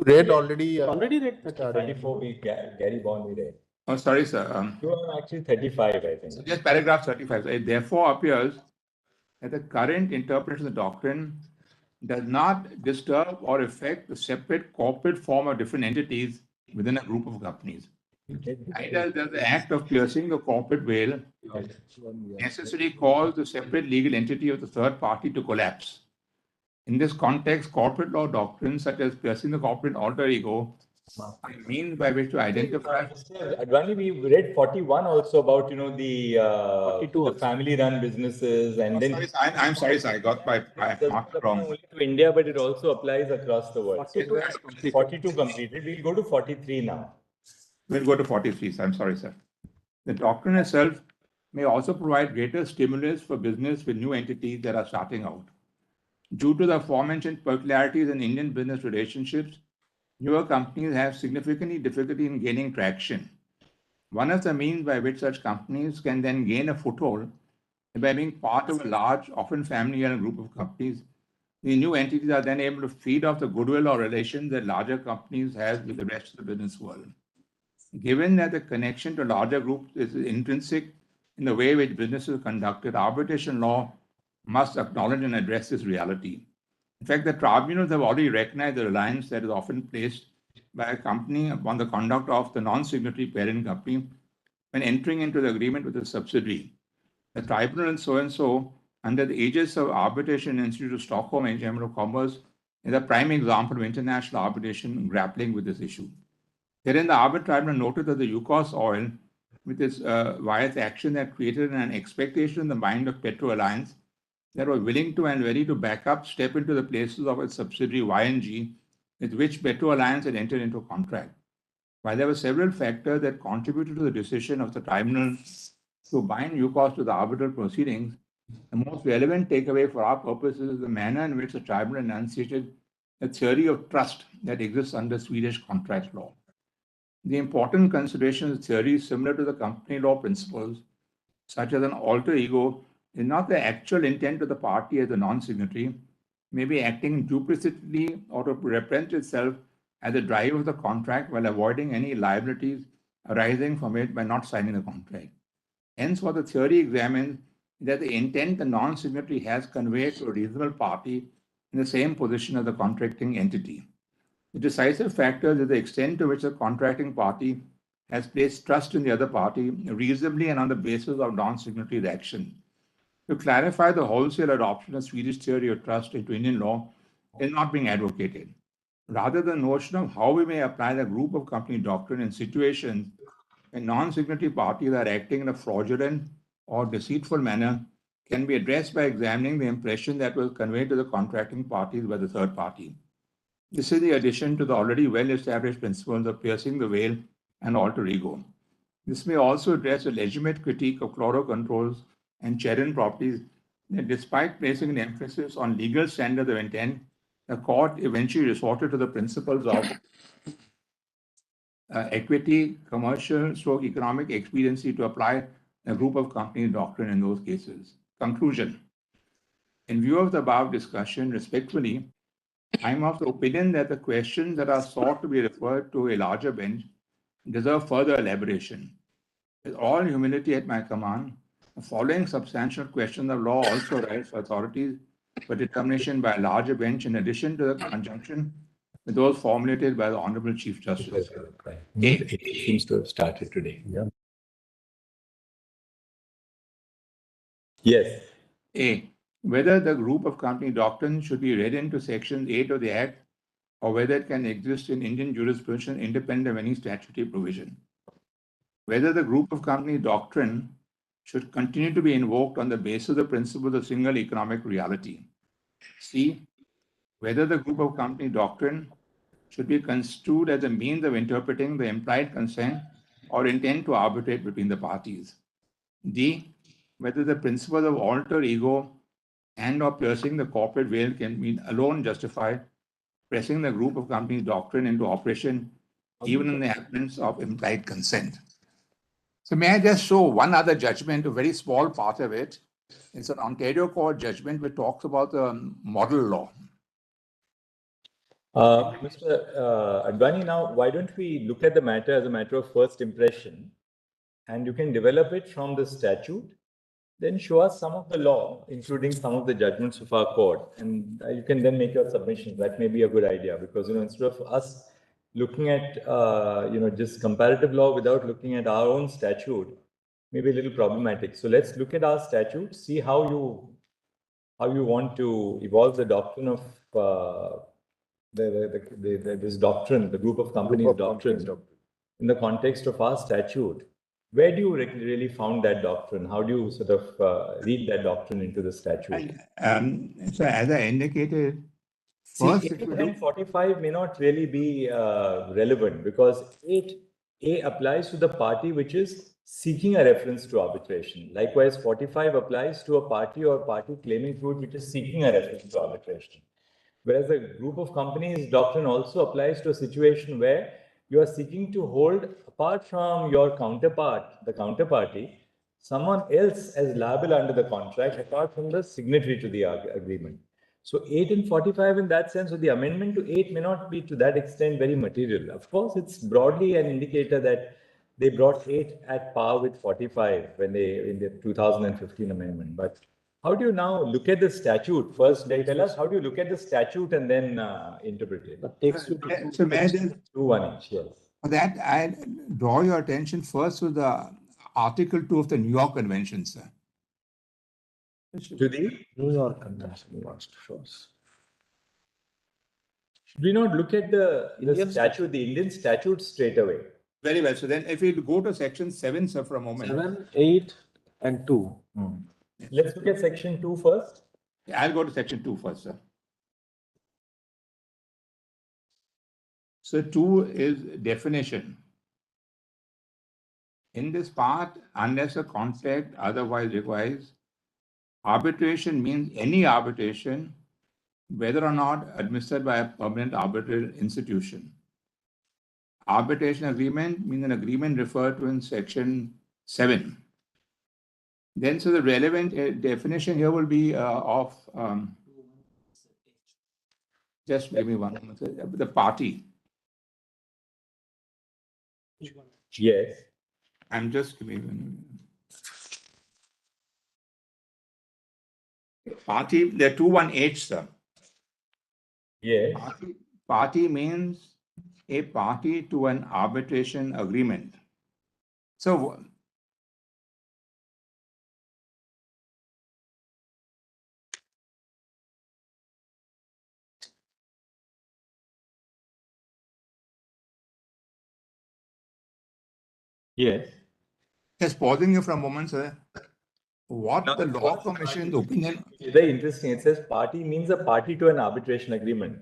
read already. Already read 34, Gary Bond we read. oh, sorry, sir. You are actually 35, I think. So just paragraph 35. It therefore appears that the current interpretation of the doctrine does not disturb or affect the separate corporate form of different entities within a group of companies. Neither does the act of piercing the corporate veil necessarily cause the separate legal entity of the third party to collapse. In this context, corporate law doctrines such as piercing the corporate alter ego are means by which to identify. Mr. Advani, we read 41 also about, the family-run businesses, and then I'm sorry, sir. I got my mark wrong. only to India, but it also applies across the world. 42 completed. We'll go to 43 now. We'll go to 43, sir. I'm sorry, sir. The doctrine itself may also provide greater stimulus for business with new entities that are starting out. Due to the aforementioned peculiarities in Indian business relationships, newer companies have significantly difficulty in gaining traction. One of the means by which such companies can then gain a foothold is by being part of a large, often family-owned group of companies. The new entities are then able to feed off the goodwill or relations that larger companies have with the rest of the business world. Given that the connection to larger groups is intrinsic in the way in which business is conducted, arbitration law must acknowledge and address this reality. In fact, the tribunals have already recognized the reliance that is often placed by a company upon the conduct of the non-signatory parent company when entering into the agreement with a subsidiary. The tribunal in so-and-so, under the aegis of Arbitration Institute of Stockholm and Chamber of Commerce, is a prime example of international arbitration grappling with this issue. Therein, the Arbit Tribunal noted that the Yukos Oil, with its Wyeth action, had created an expectation in the mind of Petro Alliance that was willing to and ready to back up, step into the places of its subsidiary YNG, with which Petro Alliance had entered into a contract. While there were several factors that contributed to the decision of the tribunal to bind Yukos to the arbitral proceedings, the most relevant takeaway for our purposes is the manner in which the tribunal enunciated the theory of trust that exists under Swedish contract law. The important consideration of the theory is similar to the company law principles, such as an alter ego is not the actual intent of the party as a non-signatory, may be acting duplicitously or to represent itself as the driver of the contract while avoiding any liabilities arising from it by not signing the contract. Hence, what the theory examines is that the intent the non-signatory has conveyed to a reasonable party in the same position as the contracting entity. The decisive factor is the extent to which the contracting party has placed trust in the other party reasonably and on the basis of non-signatory action. To clarify, the wholesale adoption of Swedish theory of trust into Indian law is not being advocated. Rather, the notion of how we may apply the group of company doctrine in situations when non-signatory parties are acting in a fraudulent or deceitful manner can be addressed by examining the impression that was conveyed to the contracting parties by the third party. This is the addition to the already well-established principles of piercing the veil and alter ego. This may also address a legitimate critique of chloro controls and Cheran properties that despite placing an emphasis on legal standards of intent, the court eventually resorted to the principles of equity, commercial, economic expediency to apply a group of companies doctrine in those cases. Conclusion. In view of the above discussion, respectfully, I am of the opinion that the questions that are sought to be referred to a larger bench deserve further elaboration. With all humility at my command, the following substantial questions of law also arise for authorities for determination by a larger bench in addition to the conjunction with those formulated by the Honorable Chief Justice. It seems to have started today. Yeah. Yes. A, whether the group of company doctrines should be read into Section 8 of the Act or whether it can exist in Indian jurisprudence independent of any statutory provision. Whether the group of company doctrine should continue to be invoked on the basis of the principle of single economic reality. C, whether the group of company doctrine should be construed as a means of interpreting the implied consent or intent to arbitrate between the parties. D, whether the principles of alter ego and or piercing the corporate veil can be alone justify pressing the group of companies doctrine into operation even in the absence of implied consent. So may I just show one other judgment, a very small part of it. It's an Ontario court judgment which talks about the model law. Mr. Advani, now why don't we look at the matter as a matter of first impression, and you can develop it from the statute, then show us some of the law, including some of the judgments of our court, and you can then make your submissions. That may be a good idea because, instead of us looking at, just comparative law without looking at our own statute, may be a little problematic. So let's look at our statute, see how you want to evolve the doctrine of this doctrine, the group of companies doctrine, in the context of our statute. Where do you really found that doctrine? How do you sort of read that doctrine into the statute? So as I indicated, See, first, 8 and 45 may not really be relevant because 8A applies to the party which is seeking a reference to arbitration. Likewise, 45 applies to a party or party claiming fruit which is seeking a reference to arbitration. Whereas the group of companies doctrine also applies to a situation where you are seeking to hold, apart from your counterpart, the counterparty, someone else as liable under the contract apart from the signatory to the agreement. So 8 and 45 in that sense, so the amendment to 8 may not be to that extent very material. Of course, it's broadly an indicator that they brought 8 at par with 45 when in the 2015 amendment. But how do you now look at the statute? First, tell us, how do you look at the statute and then interpret it? That takes you to so may I just, Do one each, yes. for that, I draw your attention first to the Article 2 of the New York Convention, sir. To the, New York Convention wants to show us. should we not look at the Indian statute, the Indian statute straight away? Very well. So then if we go to Section 7, sir, for a moment. 7, 8, and 2. Let's look at section 2 first. I'll go to Section 2 first, sir. So 2 is definition. In this part, unless a contract otherwise requires, arbitration means any arbitration, whether or not administered by a permanent arbitral institution. Arbitration agreement means an agreement referred to in Section 7. Then, so the relevant definition here will be of, just give me one moment, the party. Yes. I'm just giving party, the 218, sir. Yes. Party means a party to an arbitration agreement. So Yes. just pausing you for a moment, sir. What Now, the Law Commission's opinion, It's very interesting. It says party means a party to an arbitration agreement.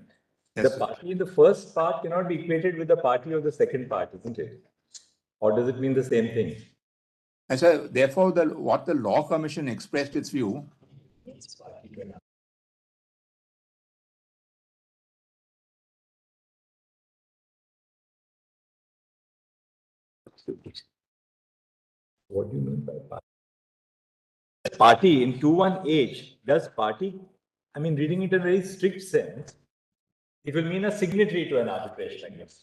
Yes, The sir. party in the first part cannot be equated with the party of the second part, isn't it? Or does it mean the same thing? and so therefore, what the Law Commission expressed its view, What do you mean by party? Party in 21H, does party, I mean, reading it in a very strict sense, it will mean a signatory to an arbitration agreement.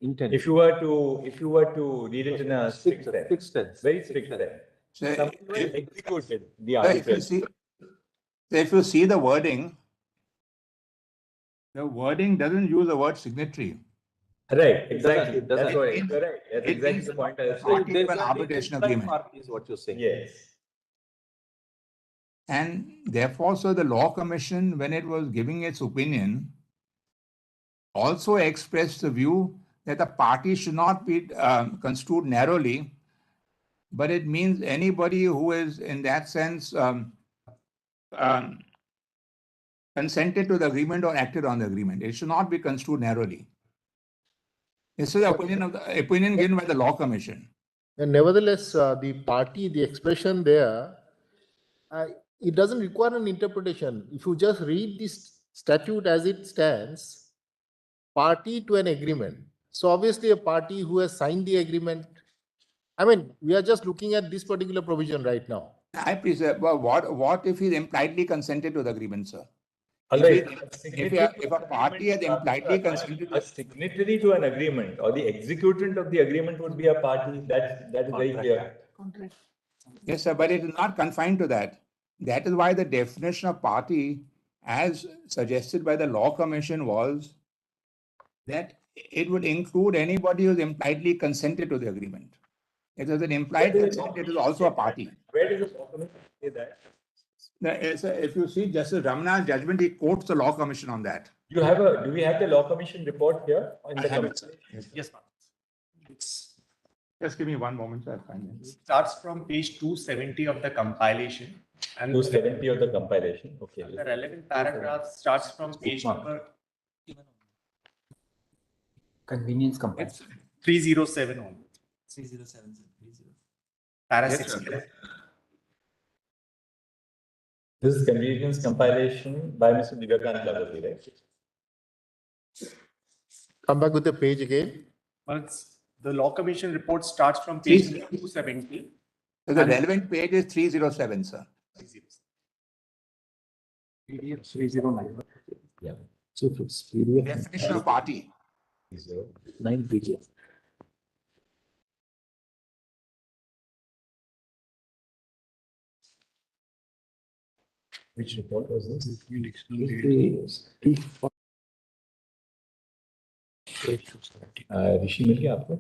Intent. If you were to read it in a strict sense, Fixed sense. very strict sense. so Someone who has executed the if you arbitration. see, So if you see the wording doesn't use the word signatory. Right, It doesn't- exactly. it doesn't. That's what, It means- correct. That's it exactly means the point I was party saying. to There's an a arbitration implied agreement. party is what you're saying. Yes. And therefore, so the Law Commission, when it was giving its opinion, also expressed the view that the party should not be construed narrowly, but it means anybody who is in that sense consented to the agreement or acted on the agreement. It should not be construed narrowly. This is the opinion given by the Law Commission. And nevertheless, the party, the expression there, it doesn't require an interpretation. If you just read this statute as it stands, party to an agreement. So obviously a party who has signed the agreement, I mean, we are just looking at this particular provision right now. I presume, well, what if he impliedly consented to the agreement, sir? Alright, If a party had impliedly consented a signatory to an agreement or the executant of the agreement would be a party, that is very clear. Yes, sir, but it is not confined to that. That is why the definition of party, as suggested by the Law Commission, was that it would include anybody who's impliedly consented to the agreement. If there's an implied consent, it is also a party. Where does the Law Commission say that? If you see Justice Ramana's judgment, he quotes the Law Commission on that. Do we have the Law Commission report here? In the Yes, ma'am. It's Just give me one moment, sir. I'll find it. starts from page 270 of the compilation. And 270 of the compilation, okay. the relevant paragraph starts from page number Convenience company. it's 307 only. 307. Para Yes, 60. sir. This is convenience compilation by Mr. Divakant Lavati, right? Come back with the page again. Well, the Law Commission report starts from page 270. So the relevant page is 307, sir. PDF 309. Yeah. So it's PDF Definition of party. 9 PDF. Which report was this? Rishi मिल गया आपको?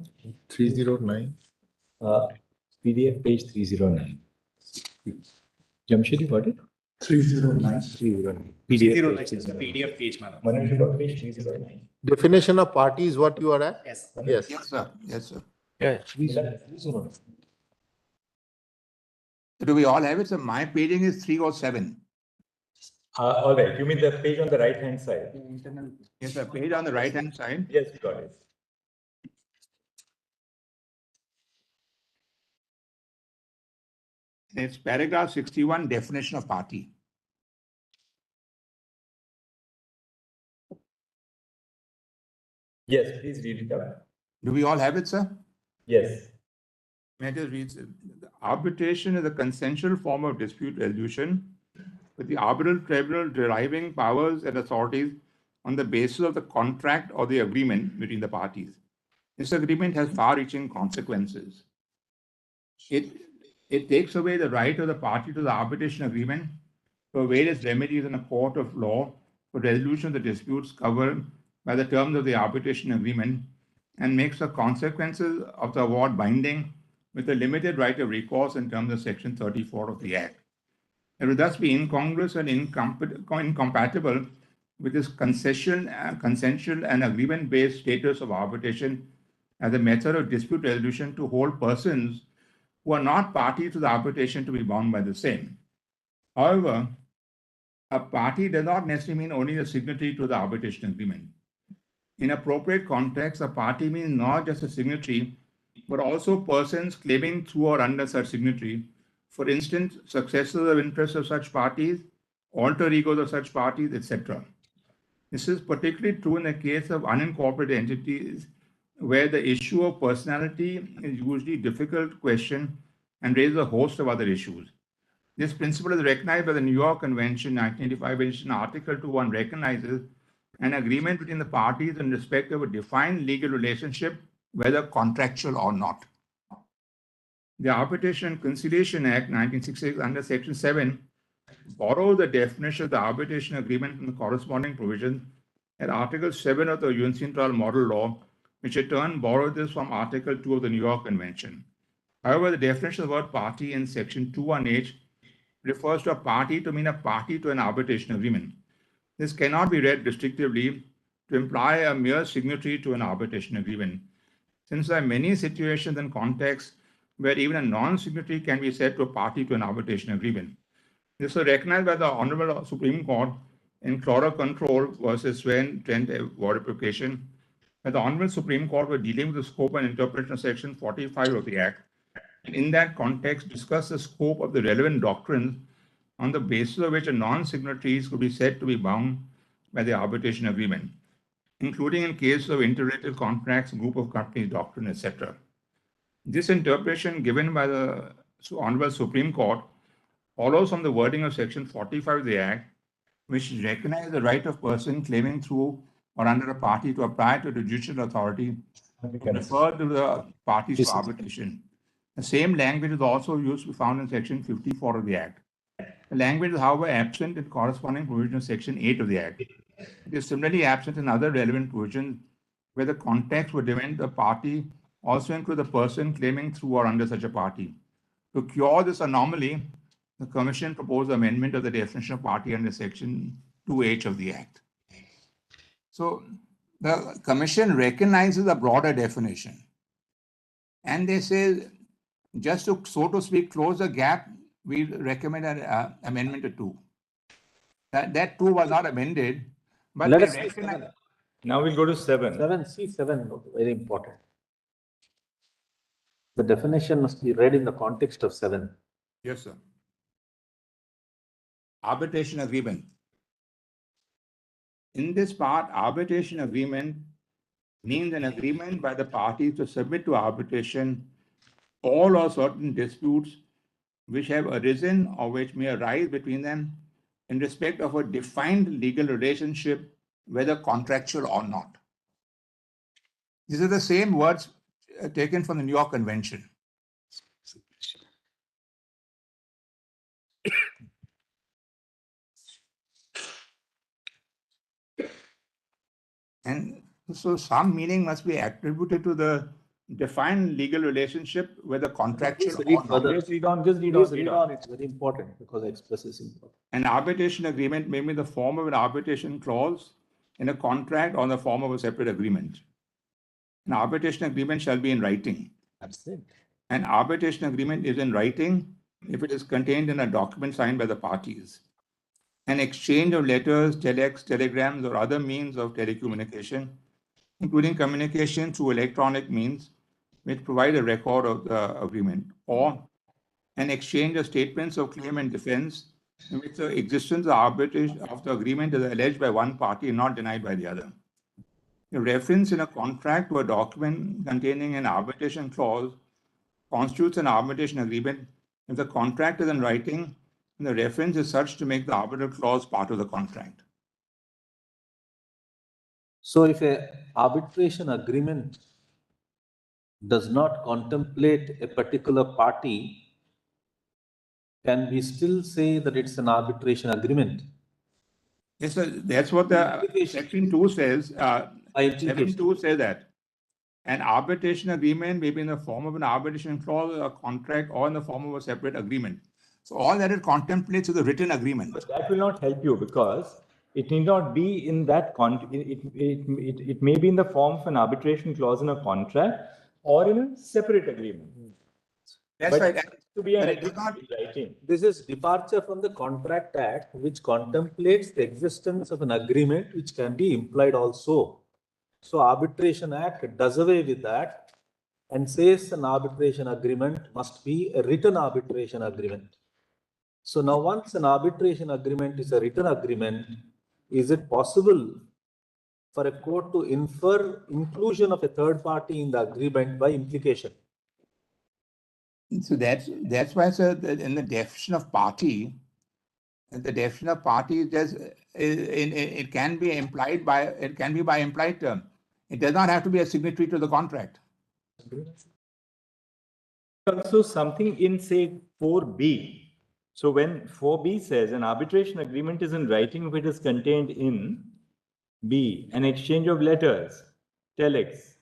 309. PDF page 309. Jamshid, you got it? 309. PDF page, madam. Manoj, you got page 309. Definition of party is what you are at? Yes. Yes. Yes, sir. Yes, sir. Yeah, 309. Do we all have it? So my paging is 307. All right, you mean the page on the right hand side? Yes, sir. Page on the right hand side. Yes, we got it. It's paragraph 61, definition of party. Yes, please read it out. Do we all have it, sir? Yes. May I just read? Arbitration is a consensual form of dispute resolution with the arbitral tribunal deriving powers and authorities on the basis of the contract or the agreement between the parties. This agreement has far-reaching consequences. It takes away the right of the party to the arbitration agreement to avail its remedies in a court of law for resolution of the disputes covered by the terms of the arbitration agreement and makes the consequences of the award binding with a limited right of recourse in terms of Section 34 of the Act. It would thus be incongruous and incompatible with this consensual and agreement-based status of arbitration as a method of dispute resolution to hold persons who are not party to the arbitration to be bound by the same. However, a party does not necessarily mean only the signatory to the arbitration agreement. In appropriate context, a party means not just a signatory, but also persons claiming through or under such signatory. For instance, successors of interest of such parties, alter egos of such parties, etc. This is particularly true in the case of unincorporated entities, where the issue of personality is usually a difficult question and raises a host of other issues. This principle is recognized by the New York Convention 1985, which in Article 2.1 recognizes an agreement between the parties in respect of a defined legal relationship, whether contractual or not. The Arbitration and Conciliation Act 1966 under Section 7 borrow the definition of the arbitration agreement from the corresponding provision at Article 7 of the UNCITRAL Model Law, which in turn borrowed this from Article 2 of the New York Convention. However, the definition of the word party in Section 2(1)H refers to a party to mean a party to an arbitration agreement. This cannot be read restrictively to imply a mere signatory to an arbitration agreement, since there are many situations and contexts where even a non-signatory can be said to a party to an arbitration agreement. This was recognized by the Honorable Supreme Court in Chloro Control versus Swen Trent Verification, where the Honorable Supreme Court were dealing with the scope and interpretation of Section 45 of the Act, and in that context discussed the scope of the relevant doctrines on the basis of which a non-signatories could be said to be bound by the arbitration agreement, including in case of interrelated contracts, group of companies doctrine, etc. This interpretation given by the Honorable Supreme Court follows from the wording of Section 45 of the Act, which recognizes the right of person claiming through or under a party to apply to the judicial authority to refer to the parties to arbitration. The same language is also used to be found in Section 54 of the Act. The language is, however, absent in corresponding provision of Section 8 of the Act. It is similarly absent in other relevant provisions where the context would demand the party also include the person claiming through or under such a party. To cure this anomaly, the Commission proposed amendment of the definition of party under Section 2(H) of the Act. So the Commission recognizes a broader definition, and they say, just to, so to speak, close the gap, we recommend an amendment to 2. That 2 was not amended, but Let they us see recognize. 7. Now we'll go to 7. 7, very important. The definition must be read in the context of 7. Yes, sir. Arbitration agreement. In this part, arbitration agreement means an agreement by the parties to submit to arbitration all or certain disputes which have arisen or which may arise between them in respect of a defined legal relationship, whether contractual or not. These are the same words taken from the New York Convention. And so some meaning must be attributed to the defined legal relationship, whether contractual Please read or not. further. Just read on, just read Please on, read on, it's very important because the express is important. An arbitration agreement may be in the form of an arbitration clause in a contract or in the form of a separate agreement. An arbitration agreement shall be in writing. That's it. An arbitration agreement is in writing if it is contained in a document signed by the parties. An exchange of letters, telex, telegrams, or other means of telecommunication, including communication through electronic means, which provide a record of the agreement, or an exchange of statements of claim and defense in which the existence of arbitration of the agreement is alleged by one party and not denied by the other. A reference in a contract to a document containing an arbitration clause constitutes an arbitration agreement if the contract is in writing and the reference is such to make the arbitral clause part of the contract. So if a arbitration agreement does not contemplate a particular party, can we still say that it's an arbitration agreement? Yes, sir, that's what the Section 2 says. By implication. Section 2 says that an arbitration agreement may be in the form of an arbitration clause, a contract, or in the form of a separate agreement. So all that it contemplates is a written agreement. But that will not help you because it need not be in that it may be in the form of an arbitration clause in a contract or in a separate agreement. That's But right. it has to be an But it does agreement not- in writing. This is departure from the Contract Act, which contemplates the existence of an agreement which can be implied also. So Arbitration Act does away with that and says an arbitration agreement must be a written arbitration agreement. So now once an arbitration agreement is a written agreement, is it possible for a court to infer inclusion of a third party in the agreement by implication? So that's why, sir, that in the definition of party, the definition of party is just, it can be implied by, it can be by implied term. It does not have to be a signatory to the contract. Also something in say 4B So when 4B says an arbitration agreement is in writing if it is contained in B, an exchange of letters, telex,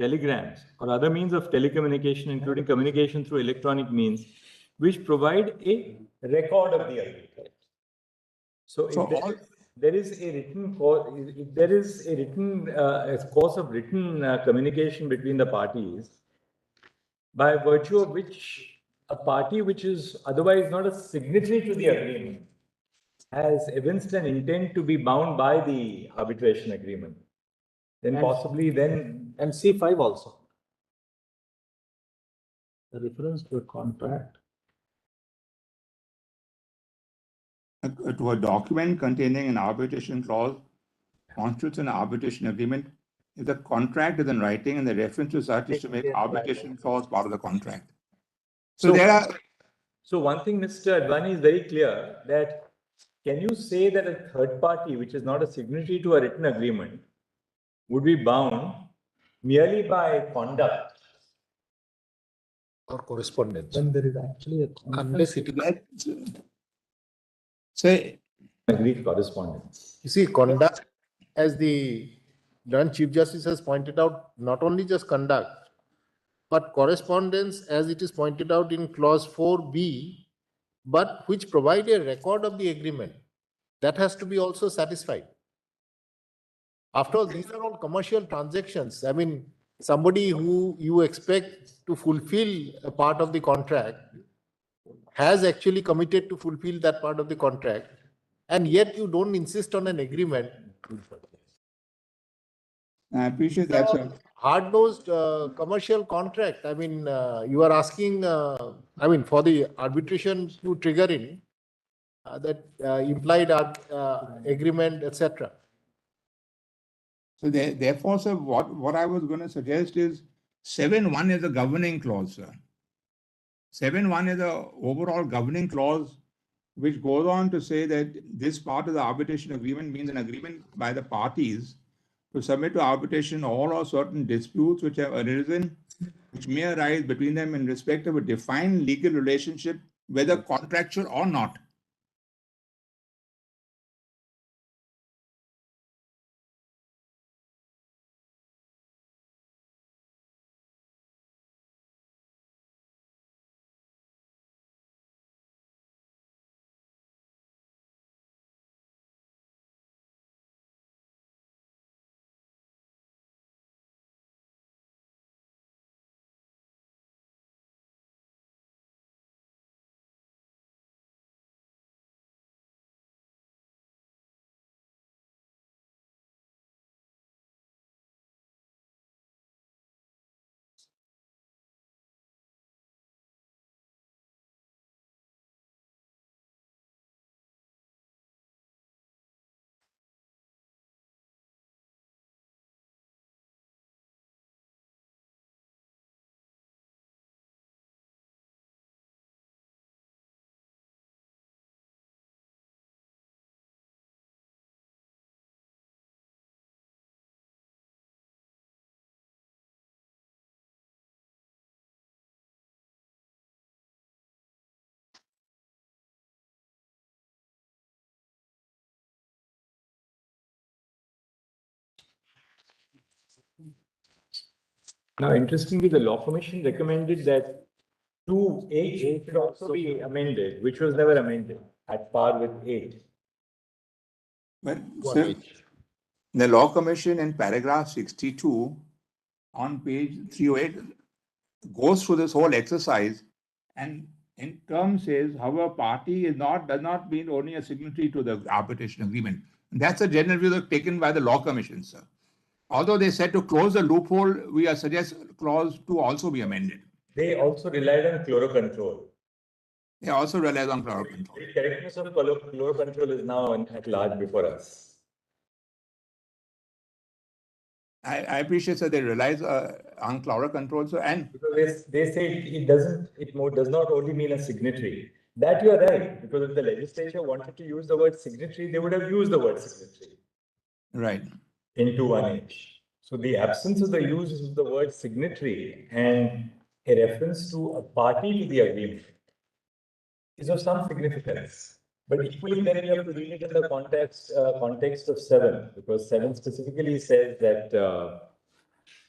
telegrams, or other means of telecommunication, including communication through electronic means, which provide a record of the agreement. So if there is a written course of written communication between the parties, by virtue of which a party which is otherwise not a signatory to the agreement has evinced an intent to be bound by the arbitration agreement, then possibly then. And C5 also. The reference to a contract. To a document containing an arbitration clause constitutes an arbitration agreement if the contract is in writing and the reference to such is to make arbitration clause part of the contract. So there are. So one thing, Mr. Advani, is very clear that can you say that a third party, which is not a signatory to a written agreement, would be bound merely by conduct Or correspondence. When there is actually a Unless it is. Say, agreed correspondence? You see, conduct, as the Learned Chief Justice has pointed out, not only just conduct, but correspondence, as it is pointed out in clause 4B, but which provide a record of the agreement. That has to be also satisfied. After all, these are all commercial transactions. I mean, somebody who you expect to fulfill a part of the contract has actually committed to fulfill that part of the contract, and yet you don't insist on an agreement. I appreciate that, sir. Hard-nosed commercial contract. I mean, you are asking, for the arbitration to trigger in that implied agreement, etc. So therefore, sir, what I was going to suggest is 7.1 is a governing clause, sir. 7.1 is a overall governing clause which goes on to say that this part of the arbitration agreement means an agreement by the parties to submit to arbitration all or certain disputes which have arisen, which may arise between them in respect of a defined legal relationship, whether contractual or not. Now, interestingly, the Law Commission recommended that 2H should also be amended, which was never amended, at par with 8. But sir, the Law Commission in paragraph 62 on page 308 goes through this whole exercise and in terms says how a party does not mean only a signatory to the arbitration agreement. And that's a general view taken by the Law Commission, sir. Although they said to close the loophole, we suggest clause 2 also be amended. They also relied on chlorocontrol. They also relied on chlorocontrol. The correctness of chlorocontrol is now at large before us. I appreciate that they relies on chlorocontrol, sir, and because they say it does not only mean a signatory. That you are right, because if the legislature wanted to use the word signatory, they would have used the word signatory. Right. Into 1H. So the absence of the use of the word signatory and a reference to a party to the agreement is of some significance. But equally, then you have to read it in the context of 7, because 7 specifically says that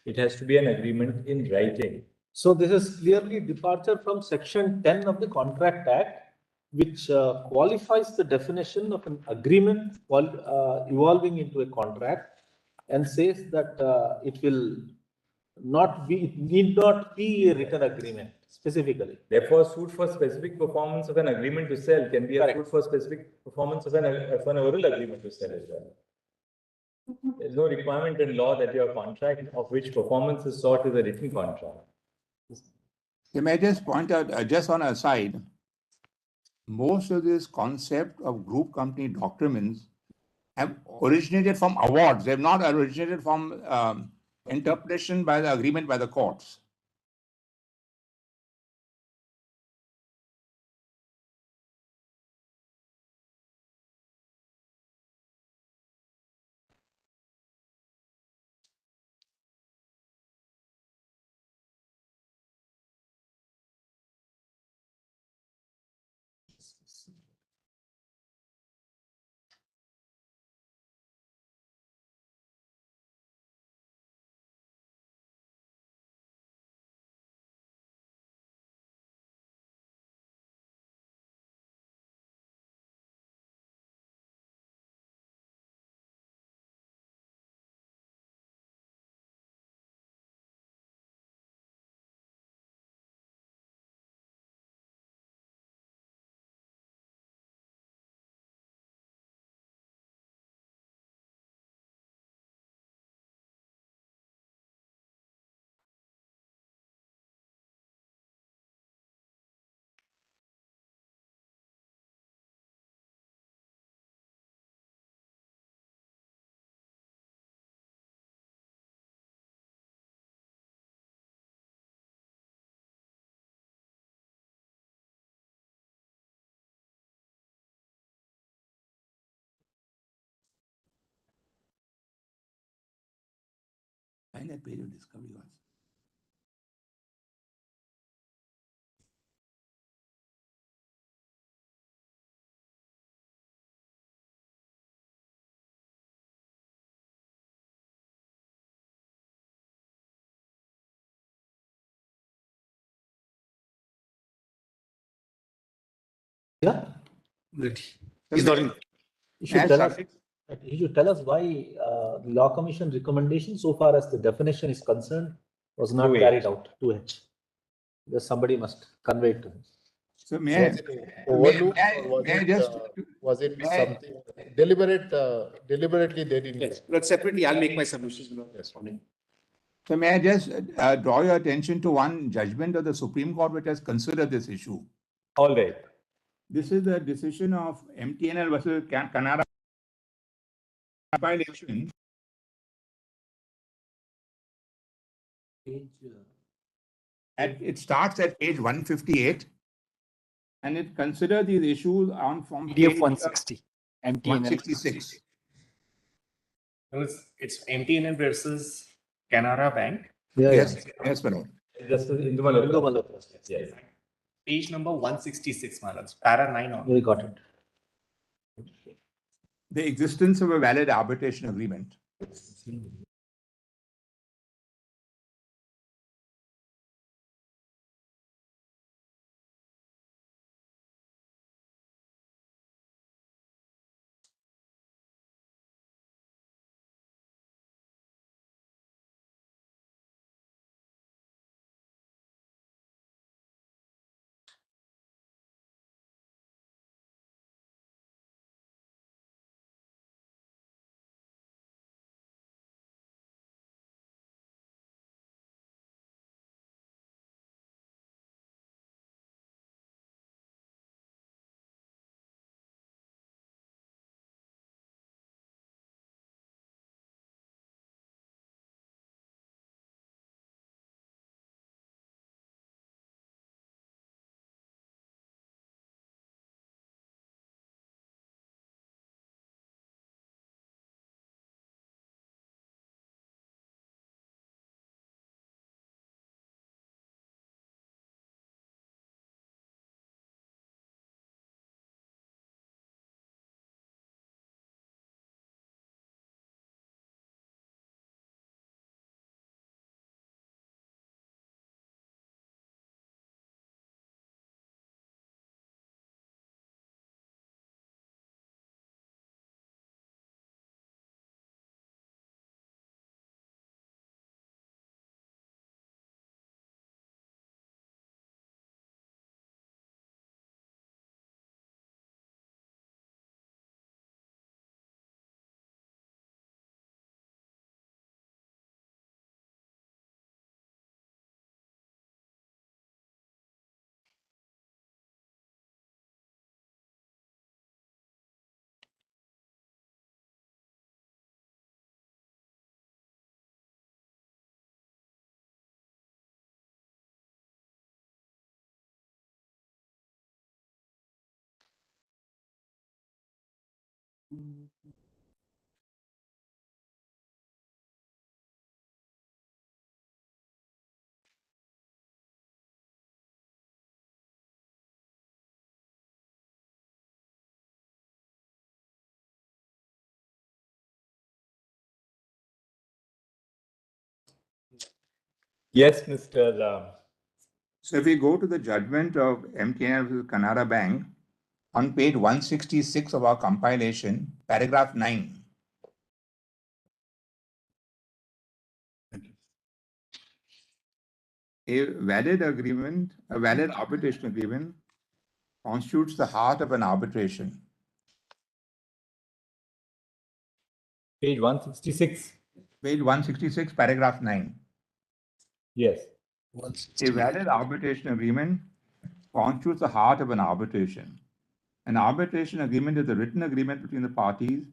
it has to be an agreement in writing. So this is clearly departure from section 10 of the Contract Act, which qualifies the definition of an agreement evolving into a contract, and says that it need not be a written agreement specifically. Therefore, suit for specific performance of an agreement to sell can be a suit for specific performance of an oral agreement to sell as well. There is no requirement in law that your contract of which performance is sought is a written contract. You may just point out, just on a side, most of this concept of group company documents have originated from awards. They have not originated from interpretation by the agreement by the courts. Find that page of discovery was. Yeah. He's not in. You should tell us why the Law Commission recommendation, so far as the definition is concerned, was not 2H. carried out. 2H. Just somebody must convey it to him. So may I, Overlooked, may or I just, was it may I- something deliberately they didn't? Yes, but separately, I'll make my submissions. so may I just draw your attention to one judgment of the Supreme Court which has considered this issue. All right. This is the decision of MTNL versus Canara violation. It starts at page 158, and it considers these issues on from PDF page 160. MTNL. 166. It's MTNL versus Canara Bank, Yes, yes, Manoj. Just Hindu Malhotra. Yes. page number 166, Maharaj, para 9 on. We got it. The existence of a valid arbitration agreement. Yes, Mr. So if we go to the judgment of MTNL versus Canara Bank, on page 166 of our compilation, paragraph 9. A valid arbitration agreement constitutes the heart of an arbitration. Page 166. Page 166, paragraph 9. Yes. A valid arbitration agreement constitutes the heart of an arbitration. An arbitration agreement is a written agreement between the parties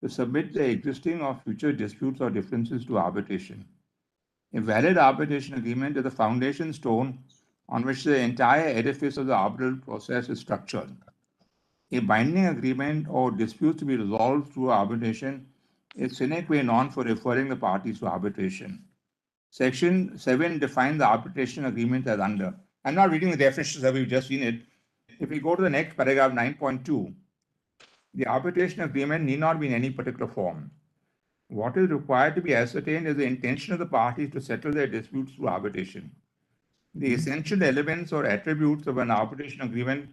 to submit the existing or future disputes or differences to arbitration. A valid arbitration agreement is the foundation stone on which the entire edifice of the arbitral process is structured. A binding agreement or dispute to be resolved through arbitration is sine qua non for referring the parties to arbitration. Section 7 defines the arbitration agreement as under. I'm not reading the definitions as we've just seen it. If we go to the next paragraph 9.2, the arbitration agreement need not be in any particular form. What is required to be ascertained is the intention of the parties to settle their disputes through arbitration. The essential elements or attributes of an arbitration agreement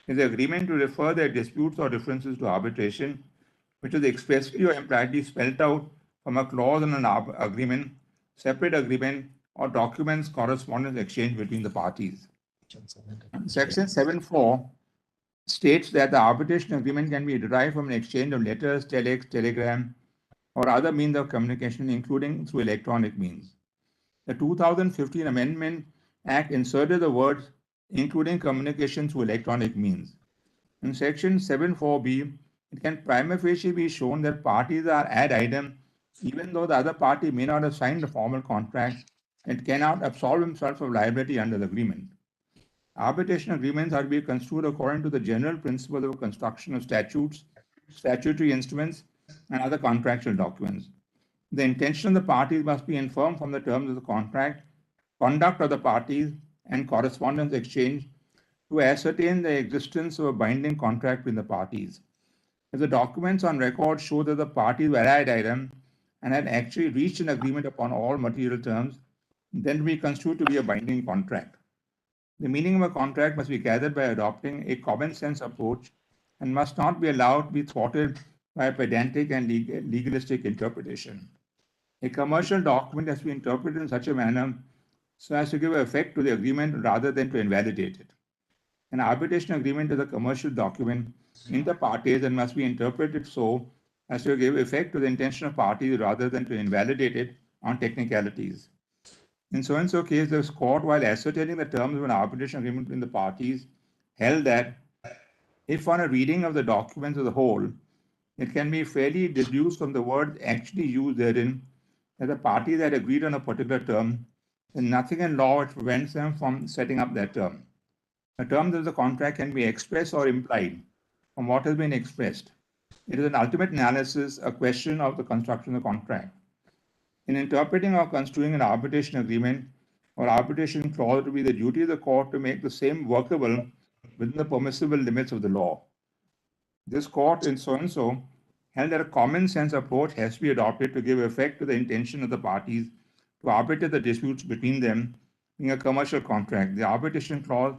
is the agreement to refer their disputes or differences to arbitration, which is expressly or impliedly spelled out from a clause in an agreement, separate agreement, or documents correspondence exchange between the parties. Section 7.4 states that the arbitration agreement can be derived from an exchange of letters, telex, telegram, or other means of communication, including through electronic means. The 2015 Amendment Act inserted the words including communication through electronic means. In section 7.4b, it can prima facie be shown that parties are ad idem, even though the other party may not have signed the formal contract, it cannot absolve himself of liability under the agreement. Arbitration agreements are to be construed according to the general principles of construction of statutes, statutory instruments, and other contractual documents. The intention of the parties must be informed from the terms of the contract, conduct of the parties, and correspondence exchange to ascertain the existence of a binding contract between the parties. If the documents on record show that the parties were ad idem and had actually reached an agreement upon all material terms, then we construe to be a binding contract. The meaning of a contract must be gathered by adopting a common sense approach and must not be allowed to be thwarted by a pedantic and legalistic interpretation. A commercial document has to be interpreted in such a manner so as to give effect to the agreement rather than to invalidate it. An arbitration agreement is a commercial document in the parties and must be interpreted so as to give effect to the intention of parties rather than to invalidate it on technicalities. In so-and-so case, the court, while ascertaining the terms of an arbitration agreement between the parties, held that if on a reading of the documents as a whole, it can be fairly deduced from the words actually used therein that the parties had agreed on a particular term, then nothing in law which prevents them from setting up that term. The terms of the contract can be expressed or implied from what has been expressed. It is an ultimate analysis, a question of the construction of the contract. In interpreting or construing an arbitration agreement or arbitration clause, it will be the duty of the court to make the same workable within the permissible limits of the law. This court in so-and-so held that a common sense approach has to be adopted to give effect to the intention of the parties to arbitrate the disputes between them in a commercial contract. The arbitration clause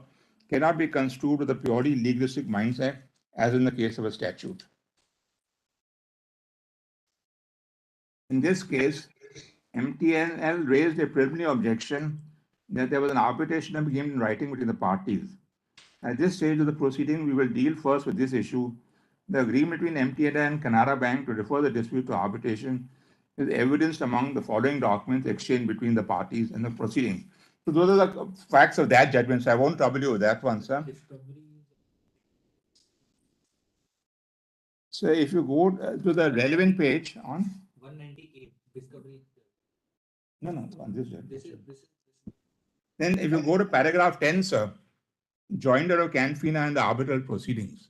cannot be construed with a purely legalistic mindset, as in the case of a statute. In this case, MTNL raised a preliminary objection that there was an arbitration agreement in writing between the parties. At this stage of the proceeding, we will deal first with this issue. The agreement between MTNL and Canara Bank to refer the dispute to arbitration is evidenced among the following documents exchanged between the parties in the proceeding. So those are the facts of that judgment. So I won't trouble you with that one, sir. So if you go to the relevant page on 198, discovery. No, on this. Then if you go to paragraph 10, sir, joinder of Canfina and the arbitral proceedings.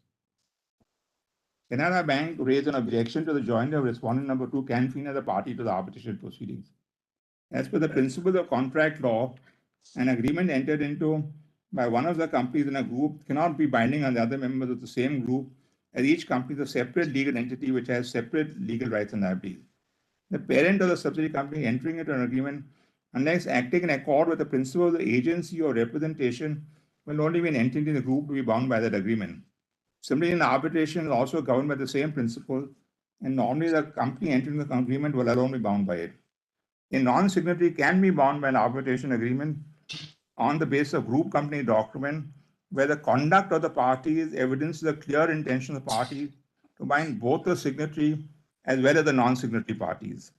Canara Bank raised an objection to the joinder of respondent number 2, Canfin, as a party to the arbitration proceedings. As per the principles of contract law, an agreement entered into by one of the companies in a group cannot be binding on the other members of the same group, as each company is a separate legal entity which has separate legal rights and liabilities. The parent or the subsidiary company entering into an agreement, unless acting in accord with the principle of the agency or representation, will only be an entity in the group to be bound by that agreement. Similarly, an arbitration is also governed by the same principle, and normally the company entering the agreement will alone be bound by it. A non-signatory can be bound by an arbitration agreement on the basis of group company document where the conduct of the parties evidences the clear intention of the parties to bind both the signatory as well as the non-signatory parties.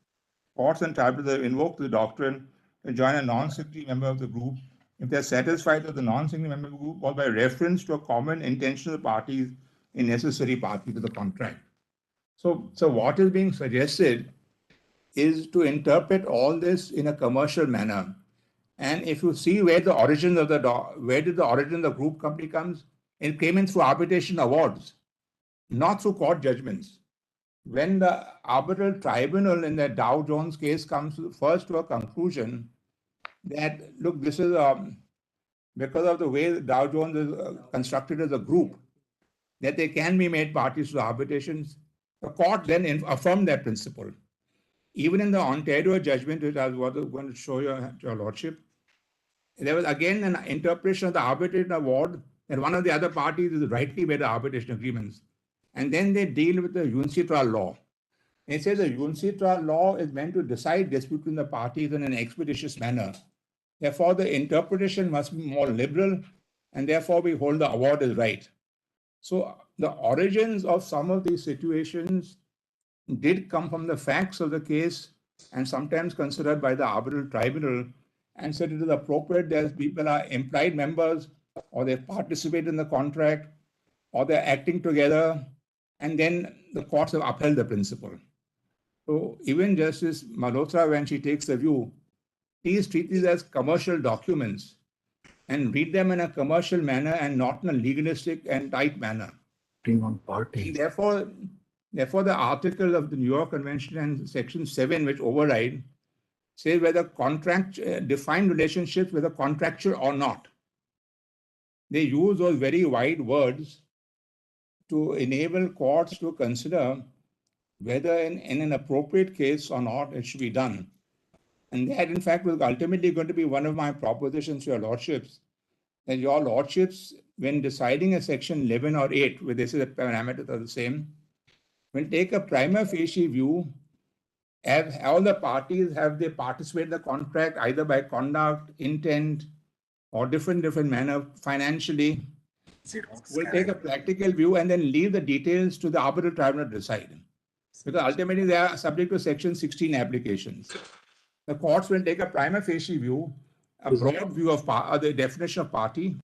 Courts and tribunals have invoked the doctrine to join a non-signatory member of the group if they are satisfied that the non-signatory member of the group or by reference to a common intention of the parties a necessary party to the contract. So what is being suggested is to interpret all this in a commercial manner. And if you see where the origin of where did the origin of the group company comes, it came in through arbitration awards, not through court judgments. When the arbitral tribunal in the Dow Jones case comes first to a conclusion that, look, this is because of the way Dow Jones is constructed as a group, that they can be made parties to arbitrations, the court then affirmed that principle. Even in the Ontario judgment, which I was going to show you, Your Lordship, there was again an interpretation of the arbitration award that one of the other parties is rightly made the arbitration agreements. And then they deal with the UNCITRAL law. It says the UNCITRAL law is meant to decide disputes between the parties in an expeditious manner. Therefore, the interpretation must be more liberal, and therefore we hold the award is right. So the origins of some of these situations did come from the facts of the case and sometimes considered by the arbitral tribunal, and said it is appropriate that people are implied members or they participate in the contract or they're acting together, and then the courts have upheld the principle. So even Justice Malhotra, when she takes the view, please treat these as commercial documents and read them in a commercial manner and not in a legalistic and tight manner. And therefore, the article of the New York Convention and Section 7, which override, says whether contract defined relationships, whether contractual or not. They use those very wide words to enable courts to consider whether in an appropriate case or not it should be done. And that, in fact, was ultimately going to be one of my propositions to Your Lordships, that Your Lordships, when deciding a Section 11 or 8, where they say the parameters are the same, will take a prima facie view. Have all the parties, have they participated in the contract either by conduct, intent, or different manner financially? We'll take a practical view and then leave the details to the arbitral tribunal to decide. Because ultimately they are subject to Section 16 applications. The courts will take a prima facie view, a broad view of the definition of party.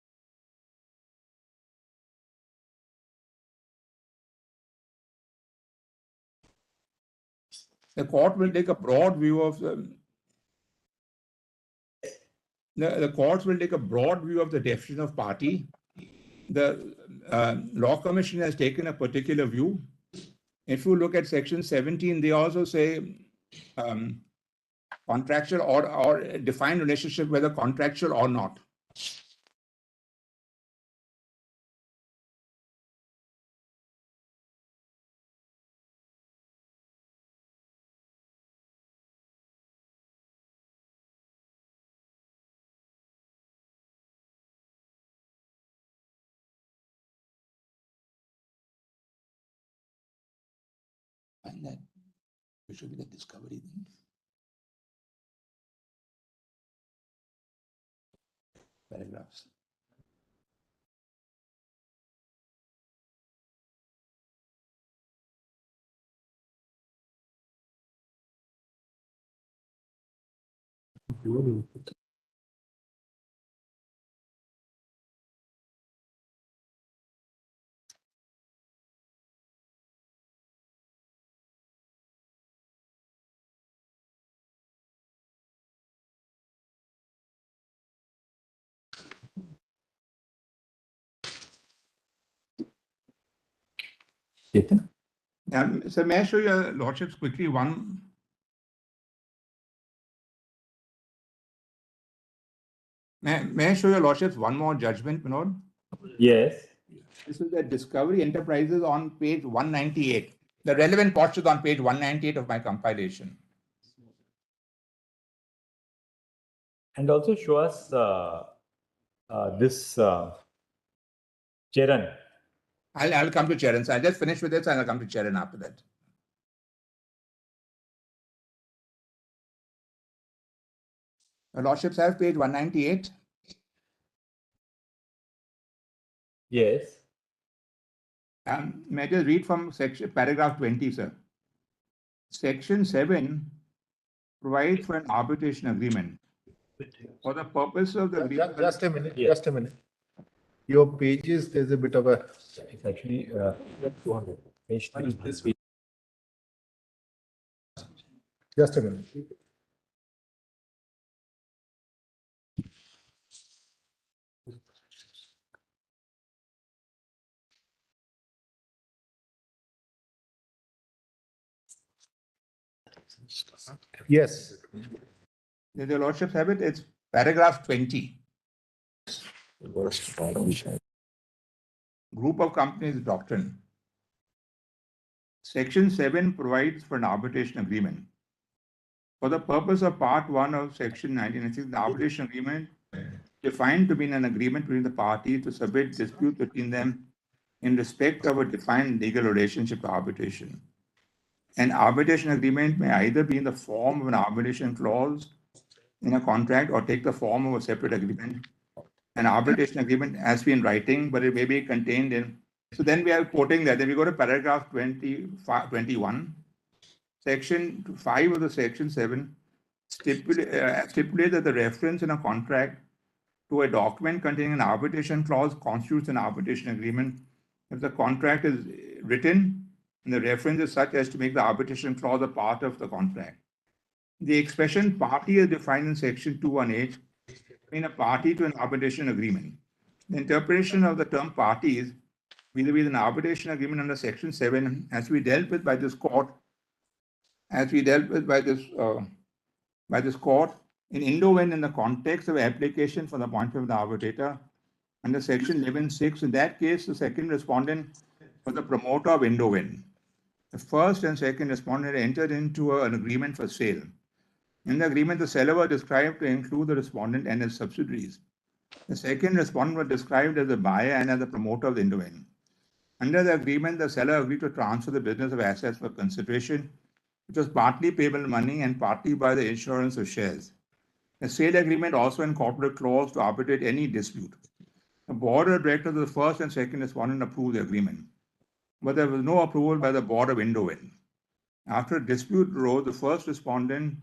The court will take a broad view of the courts will take a broad view of the definition of party. The Law Commission has taken a particular view. If you look at Section 17, they also say contractual or defined relationship, whether contractual or not. And that it should be the discovery thing. Paragraphs. Chetan? So may I show your lordships quickly one? May I show your lordships one more judgment, Vinod? Yes. This is the Discovery Enterprises on page 198. The relevant portion is on page 198 of my compilation. And also show us this Charan. I'll come to Charan. So I'll just finish with this and I'll come to Charan after that. Your lordships have page 198. Yes. May I just read from paragraph 20, sir? Section 7 provides for an arbitration agreement. For the purpose of the agreement. Just a minute, Yes. just a minute. Your pages, there's a bit of a. It's actually 200. Page 3. Just a minute. Yes. Did your lordships have it? It's paragraph 20. Group of companies doctrine. Section 7 provides for an arbitration agreement. For the purpose of part 1 of section 1996, the arbitration agreement defined to be an agreement between the parties to submit disputes between them in respect of a defined legal relationship to arbitration. An arbitration agreement may either be in the form of an arbitration clause in a contract or take the form of a separate agreement. An arbitration agreement has to be in writing, but it may be contained in. So then we are quoting that. Then we go to paragraph 21. Section 5 of the section 7 stipulate that the reference in a contract to a document containing an arbitration clause constitutes an arbitration agreement if the contract is written and the reference is such as to make the arbitration clause a part of the contract. The expression party is defined in section 218 being a party to an arbitration agreement. The interpretation of the term parties vis-a-vis an arbitration agreement under section 7 has to be dealt with by this court, by this court in Indo-Wen in the context of application for the point of view of the arbitrator under section 11.6. In that case, the second respondent was the promoter of Indo-Wen. The first and second respondent entered into an agreement for sale. In the agreement, the seller was described to include the respondent and his subsidiaries. The second respondent was described as the buyer and as the promoter of the Indo-Wen. Under the agreement, the seller agreed to transfer the business of assets for consideration, which was partly payable in money and partly by the issuance of shares. The sale agreement also incorporated a clause to arbitrate any dispute. The board of directors of the first and second respondent approved the agreement, but there was no approval by the board of Indo-Wen. After a dispute arose, the first respondent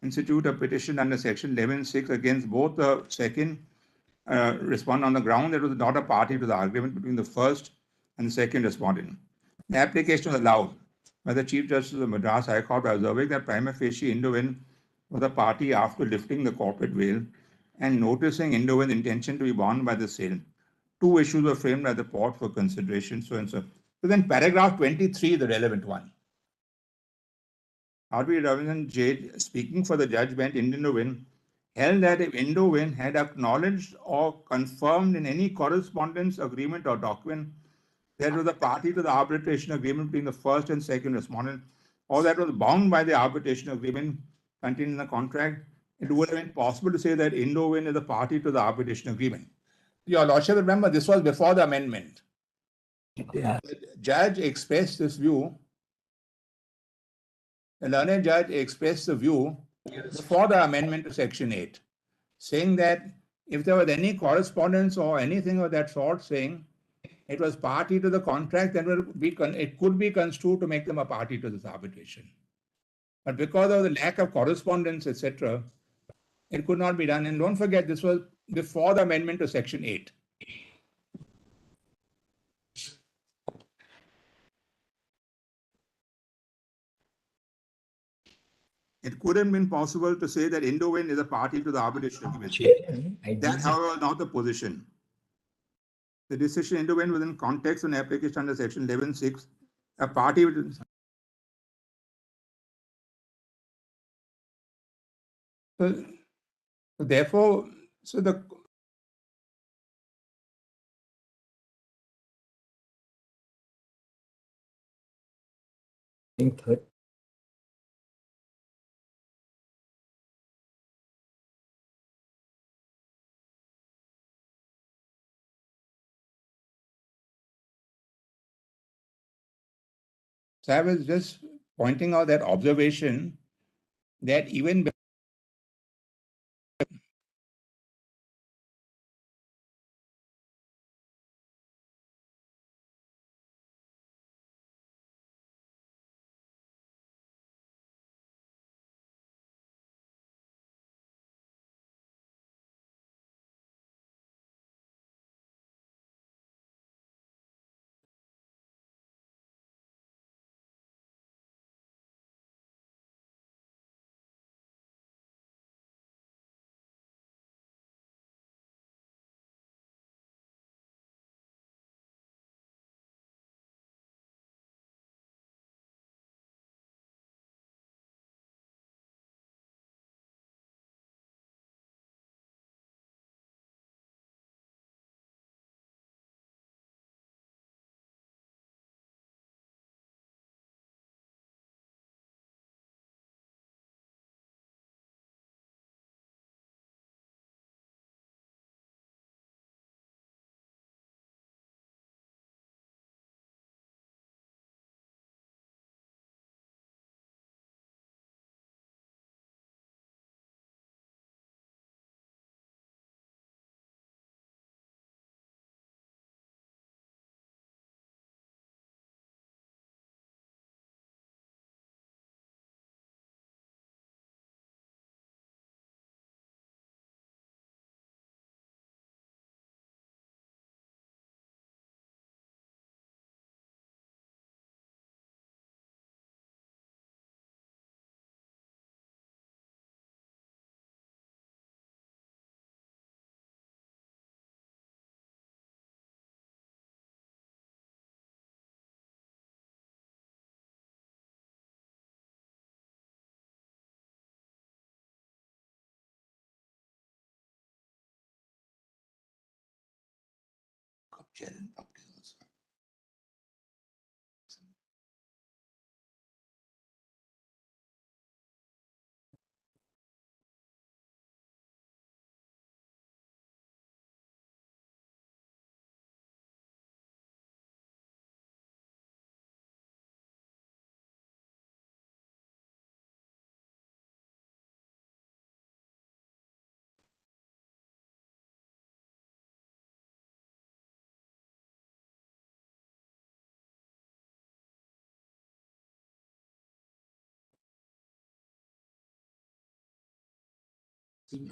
instituted a petition under section 11.6 against both the second respondent on the ground that was not a party to the agreement between the first and the second respondent. The application was allowed by the Chief Justice of the Madras High Court by observing that prima facie Indo-Wen was a party after lifting the corporate veil and noticing Indo-Wen's intention to be bound by the sale. Two issues were framed by the court for consideration, so and so. So then paragraph 23 is the relevant one. R.V. Ravindranath Jade, speaking for the judgment in Indo-Wen, held that if Indo-Wen had acknowledged or confirmed in any correspondence, agreement or document that was a party to the arbitration agreement between the first and second respondent, or that was bound by the arbitration agreement contained in the contract, it would have been possible to say that Indo-Wen is a party to the arbitration agreement. Your Lordship, remember, this was before the amendment. The judge expressed this view. The learned judge expressed the view before the amendment to Section 8, saying that if there was any correspondence or anything of that sort saying it was party to the contract, then it could be construed to make them a party to this arbitration. But because of the lack of correspondence, etc., it could not be done. And don't forget, this was before the amendment to Section 8. It could have been possible to say that Indo-Wen is a party to the arbitration agreement. That, however, was not the position. The decision Indo-Wen was in context and application under Section 11.6 a party with. So therefore, so the think third. So I was just pointing out that observation that even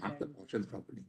mark the portions properly.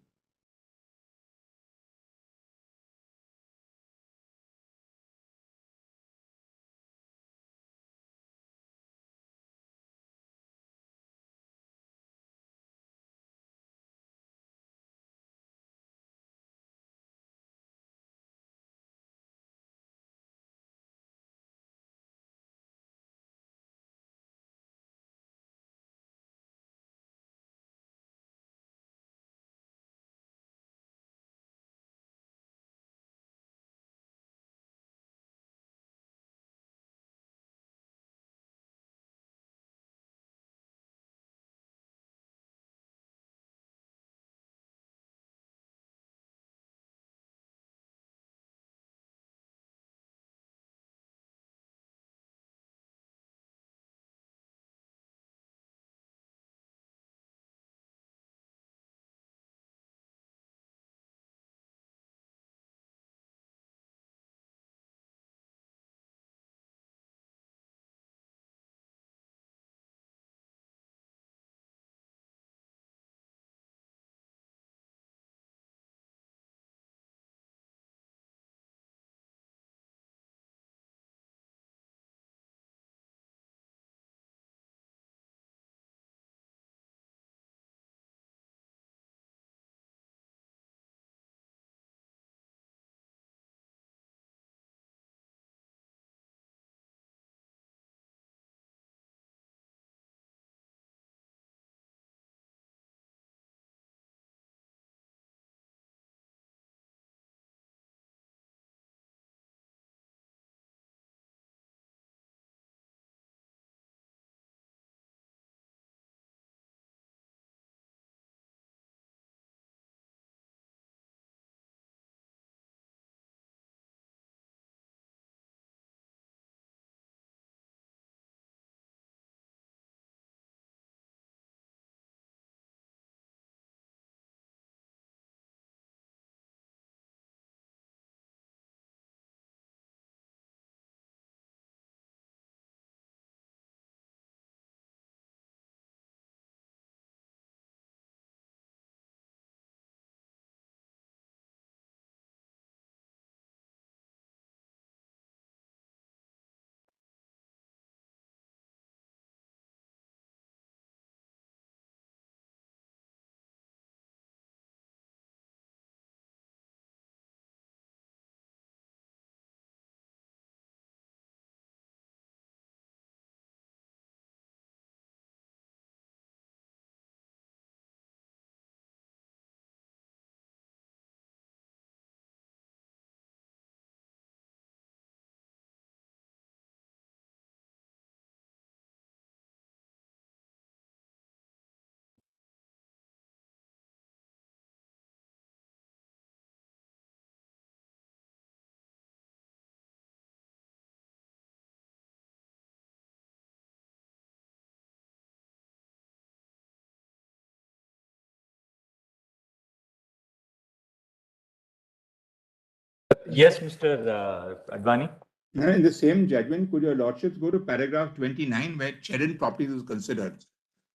Yes, Mr. Advani. Now, in the same judgment, could your lordships go to paragraph 29 where Cheran Properties is considered?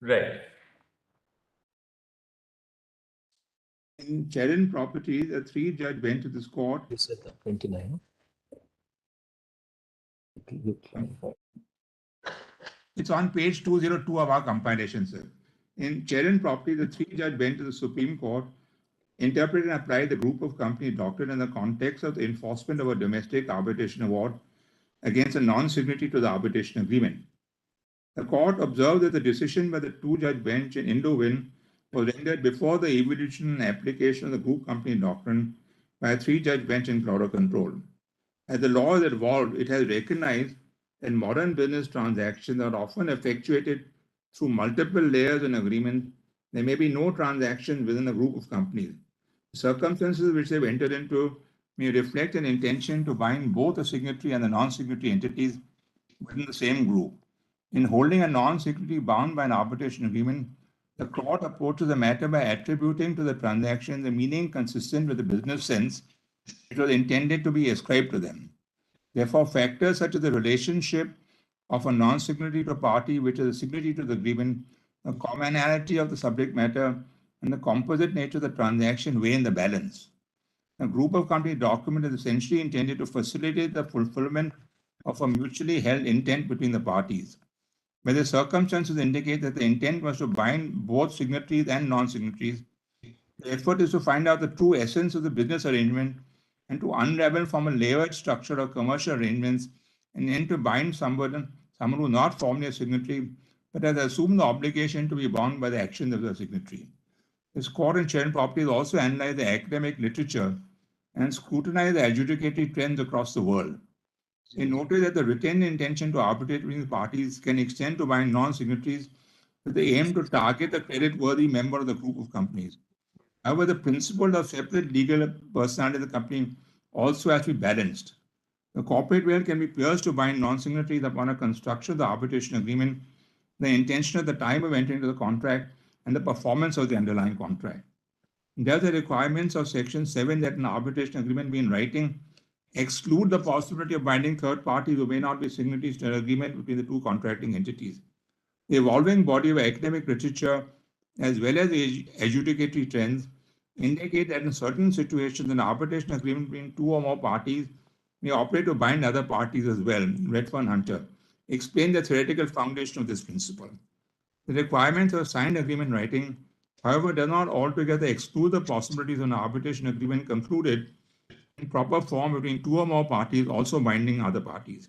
Right. In Cheran Properties, a three-judge bench of this court. You said that 29. It's on page 202 of our compilation, sir. In Cheran Properties, the three-judge bench of the Supreme Court interpreted and applied the group of company doctrine in the context of the enforcement of a domestic arbitration award against a non-signatory to the arbitration agreement. The court observed that the decision by the two-judge bench in Indowin was rendered before the evolution and application of the group company doctrine by a three-judge bench in Cloro Control. As the law has evolved, it has recognized that modern business transactions are often effectuated through multiple layers in agreement. There may be no transaction within a group of companies. Circumstances which they've entered into may reflect an intention to bind both the signatory and the non-signatory entities within the same group. In holding a non-signatory bound by an arbitration agreement, the court approaches the matter by attributing to the transaction the meaning consistent with the business sense which was intended to be ascribed to them. Therefore, factors such as the relationship of a non-signatory to a party which is a signatory to the agreement, the commonality of the subject matter, and the composite nature of the transaction weigh in the balance. A group of company document is essentially intended to facilitate the fulfillment of a mutually held intent between the parties. Where the circumstances indicate that the intent was to bind both signatories and non-signatories, the effort is to find out the true essence of the business arrangement and to unravel from a layered structure of commercial arrangements and then to bind someone who is not formally a signatory but has assumed the obligation to be bound by the actions of the signatory. This court in Cheran Properties also analyzed the academic literature and scrutinized the adjudicatory trends across the world. They noted that the written intention to arbitrate between the parties can extend to bind non-signatories with the aim to target a credit-worthy member of the group of companies. However, the principle of separate legal personality of the company also has to be balanced. The corporate world can be pierced to bind non-signatories upon a construction of the arbitration agreement, the intention at the time of entering into the contract, and the performance of the underlying contract. Does the requirements of Section 7 that an arbitration agreement be in writing exclude the possibility of binding third parties who may not be signatories to an agreement between the two contracting entities? The evolving body of academic literature, as well as the adjudicatory trends, indicate that in certain situations, an arbitration agreement between two or more parties may operate to bind other parties as well. Redfern Hunter explained the theoretical foundation of this principle. The requirements of a signed agreement writing, however, does not altogether exclude the possibilities of an arbitration agreement concluded in proper form between two or more parties also binding other parties.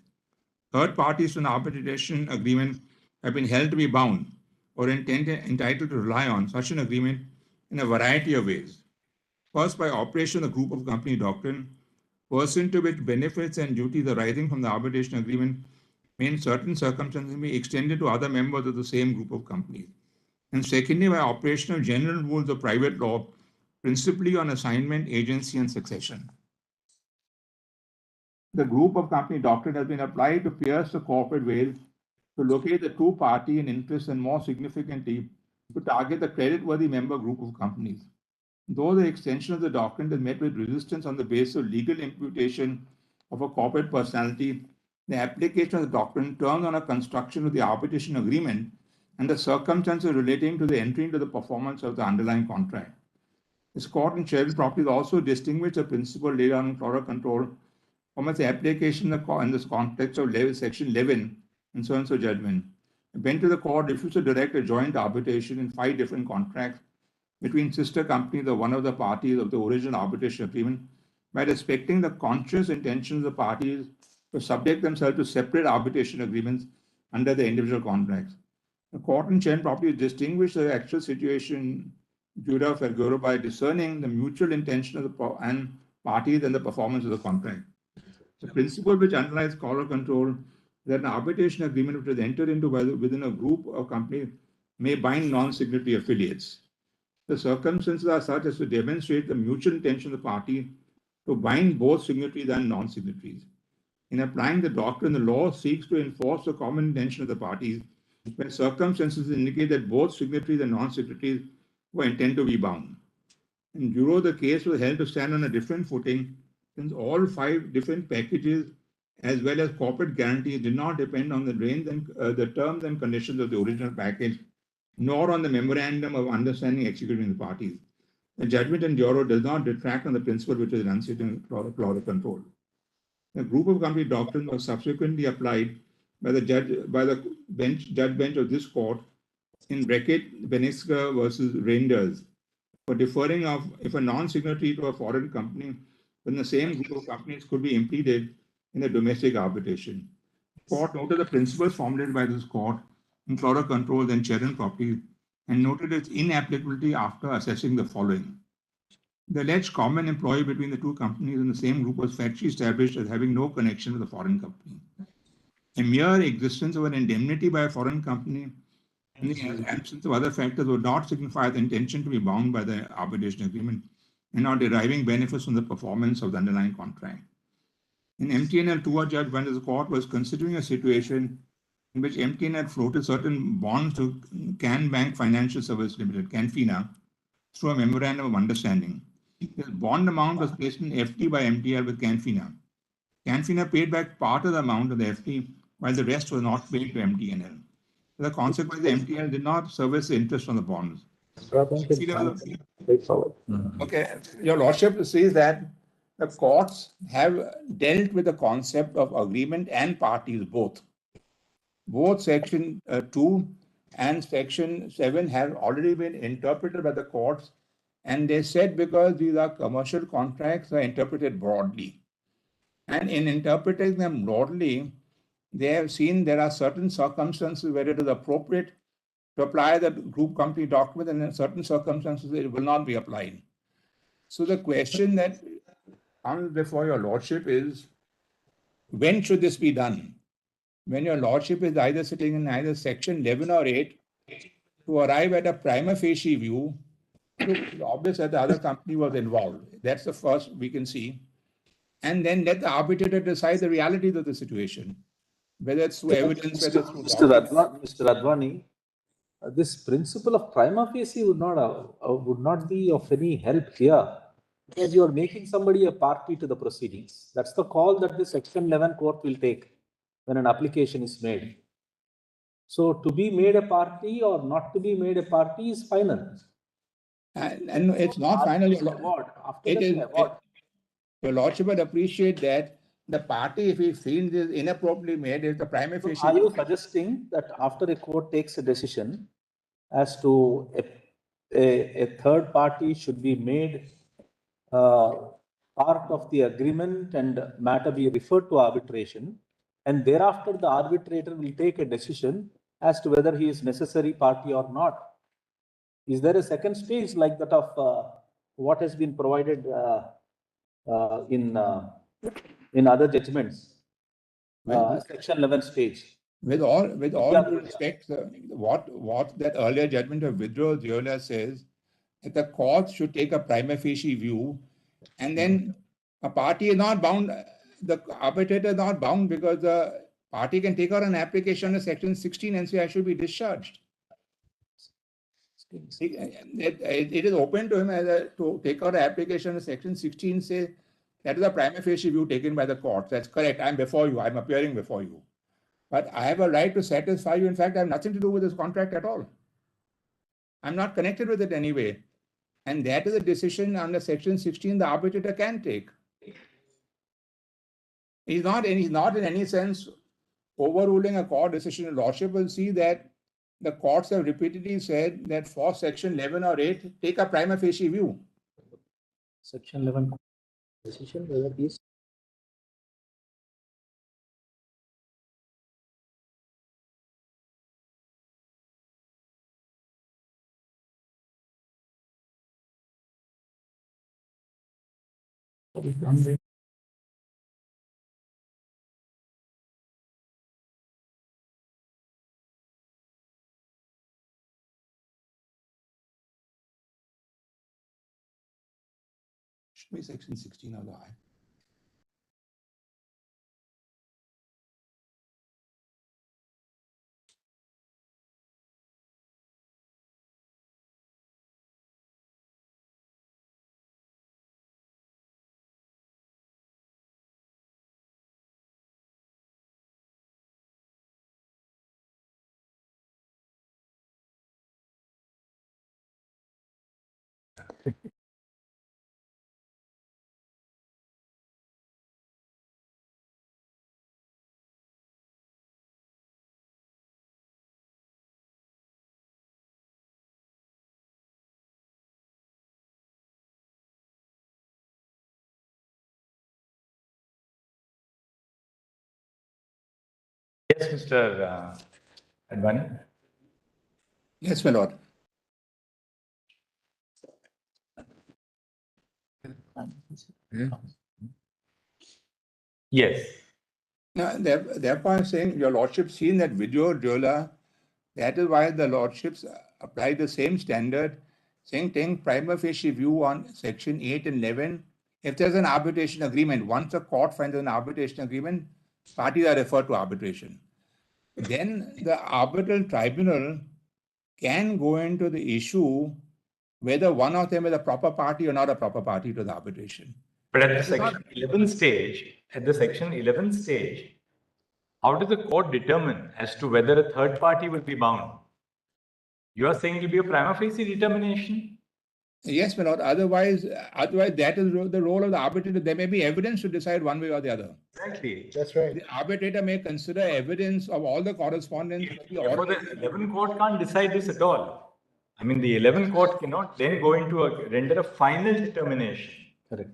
Third parties to an arbitration agreement have been held to be bound or entitled to rely on such an agreement in a variety of ways. First, by operation of the group of company doctrine, pursuant to which benefits and duties arising from the arbitration agreement may in certain circumstances be extended to other members of the same group of companies. And secondly, by operation of general rules of private law, principally on assignment, agency, and succession. The group of company doctrine has been applied to pierce the corporate veil to locate the true party and interest, and more significantly, to target the credit-worthy member group of companies. Though the extension of the doctrine is met with resistance on the basis of legal imputation of a corporate personality, the application of the doctrine turns on a construction of the arbitration agreement and the circumstances relating to the entry into the performance of the underlying contract. This court in Cheran Properties also distinguished the principle laid down in Cloro Control from its application in this context of Section 11 in so-and-so judgment. The bench of the court refused to direct a joint arbitration in 5 different contracts between sister companies of one of the parties of the original arbitration agreement by respecting the conscious intentions of the parties to subject themselves to separate arbitration agreements under the individual contracts. The court in Cheran Properties distinguished the actual situation Jura Fergoro by discerning the mutual intention of the parties and the performance of the contract. The principle which underlies Cloro Control is that an arbitration agreement which is entered into within a group of companies may bind non-signatory affiliates. The circumstances are such as to demonstrate the mutual intention of the party to bind both signatories and non-signatories. In applying the doctrine, the law seeks to enforce the common intention of the parties when circumstances indicate that both signatories and non-signatories were intended to be bound. In Juro, the case was held to stand on a different footing since all 5 different packages as well as corporate guarantees did not depend on the the terms and conditions of the original package, nor on the memorandum of understanding executed between the parties. The judgment in Joro does not detract on the principle which is enunciated in Cloro control. The group of company doctrine was subsequently applied by the judge bench of this court in Beckett, Beniska versus Reinders for deferring of if a non-signatory to a foreign company when the same group of companies could be impleaded in a domestic arbitration. The court noted the principles formulated by this court in Cloro Controls and Cheran Properties and noted its inapplicability after assessing the following. The alleged common employee between the two companies in the same group was factually established as having no connection with the foreign company. A mere existence of an indemnity by a foreign company in the absence of other factors would not signify the intention to be bound by the arbitration agreement and not deriving benefits from the performance of the underlying contract. In MTNL 2, a judge went to the court was considering a situation in which MTNL had floated certain bonds to Can Bank Financial Service Limited, Canfina, through a memorandum of understanding. The bond amount was placed in FT by MTL with Canfina. Canfina paid back part of the amount of the FT, while the rest was not paid to MTNL. As a consequence, the MTNL did not service the interest on the bonds. Okay, Your Lordship says that the courts have dealt with the concept of agreement and parties both. Both Section 2 and Section 7 have already been interpreted by the courts, and they said because these are commercial contracts, are interpreted broadly. And in interpreting them broadly, they have seen there are certain circumstances where it is appropriate to apply the group company document, and in certain circumstances it will not be applied. So the question that comes before Your Lordship is, when should this be done? When Your Lordship is either sitting in either Section 11 or 8 to arrive at a prima facie view, it's obvious that the other company was involved. That's the first we can see. And then let the arbitrator decide the realities of the situation, whether it's through evidence, whether it's through Mr. Advani, this principle of prima facie would not be of any help here, because you are making somebody a party to the proceedings. That's the call that the Section 11 court will take when an application is made. So to be made a party or not to be made a party is final. And it's not final. Your Lordship would appreciate that the party, if he feels is inappropriately made, is the prima facie. Are you suggesting that after a court takes a decision as to a third party should be made part of the agreement and matter be referred to arbitration, and thereafter the arbitrator will take a decision as to whether he is necessary party or not? Is there a second stage like that of what has been provided in other judgments? Section 11 stage. With all due respect, what that earlier judgment of withdrawal Ziola says, that the court should take a prima facie view, and then a party is not bound, the arbitrator is not bound, because the party can take out an application under Section 16 and say, I should be discharged. It is open to him to take out an application under Section 16, say, that is a prima facie view taken by the court. That's correct. I'm before you. I'm appearing before you. But I have a right to satisfy you. In fact, I have nothing to do with this contract at all. I'm not connected with it anyway. And that is a decision under Section 16 the arbitrator can take. He's not in any sense overruling a court decision. The Lordship will see that the courts have repeatedly said that for Section 11 or 8, take a prima facie view. Section 11 decision, whether he is Should be Section 16 of the I. Yes, Mr. Advani. Yes, my lord. Yes. Now, therefore, I'm saying your lordship seen that video, Jola, that is why the lordships apply the same standard, saying take prima facie view on section 8 and 11. If there's an arbitration agreement, once the court finds an arbitration agreement, parties are referred to arbitration. Then the arbitral tribunal can go into the issue whether one of them is a proper party or not a proper party to the arbitration. But at the section 11 stage, how does the court determine as to whether a third party will be bound? You are saying it will be a prima facie determination? Yes, my lord. Otherwise, that is the role of the arbitrator. There may be evidence to decide one way or the other. Exactly. That's right. The arbitrator may consider evidence of all the correspondence. Therefore, the 11 court can't decide this at all. I mean, the 11 court cannot then go into render a final determination. Correct.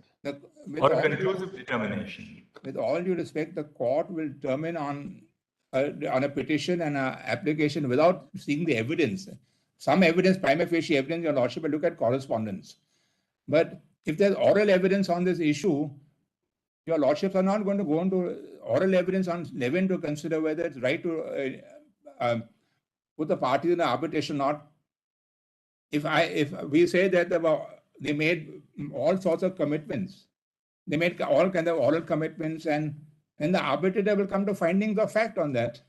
Or a conclusive determination. With all due respect, the court will determine on a petition and an application without seeing the evidence. Some evidence, prima facie evidence, your lordship will look at correspondence. But if there's oral evidence on this issue, your lordships are not going to go into oral evidence on 11 to consider whether it's right to put the parties in the arbitration or not. If we say that they made all sorts of commitments, they made all kinds of oral commitments, and then the arbitrator will come to findings of fact on that.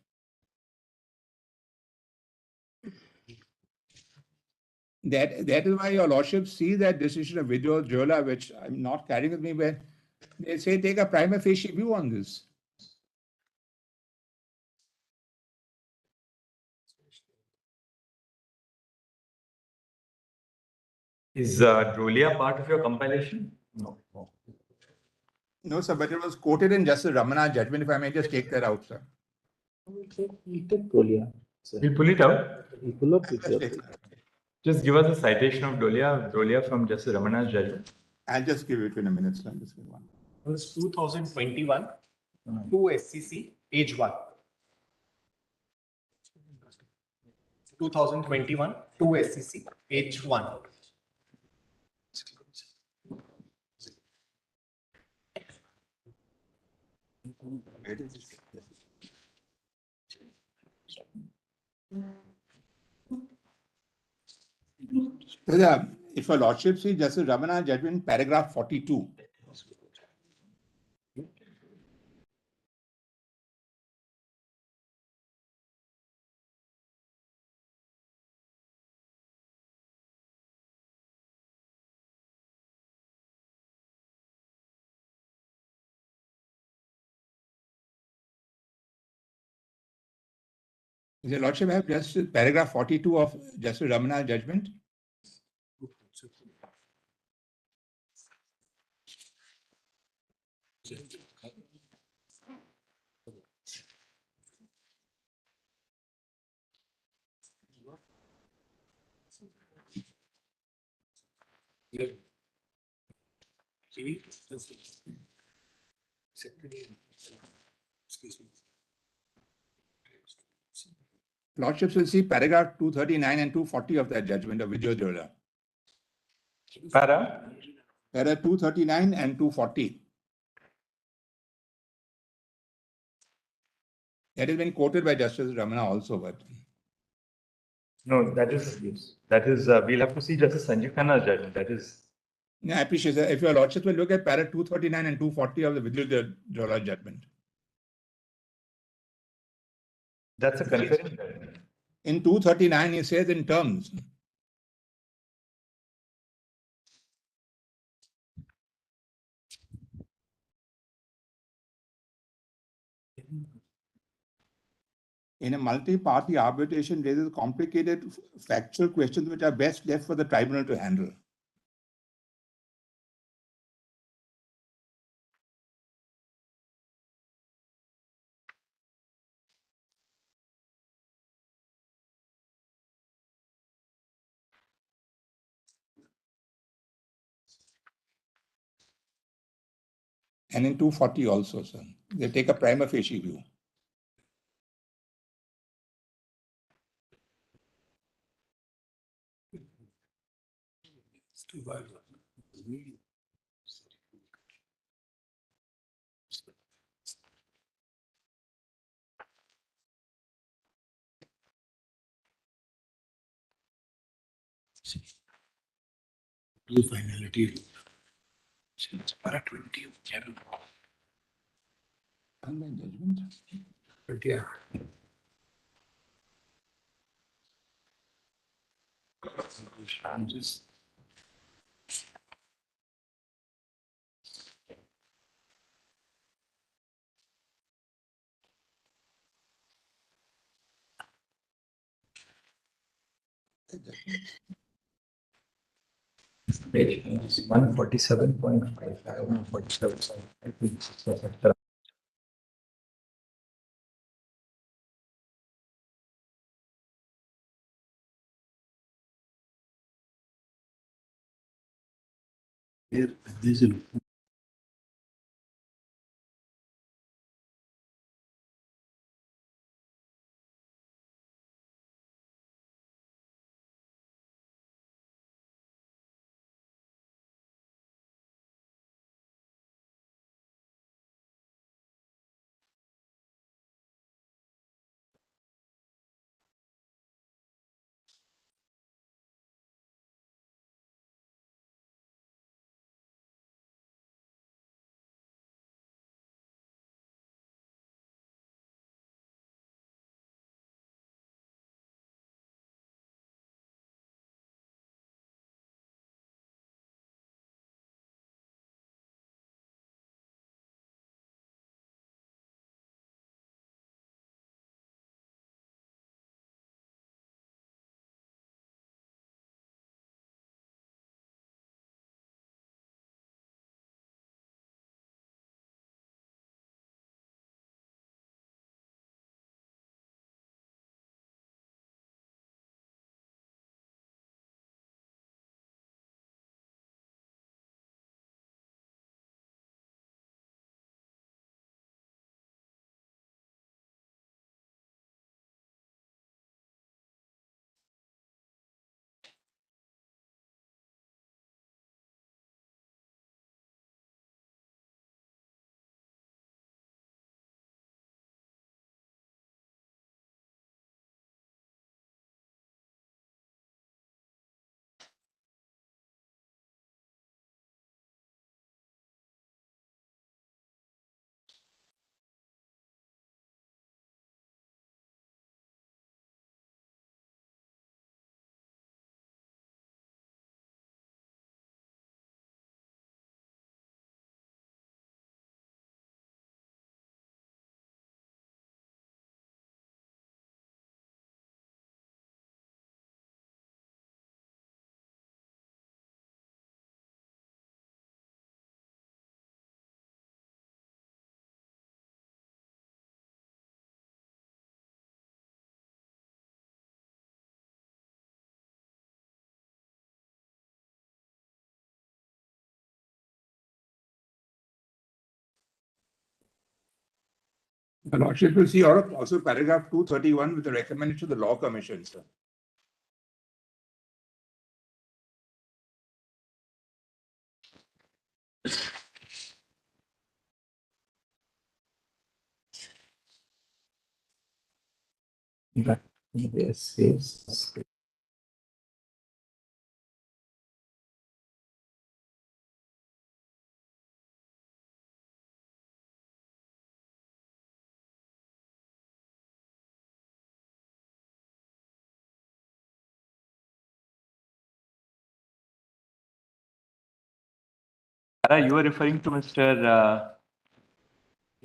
That is why your lordship see that decision of Video Jola, which I'm not carrying with me, where they say take a prima facie view on this. Is Drolia part of your compilation? No. No, sir, but it was quoted in Justice Ramana's judgment. If I may just take that out, sir. We'll take Dolia. We'll pull it out. We'll pull up Just it. take that out. Just give us a citation of Dolia from Justice Ramana's judgment. I'll just give it in a minute, sir. Just give one. It was 2021, 2 SCC, page 1. 2021, 2 SCC, page 1. If your lordship sees Justice Ramana's judgment, paragraph 42. Does your lordship have just paragraph 42 of Justice Ramana's judgment? Lordships will see paragraph 239 and 240 of that judgment of Video Jola. Para? Para 239 and 240. That has been quoted by Justice Ramana also, but. No, that is, we'll have to see Justice Sanjeev Khanna's judgment. That is. No, I appreciate that. If your lordship will look at para 239 and 240 of the Video Jola judgment. That's a concurring judgment. In 239, he says in terms. In a multi-party arbitration, there is complicated factual questions which are best left for the tribunal to handle. And in 240 also, sir. They take a prima facie view. Finality. Para 20. Online judgment. But yeah. I'm just. Page 147.55, 147. I think this is perfect. Here, this is. The Lordship will see also paragraph 231 with the recommendation to the Law Commission, sir. Yes, yes. You are referring to Mr.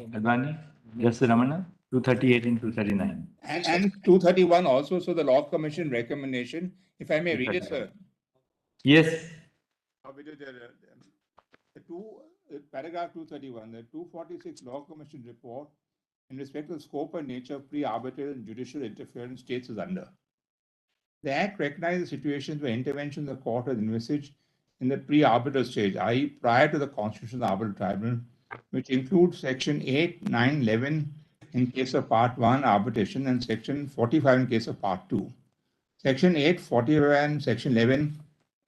Advani, yes, Ramana, 238 and 239. And 231 also, so the Law Commission recommendation, if I may read it, sir. Yes. Paragraph 231, the 246 Law Commission report in respect to the scope and nature of pre-arbitral and judicial interference states is under. The Act recognizes situations where intervention in the court is envisaged in the pre-arbitral stage, i.e. prior to the constitution of the arbitral tribunal, which includes section 8, 9, 11 in case of part 1 arbitration and section 45 in case of part 2. Section 8, 45 and section 11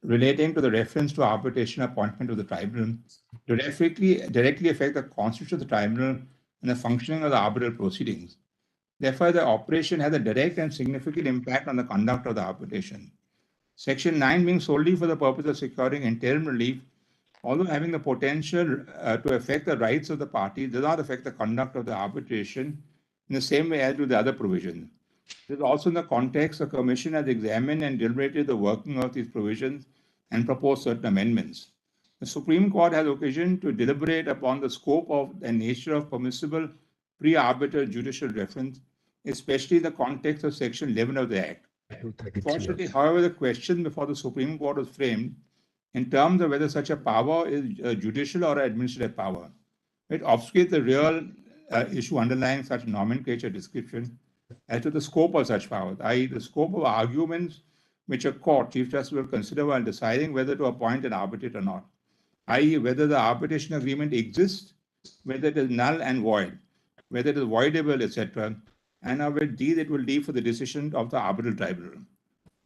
relating to the reference to arbitration appointment of the tribunal directly affect the constitution of the tribunal and the functioning of the arbitral proceedings. Therefore, the operation has a direct and significant impact on the conduct of the arbitration. Section 9 being solely for the purpose of securing interim relief, although having the potential to affect the rights of the party, does not affect the conduct of the arbitration in the same way as do the other provisions. It is also in the context the Commission has examined and deliberated the working of these provisions and proposed certain amendments. The Supreme Court has occasion to deliberate upon the scope of and nature of permissible pre-arbitral judicial reference, especially in the context of Section 11 of the Act. Fortunately, however, the question before the Supreme Court was framed in terms of whether such a power is a judicial or administrative power. It obfuscates the real issue underlying such nomenclature description as to the scope of such powers, i.e. the scope of arguments which a court, Chief Justice, will consider while deciding whether to appoint an arbitrator or not, i.e. whether the arbitration agreement exists, whether it is null and void, whether it is voidable, etc., and of these it will leave for the decision of the arbitral tribunal.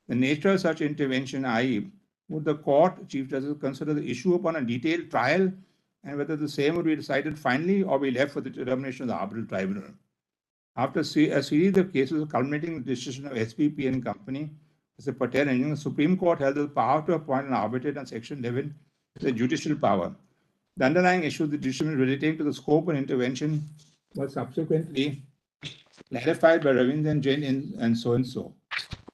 The nature of such intervention, i.e., would the court, Chief Justice, consider the issue upon a detailed trial and whether the same would be decided finally or be left for the determination of the arbitral tribunal. After a series of cases culminating in the decision of SPP and Company, Mr. Patel and the Supreme Court held the power to appoint an arbitrator on Section 11 the judicial power. The underlying issue of the decision relating to the scope and intervention was subsequently clarified by Ravindra and Jain and so and so.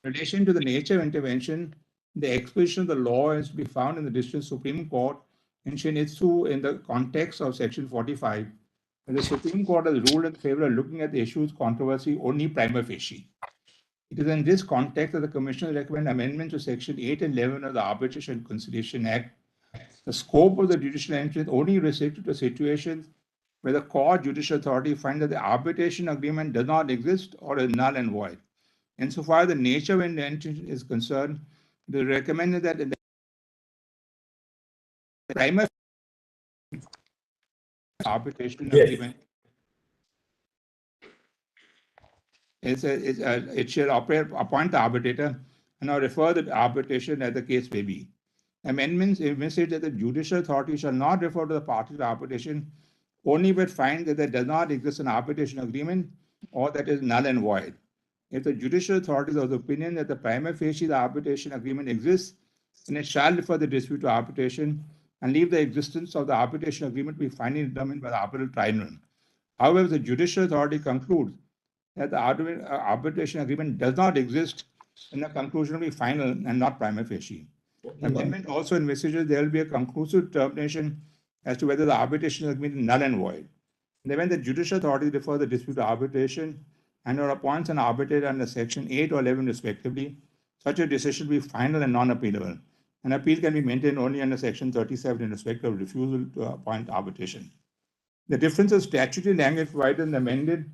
In relation to the nature of intervention, the exposition of the law is to be found in the District Supreme Court in Shinitsu in the context of Section 45. The Supreme Court has ruled in favor of looking at the issue's controversy only prima facie. It is in this context that the Commission recommends amendments to Section 8 and 11 of the Arbitration and Conciliation Act. The scope of the judicial entry is only restricted to situations where the court judicial authority finds that the arbitration agreement does not exist or is null and void. Insofar as the nature of intervention is concerned, it is recommended that in the prima arbitration agreement it shall appoint the arbitrator and or refer the arbitration as the case may be. Amendments envisage that the judicial authority shall not refer to the party to arbitration only if it finds that there does not exist an arbitration agreement or that is null and void. If the judicial authority is of the opinion that the prima facie the arbitration agreement exists, then it shall refer the dispute to arbitration and leave the existence of the arbitration agreement to be finally determined by the arbitral tribunal. However, if the judicial authority concludes that the arbitration agreement does not exist, then the conclusion will be final and not prima facie. The amendment also envisages there will be a conclusive determination as to whether the arbitration agreement is null and void. In the event the judicial authority refers the dispute to arbitration and or appoints an arbitrator under Section 8 or 11 respectively, such a decision will be final and non-appealable. An appeal can be maintained only under Section 37 in respect of refusal to appoint arbitration. The difference of statutory language provided in the amended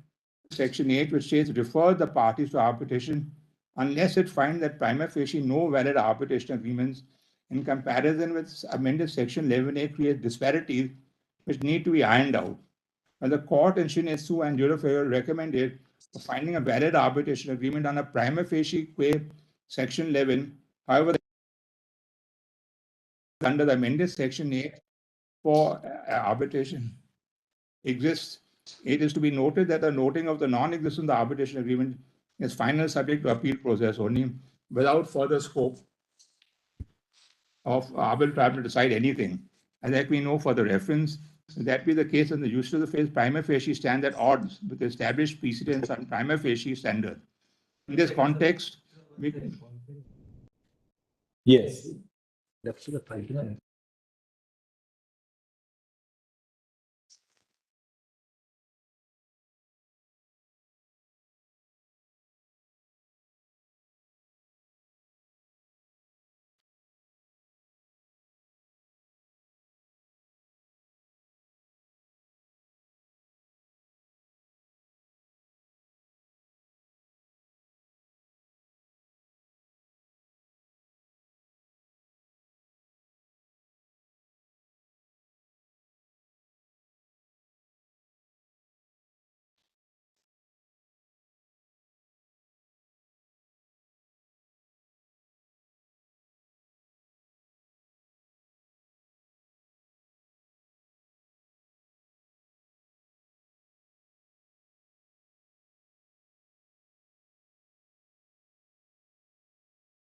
Section 8, which says refer the parties to arbitration unless it finds that prima facie no valid arbitration agreements, in comparison with amended Section 11A, creates disparities which need to be ironed out. While the court in Shinetsu and Jurafeo recommended finding a valid arbitration agreement on a prima facie qua Section 11, however, under the amended Section 8 for arbitration exists. It is to be noted that the noting of the non-existence of the arbitration agreement is final subject to appeal process only without further scope of arbitral tribunal to decide anything. And that we know for the reference, that be the case in the use of the phrase prima facie stand at odds with the established precedents on prima facie standard. In this context, we can... Yes. That's the pipeline.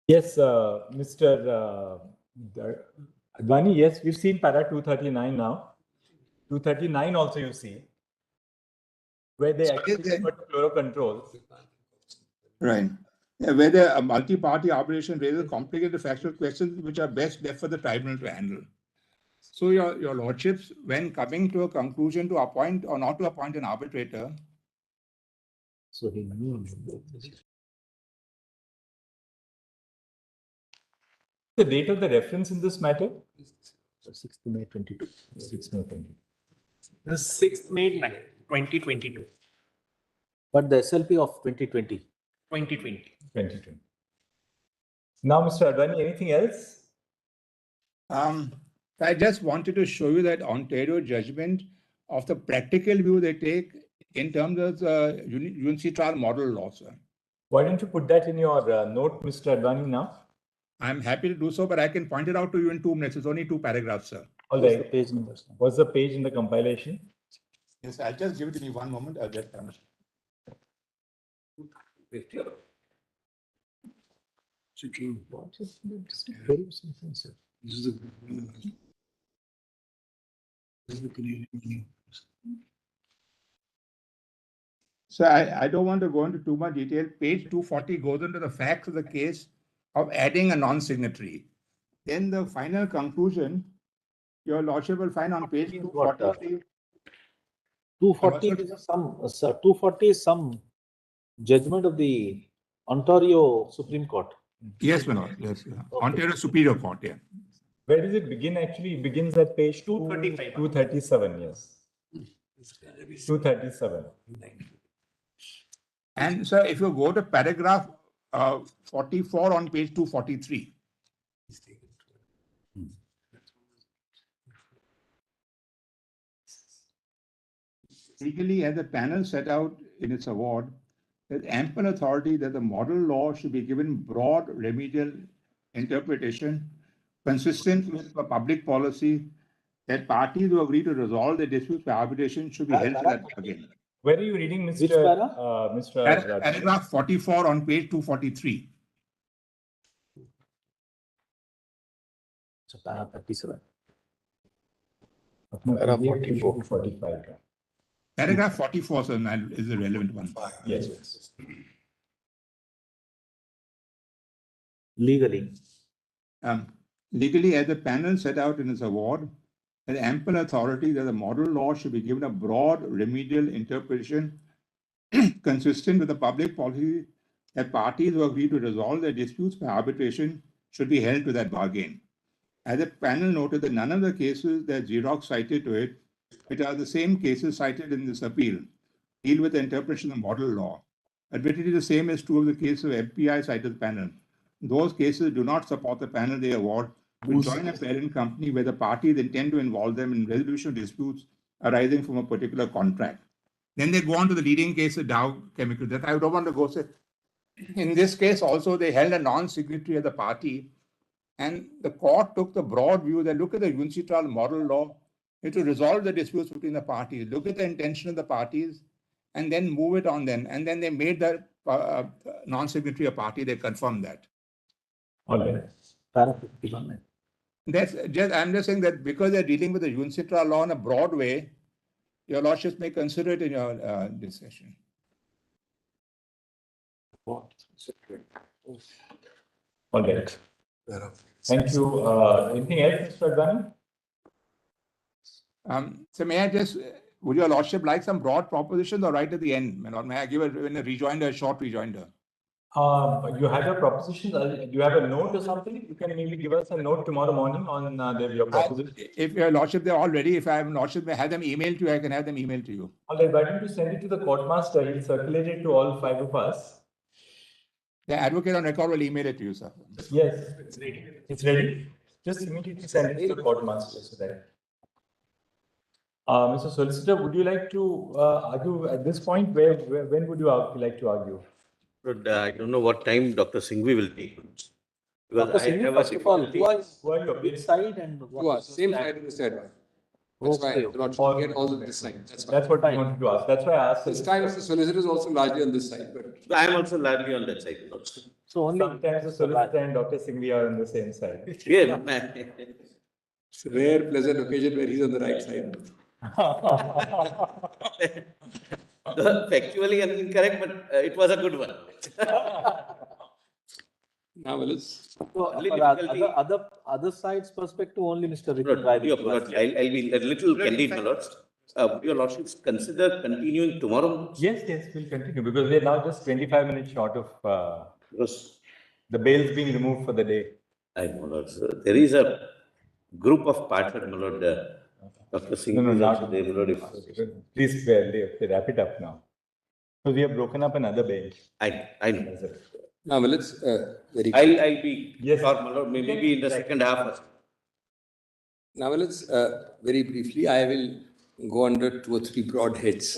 Yes, Mr. Advani, yes, we've seen para 239 now. 239 also you see, where they actually put fluoro controls. Right. Yeah, whether a multi-party arbitration raises complicated factual questions which are best left for the tribunal to handle. So your lordships, when coming to a conclusion to appoint or not to appoint an arbitrator, So he knew. The date of the reference in this matter? 6th May 22. 6th May 22. The 6th May 2022. But the SLP of 2020. 2020. 2020. Now, Mr. Advani, anything else? I just wanted to show you that Ontario judgment of the practical view they take in terms of the UNCTRAL model law, sir. Why don't you put that in your note, Mr. Advani, now? I'm happy to do so, but I can point it out to you in 2 minutes. It's only 2 paragraphs, sir. All What's right. the page numbers? What's the page in the compilation? Yes, I'll just give it to me 1 moment. I'll get permission. So I don't want to go into too much detail. Page 240 goes into the facts of the case of adding a non-signatory. Then the final conclusion, your lordship will find on page 243. 240 is sir, 240 is some judgment of the Ontario Supreme Court. Yes, my lord. Yes, yeah. Ontario Superior Court, yeah. Where does it begin actually? It begins at page 235. 237, yes. 237. And sir, if you go to paragraph 44 on page 243. Legally, as the panel set out in its award, there's ample authority that the model law should be given broad remedial interpretation consistent with the public policy that parties who agree to resolve the disputes by arbitration should be held to that bargain. Where are you reading, Mr. Which para? Mr. Paragraph 44 on page 243. So para 37. Para 44. 45. Paragraph 44 sir, is the relevant one. Yes, yes. Legally. Legally, as the panel set out in its award, has ample authority that the model law should be given a broad remedial interpretation consistent with the public policy that parties who agree to resolve their disputes by arbitration should be held to that bargain. As the panel noted that none of the cases that Xerox cited to it, which are the same cases cited in this appeal, deal with the interpretation of model law. Admittedly, the same is true of the case of FPI cited panel. Those cases do not support the panel they award to join a parent company where the parties intend to involve them in resolution of disputes arising from a particular contract. Then they go on to the leading case of Dow Chemical. That I don't want to go say. In this case, also, they held a non-signatory as the party, and the court took the broad view that look at the UNCTRAL model law to resolve the disputes between the parties, look at the intention of the parties, and then move it on them. And then they made the non-signatory a party, they confirmed that. All right. Para 51. That's just, I'm just saying that because they're dealing with the UNCTRAL law in a broad way, your lordships may consider it in your discussion. All right. Thank you. Anything else, Mr. Advani? So may I just, would your lordship like some broad propositions or right at the end? May I give a rejoinder, a short rejoinder? You have your propositions. You have a note or something? You can maybe give us a note tomorrow morning on your proposition. If your lordship, they're all ready. If I have lordship, may have them emailed to you, I can have them emailed to you. All right. Why don't you send it to the courtmaster? He'll circulate it to all 5 of us. The advocate on record will email it to you, sir. Yes. It's ready. It's ready. Just immediately send it to the courtmaster. So that. Mr. Solicitor, would you like to argue at this point? When would you like to argue? I don't know what time Dr. Singhvi will take. Because Dr. I Singhvi, have a first of all, difficulty. Who are you? Which side and what? Same side as the said one. That's why the lordship get all of this side. That's what I wanted to ask. That's why I asked. This time the solicitor is also largely on this side, but I am also largely on that side. Also. So only. Sometimes the solicitor and Dr. Singhvi are on the same side. Yeah. It's a rare, pleasant occasion where he's on the right side. Factually incorrect, but it was a good one. Now, let's. So, Only for difficulty- other side's perspective, only Mr. Lord, Rikin Rai will your be Lord, asking. I'll be a little candid, my lords. Your lordships consider continuing tomorrow? Yes, we'll continue because we're now just 25 minutes short of Because the bails being removed for the day. I know, Lord, so there is a group of partners, my lord. Dr. Singh No, is not. also there, my lord. if- Please wrap it up now. So we have broken up another bench. I know. Now, let's, very. I'll be, Yes. sure, my lord, maybe in the second half. Now, let's, very briefly, I will go under 2 or 3 broad heads.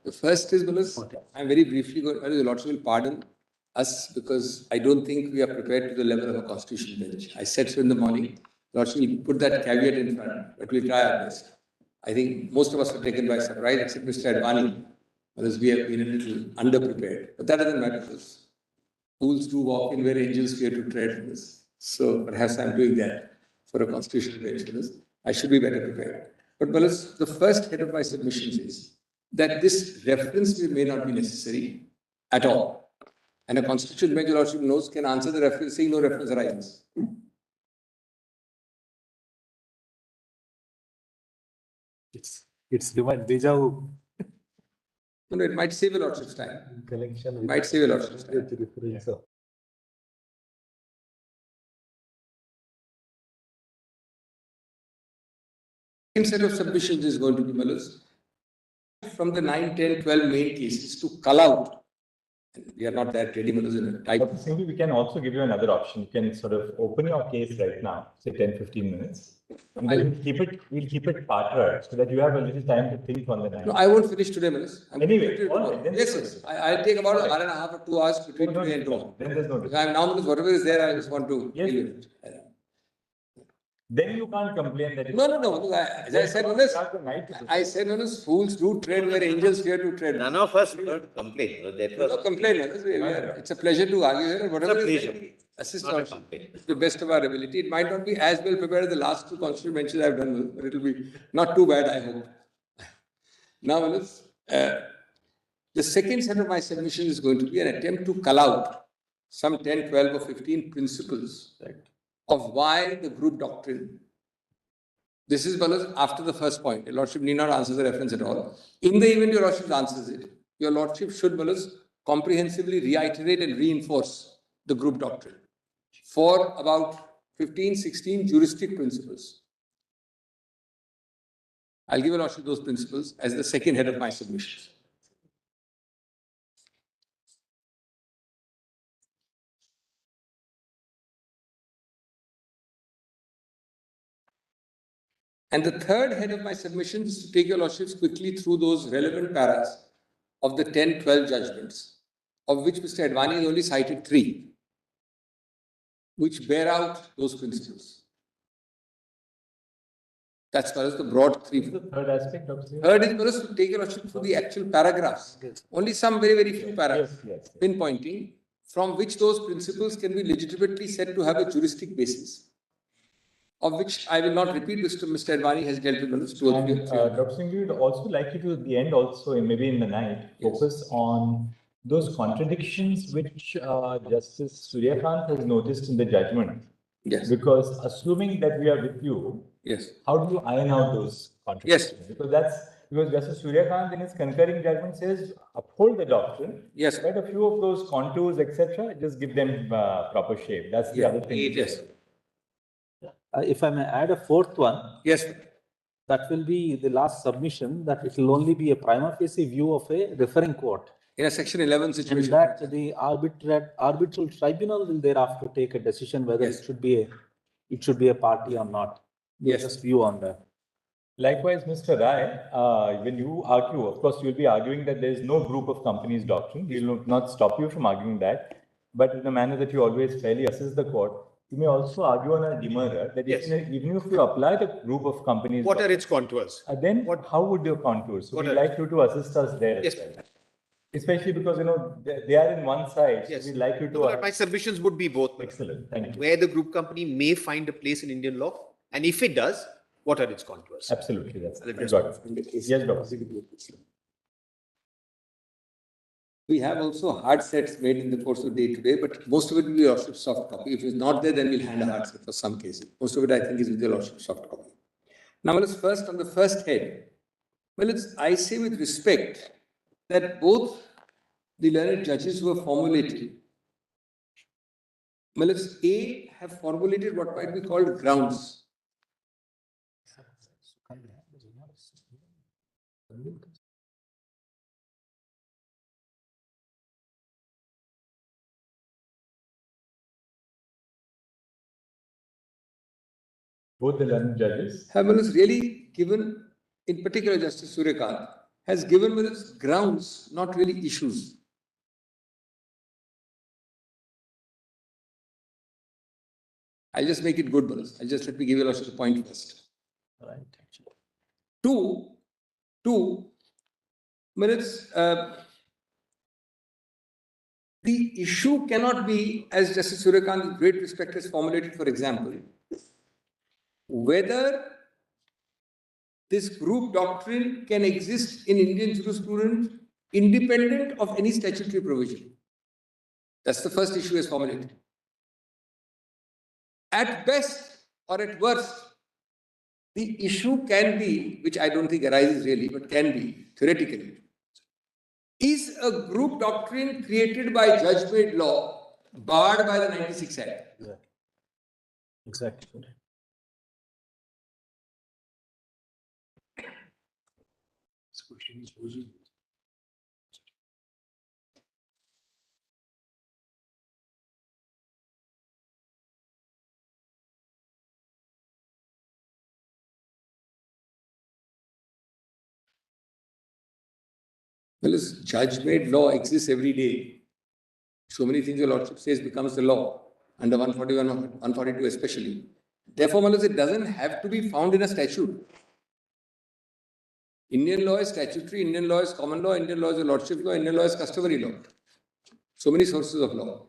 The first is, Malas, I'm very briefly going, the Lordship will pardon us because I don't think we are prepared to the level of a constitutional bench. I said so in the morning. Lordship will put that caveat in front, but we'll try our best. I think most of us were taken by surprise, except Mr. Advani, because we have been a little underprepared. But that doesn't matter, because fools do walk in where angels fear to tread. So perhaps I'm doing that for a constitutional bench. I should be better prepared. But Malas, the first head of my submissions is that this reference may not be necessary at all. And a constitutional bench, Your Lordship knows, can answer the reference saying no reference arises. It's divine deja vu. No, it might save Your Lordship's time. Collection. It might save Your Lordship's time. With reference of- Second set of submissions is going to be, Malas, from the 9, 10, 12 main cases to cull out. And we are not that ready, Malas, in a type. Dr. Singhvi, we can also give you another option. You can sort of open your case right now, say 10, 15 minutes. And then we'll keep it partnered so that you have a little time to think on the night. No, I won't finish today, Malas. I'm Anyway, committed all tomorrow. right, then Yes, it's yes. I'll take about 1.5 or 2 hours between No, today and tomorrow. then there's no Because I'm now, Malas, whatever is there, I just want to Yes. deal with it. Then you can't complain that. No, Malas, as I said, Malas, Start the night to I said, Malas, fools do tread where angels fear to tread. None of us would complain. That No was complaint, Malas. It's a pleasure to argue here, and whatever is pleasure. there, assist Not a also. complaint. To the best of our ability. It might not be as well prepared as the last 2 constitutional benches I've done, but it'll be not too bad, I hope. Now, Malas, the second set of my submission is going to be an attempt to cull out some 10, 12 or 15 principles of why the group doctrine. This is, Malas, after the first point. Your Lordship need not answer the reference at all. In the event Your Lordship answers it, Your Lordship should, Malas, comprehensively reiterate and reinforce the group doctrine for about 15, 16 juristic principles. I'll give Your Lordship those principles as the second head of my submissions. And the third head of my submission is to take Your Lordships quickly through those relevant paras of the 10, 12 judgments, of which Mr. Advani has only cited 3, which bear out those principles. That's far as the broad 3. The third aspect, Dr. Singhvi? Third is for us to take Your Lordship through the actual paragraphs. Only some very, very few paragraphs, Yes. pinpointing from which those principles can be legitimately said to have a juristic basis, of which I will not repeat. Mr. Advani has dealt with those 2 or 3. And Dr. Singhvi, we would also like you to, at the end also, maybe in the night, focus on those contradictions which Justice Suryakant has noticed in the judgment. Yes. Because assuming that we are with you, Yes. how do you iron out those contradictions? Because Justice Suryakant in his concurring judgment says uphold the doctrine. Yes. But a few of those contours, etc., just give them proper shape. That's the other thing. Yes. If I may add a fourth one, Yes. that will be the last submission, that it will only be a prima facie view of a referring court. In a section 11 And situation. that the arbitral tribunal will thereafter take a decision whether Yes. it should be a party or not. Yes. Just view on that. Likewise, Mr. Rai, when you argue, of course, you'll be arguing that there is no group of companies doctrine. We will not stop you from arguing that. But in a manner that you always fairly assist the court, you may also argue on a demurrer that Yes. even if you apply the group of companies, What are its contours? then how would your contours? So What we'd are- like you to assist us there. Yes. As well. Especially because, they are in one side. Yes. So we'd like you No, but to. my submissions would be both. Excellent. Thank you. Where the group company may find a place in Indian law, and if it does, what are its contours? Absolutely. That's I'll it. address Got it. Yes, Doctor. We have also hard sets made in the course of day to day, but most of it will be Lordship soft copy. If it's not there, then we'll hand a hard set for some cases. Most of it, I think, is with the Lordship soft copy. Now, let's first on the first head. Well, I say with respect that both the learned judges who have formulated, well, A have formulated what might be called grounds. Both the learned judges. Have really given, in particular Justice Suryakant, has given grounds, not really issues. I'll just make it good, Manoj. Let me give you a point first. Right. Two minutes. The issue cannot be, as Justice Suryakant with great respect has formulated, for example, whether this group doctrine can exist in Indian jurisprudence independent of any statutory provision. That's the first issue as formulated. At best or at worst, the issue can be, which I don't think arises really, but can be theoretically, is a group doctrine created by judge-made law barred by the 96 Act? Exactly. This question is posing. Well, judge-made law exists every day. So many things your Lordship says becomes the law, under 141 or 142 especially. Therefore, it doesn't have to be found in a statute. Indian law is statutory, Indian law is common law, Indian law is a Lordship law, Indian law is customary law. So many sources of law.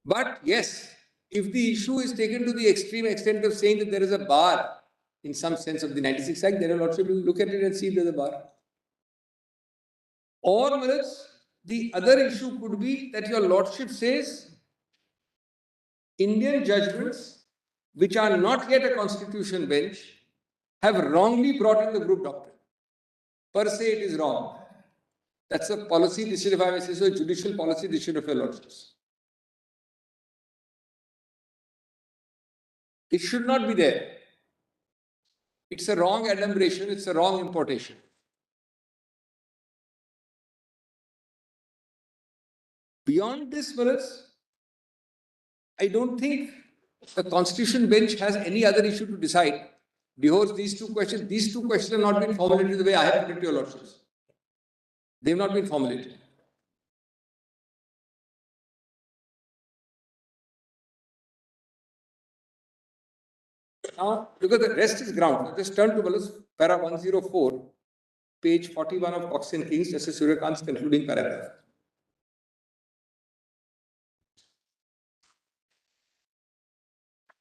But yes, if the issue is taken to the extreme extent of saying that there is a bar in some sense of the 96 Act, then a Lordship will look at it and see if there is a bar. Or the other issue could be that your Lordship says Indian judgments, which are not yet a constitution bench, have wrongly brought in the group doctrine. Per se, it is wrong. That's a policy decision, if I may say so, a judicial policy decision of your Lordships. It should not be there. It's a wrong adumbration, it's a wrong importation. Beyond this, I don't think the Constitution bench has any other issue to decide. Beholds these two questions. These two questions have not been formulated the way I have put it to your Lordships. They have not been formulated. Now, because the rest is ground. Just turn to para 104, page 41 of Cox and Kings, Justice Suryakant's concluding paragraph.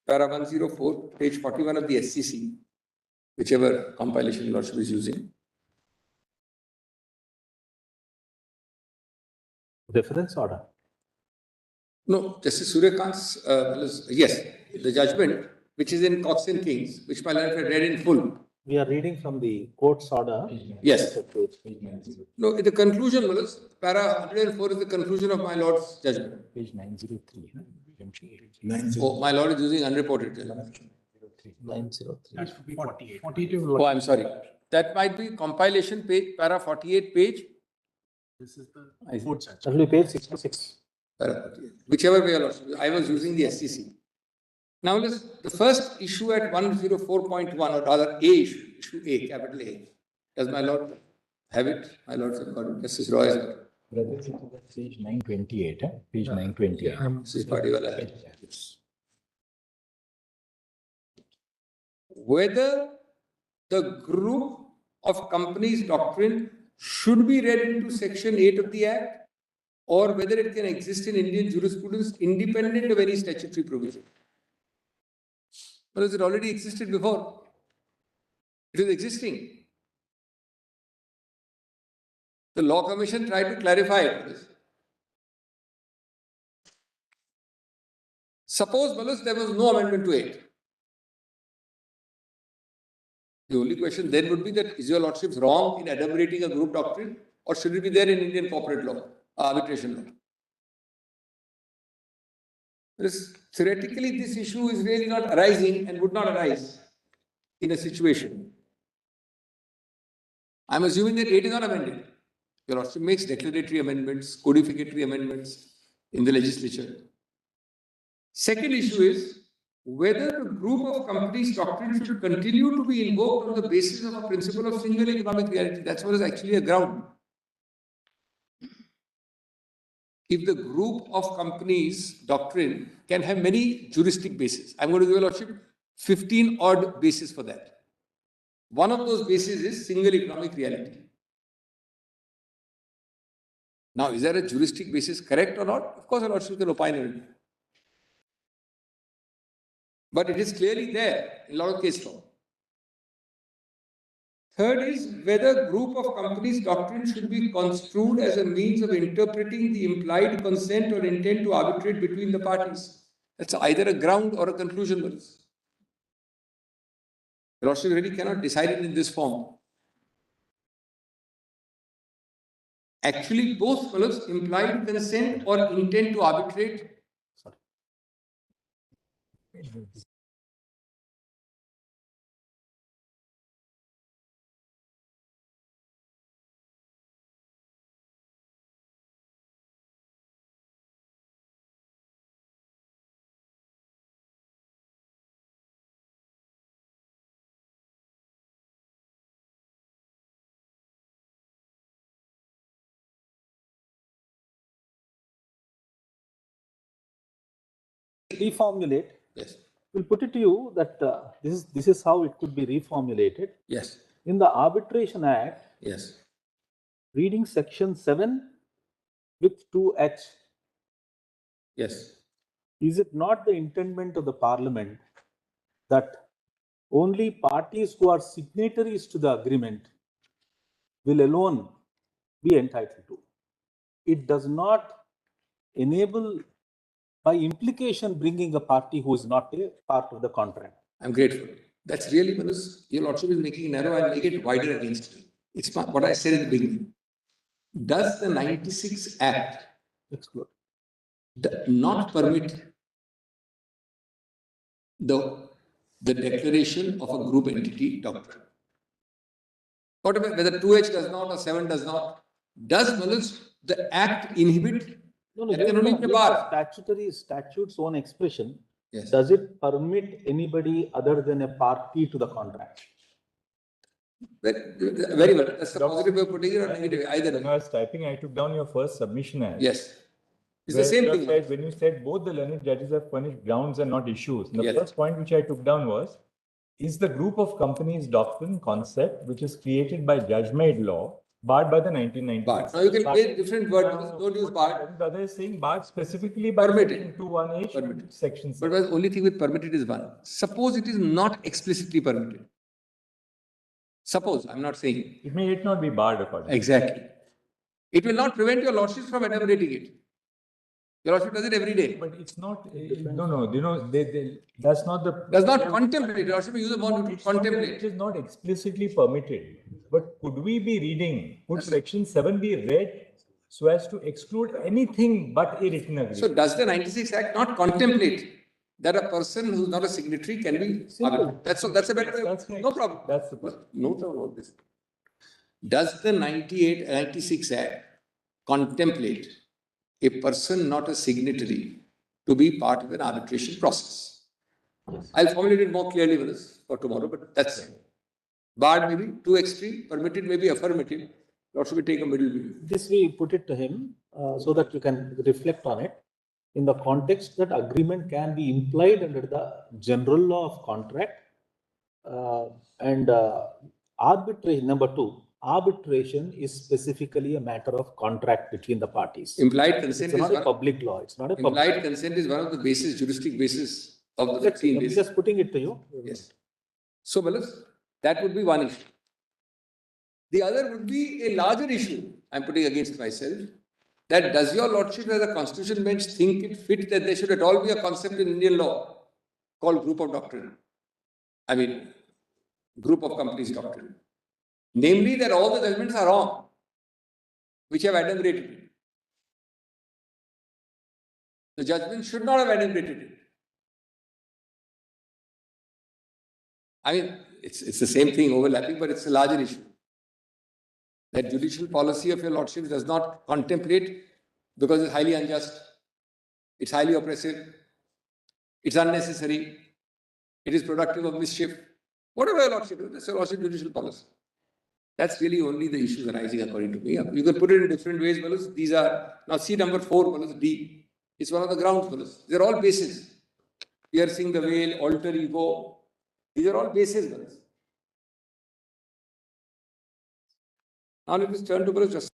Para 104, page 41 of the SCC, whichever compilation Lordship is using. Reference order? No, Justice Suryakant's, yes, the judgment, which is in Cox and Kings, which my lord had read in full. We are reading from the court's order. Yes. No, the conclusion, para 104 is the conclusion of my lord's judgment. Page 903. Oh, my lord is using unreported judgment. 903. That should be 48. Oh, I'm sorry. That might be compilation page, para 48 page. This is the fourth judge. That will be page 66. Para 48. Whichever way, I was using the SCC. Now, the first issue at 104.1, or rather A issue, issue A, capital A. Does my lord have it? My lord has got it. Justice Roy has got it. Page 928, page 928. This is Padiwala. Whether the group of companies doctrine should be read into Section 8 of the Act, or whether it can exist in Indian jurisprudence independent of any statutory provision. Because it already existed before. It is existing. The Law Commission tried to clarify it. Suppose, Balus, there was no amendment to it. The only question then would be that is your lordship wrong in adumbrating a group doctrine, or should it be there in Indian corporate law, arbitration law? Because theoretically, this issue is really not arising and would not arise in a situation. I'm assuming that 8 is not amended. Your lordship makes declaratory amendments, codificatory amendments in the legislature. Second issue is whether the group of companies doctrine should continue to be invoked on the basis of a principle of single economic reality. That's what is actually a ground. If the group of companies doctrine can have many juristic bases, I'm going to give your lordship 15 odd bases for that. One of those bases is single economic reality. Now, is there a juristic basis correct or not? Of course, your lordship can opine on it. But it is clearly there in a lot of case law. Third is whether group of companies doctrine should be construed as a means of interpreting the implied consent or intent to arbitrate between the parties. That's either a ground or a conclusion. The lordship really cannot decide it in this form. Actually, both fellows implied consent or intent to arbitrate. Reformulate. Yes. We'll put it to you that this is how it could be reformulated. Yes. In the Arbitration Act, Yes. reading section 7 with 2H. Yes. Is it not the intendment of the Parliament that only parties who are signatories to the agreement will alone be entitled to? It does not enable, by implication, bringing a party who is not a part of the contract. I'm grateful. That's really, Manus, your lordship is making it narrow and make it wider against me. It's not what I said at the beginning. Does the 96 Act not permit the declaration of a group entity doctrine? Whatever, whether 2H does not or 7 does not, does Manus the Act inhibit? No, It can only be a bar. Statute's own expression. Yes. Does it permit anybody other than a party to the contract? Very well. That's the positive way of putting it or negative way, either. When I was typing, I took down your first submission as. Yes. It's the same thing. When you said both the learned judges have furnished grounds and not issues. The Yes. first point which I took down was, is the group of companies doctrine concept which is created by judge-made law barred by the 1990s? Barred. Now you can play different words. Don't use barred. The other is saying barred specifically by Permitted. 218H Permitted. section 6. But the only thing with permitted is one. Suppose it is not explicitly permitted. Suppose, I'm not saying. It may not be barred according. Exactly. It will not prevent your lordship from enumerating it. Your lordship does it every day. But it's not, no, you know, that's not the. Does not contemplate. Your lordship use the word It's not that contemplate. It is not explicitly permitted. But could we be reading, could section 7 be read so as to exclude anything but a written agreement? So does the 96 Act not contemplate that a person who is not a signatory can be? That's a better way. That's right. No problem. That's the point. No problem about this. Does the 96 Act contemplate a person not a signatory to be part of an arbitration process? I'll formulate it more clearly with this for tomorrow, but that's barred maybe too extreme, permitted maybe affirmative, or should we take a middle view? This we put it to him so that you can reflect on it in the context that agreement can be implied under the general law of contract and arbitration. Number 2, arbitration is specifically a matter of contract between the parties. Implied It's consent is not a one, public law. It's not a public. implied consent is one of the basis, juristic basis of the 15 I'm days. just putting it to you. Yes. So, that would be one issue. The other would be a larger issue I'm putting against myself, that does your lordship as a constitution bench think it fit that there should at all be a concept in Indian law called group of doctrine? I mean, group of companies doctrine. Namely, that all the judgments are wrong, which have adumbrated it. The judgment should not have adumbrated it. I mean, it's the same thing overlapping, but it's a larger issue. That judicial policy of your lordship does not contemplate because it's highly unjust, it's highly oppressive, it's unnecessary, it is productive of mischief. Whatever your lordship is, that's your lordship judicial policy. That's really only the issues arising according to me. You can put it in different ways, Balus. These are, now see number 4, Balus, D. It's one of the grounds, Balus. They're all bases. Piercing the veil, alter ego. These are all bases, Balus. Now let us turn to Balus justice.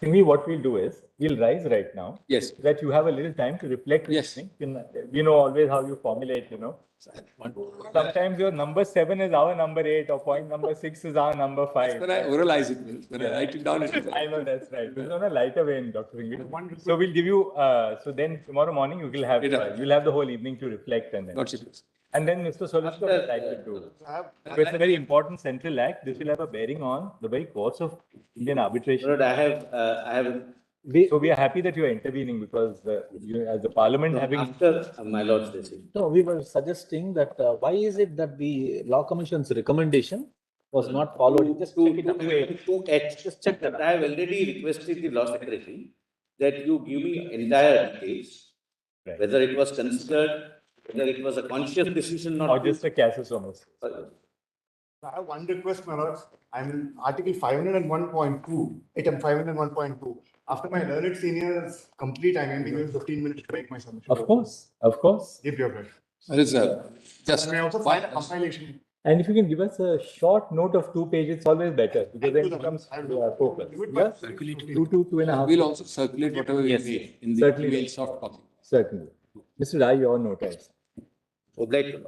Maybe what we'll do is, we'll rise right now. Yes. That you have a little time to reflect. Yes. You know always how you formulate, you know. Sometimes your number 7 is our number 8 or point number 6 is our number 5. When I oralize it, when I write it down, it is. I know that's right. It's on a lighter vein, Dr. Ringil. So we'll give you, so then tomorrow morning you will have, you'll have the whole evening to reflect and then. And then Mr. Solicitor will like it too. So it's a very important central act. This will have a bearing on the very course of Indian arbitration. Lord, I have. So we are happy that you are intervening because you, as the Parliament having. After my Lord's decision. No, we were suggesting that why is it that the Law Commission's recommendation was not followed? Just check it up. Just check that. I have already requested the Law Secretary that you give me entire details, whether it was considered, whether it was a conscious decision or just a casus almost. I have one request, my lords. I'm in Article 501.2, item 501.2. After my learned seniors complete, I'm giving you 15 minutes to make my submission. Of course, of course. Give your best. That is just. And I also find a compilation. And if you can give us a short note of 2 pages, it's always better because then it becomes focus. Yes? 2.5. We'll also circulate whatever we made in the email soft copy. Certainly. Mr. Rai, your note is. Obliged.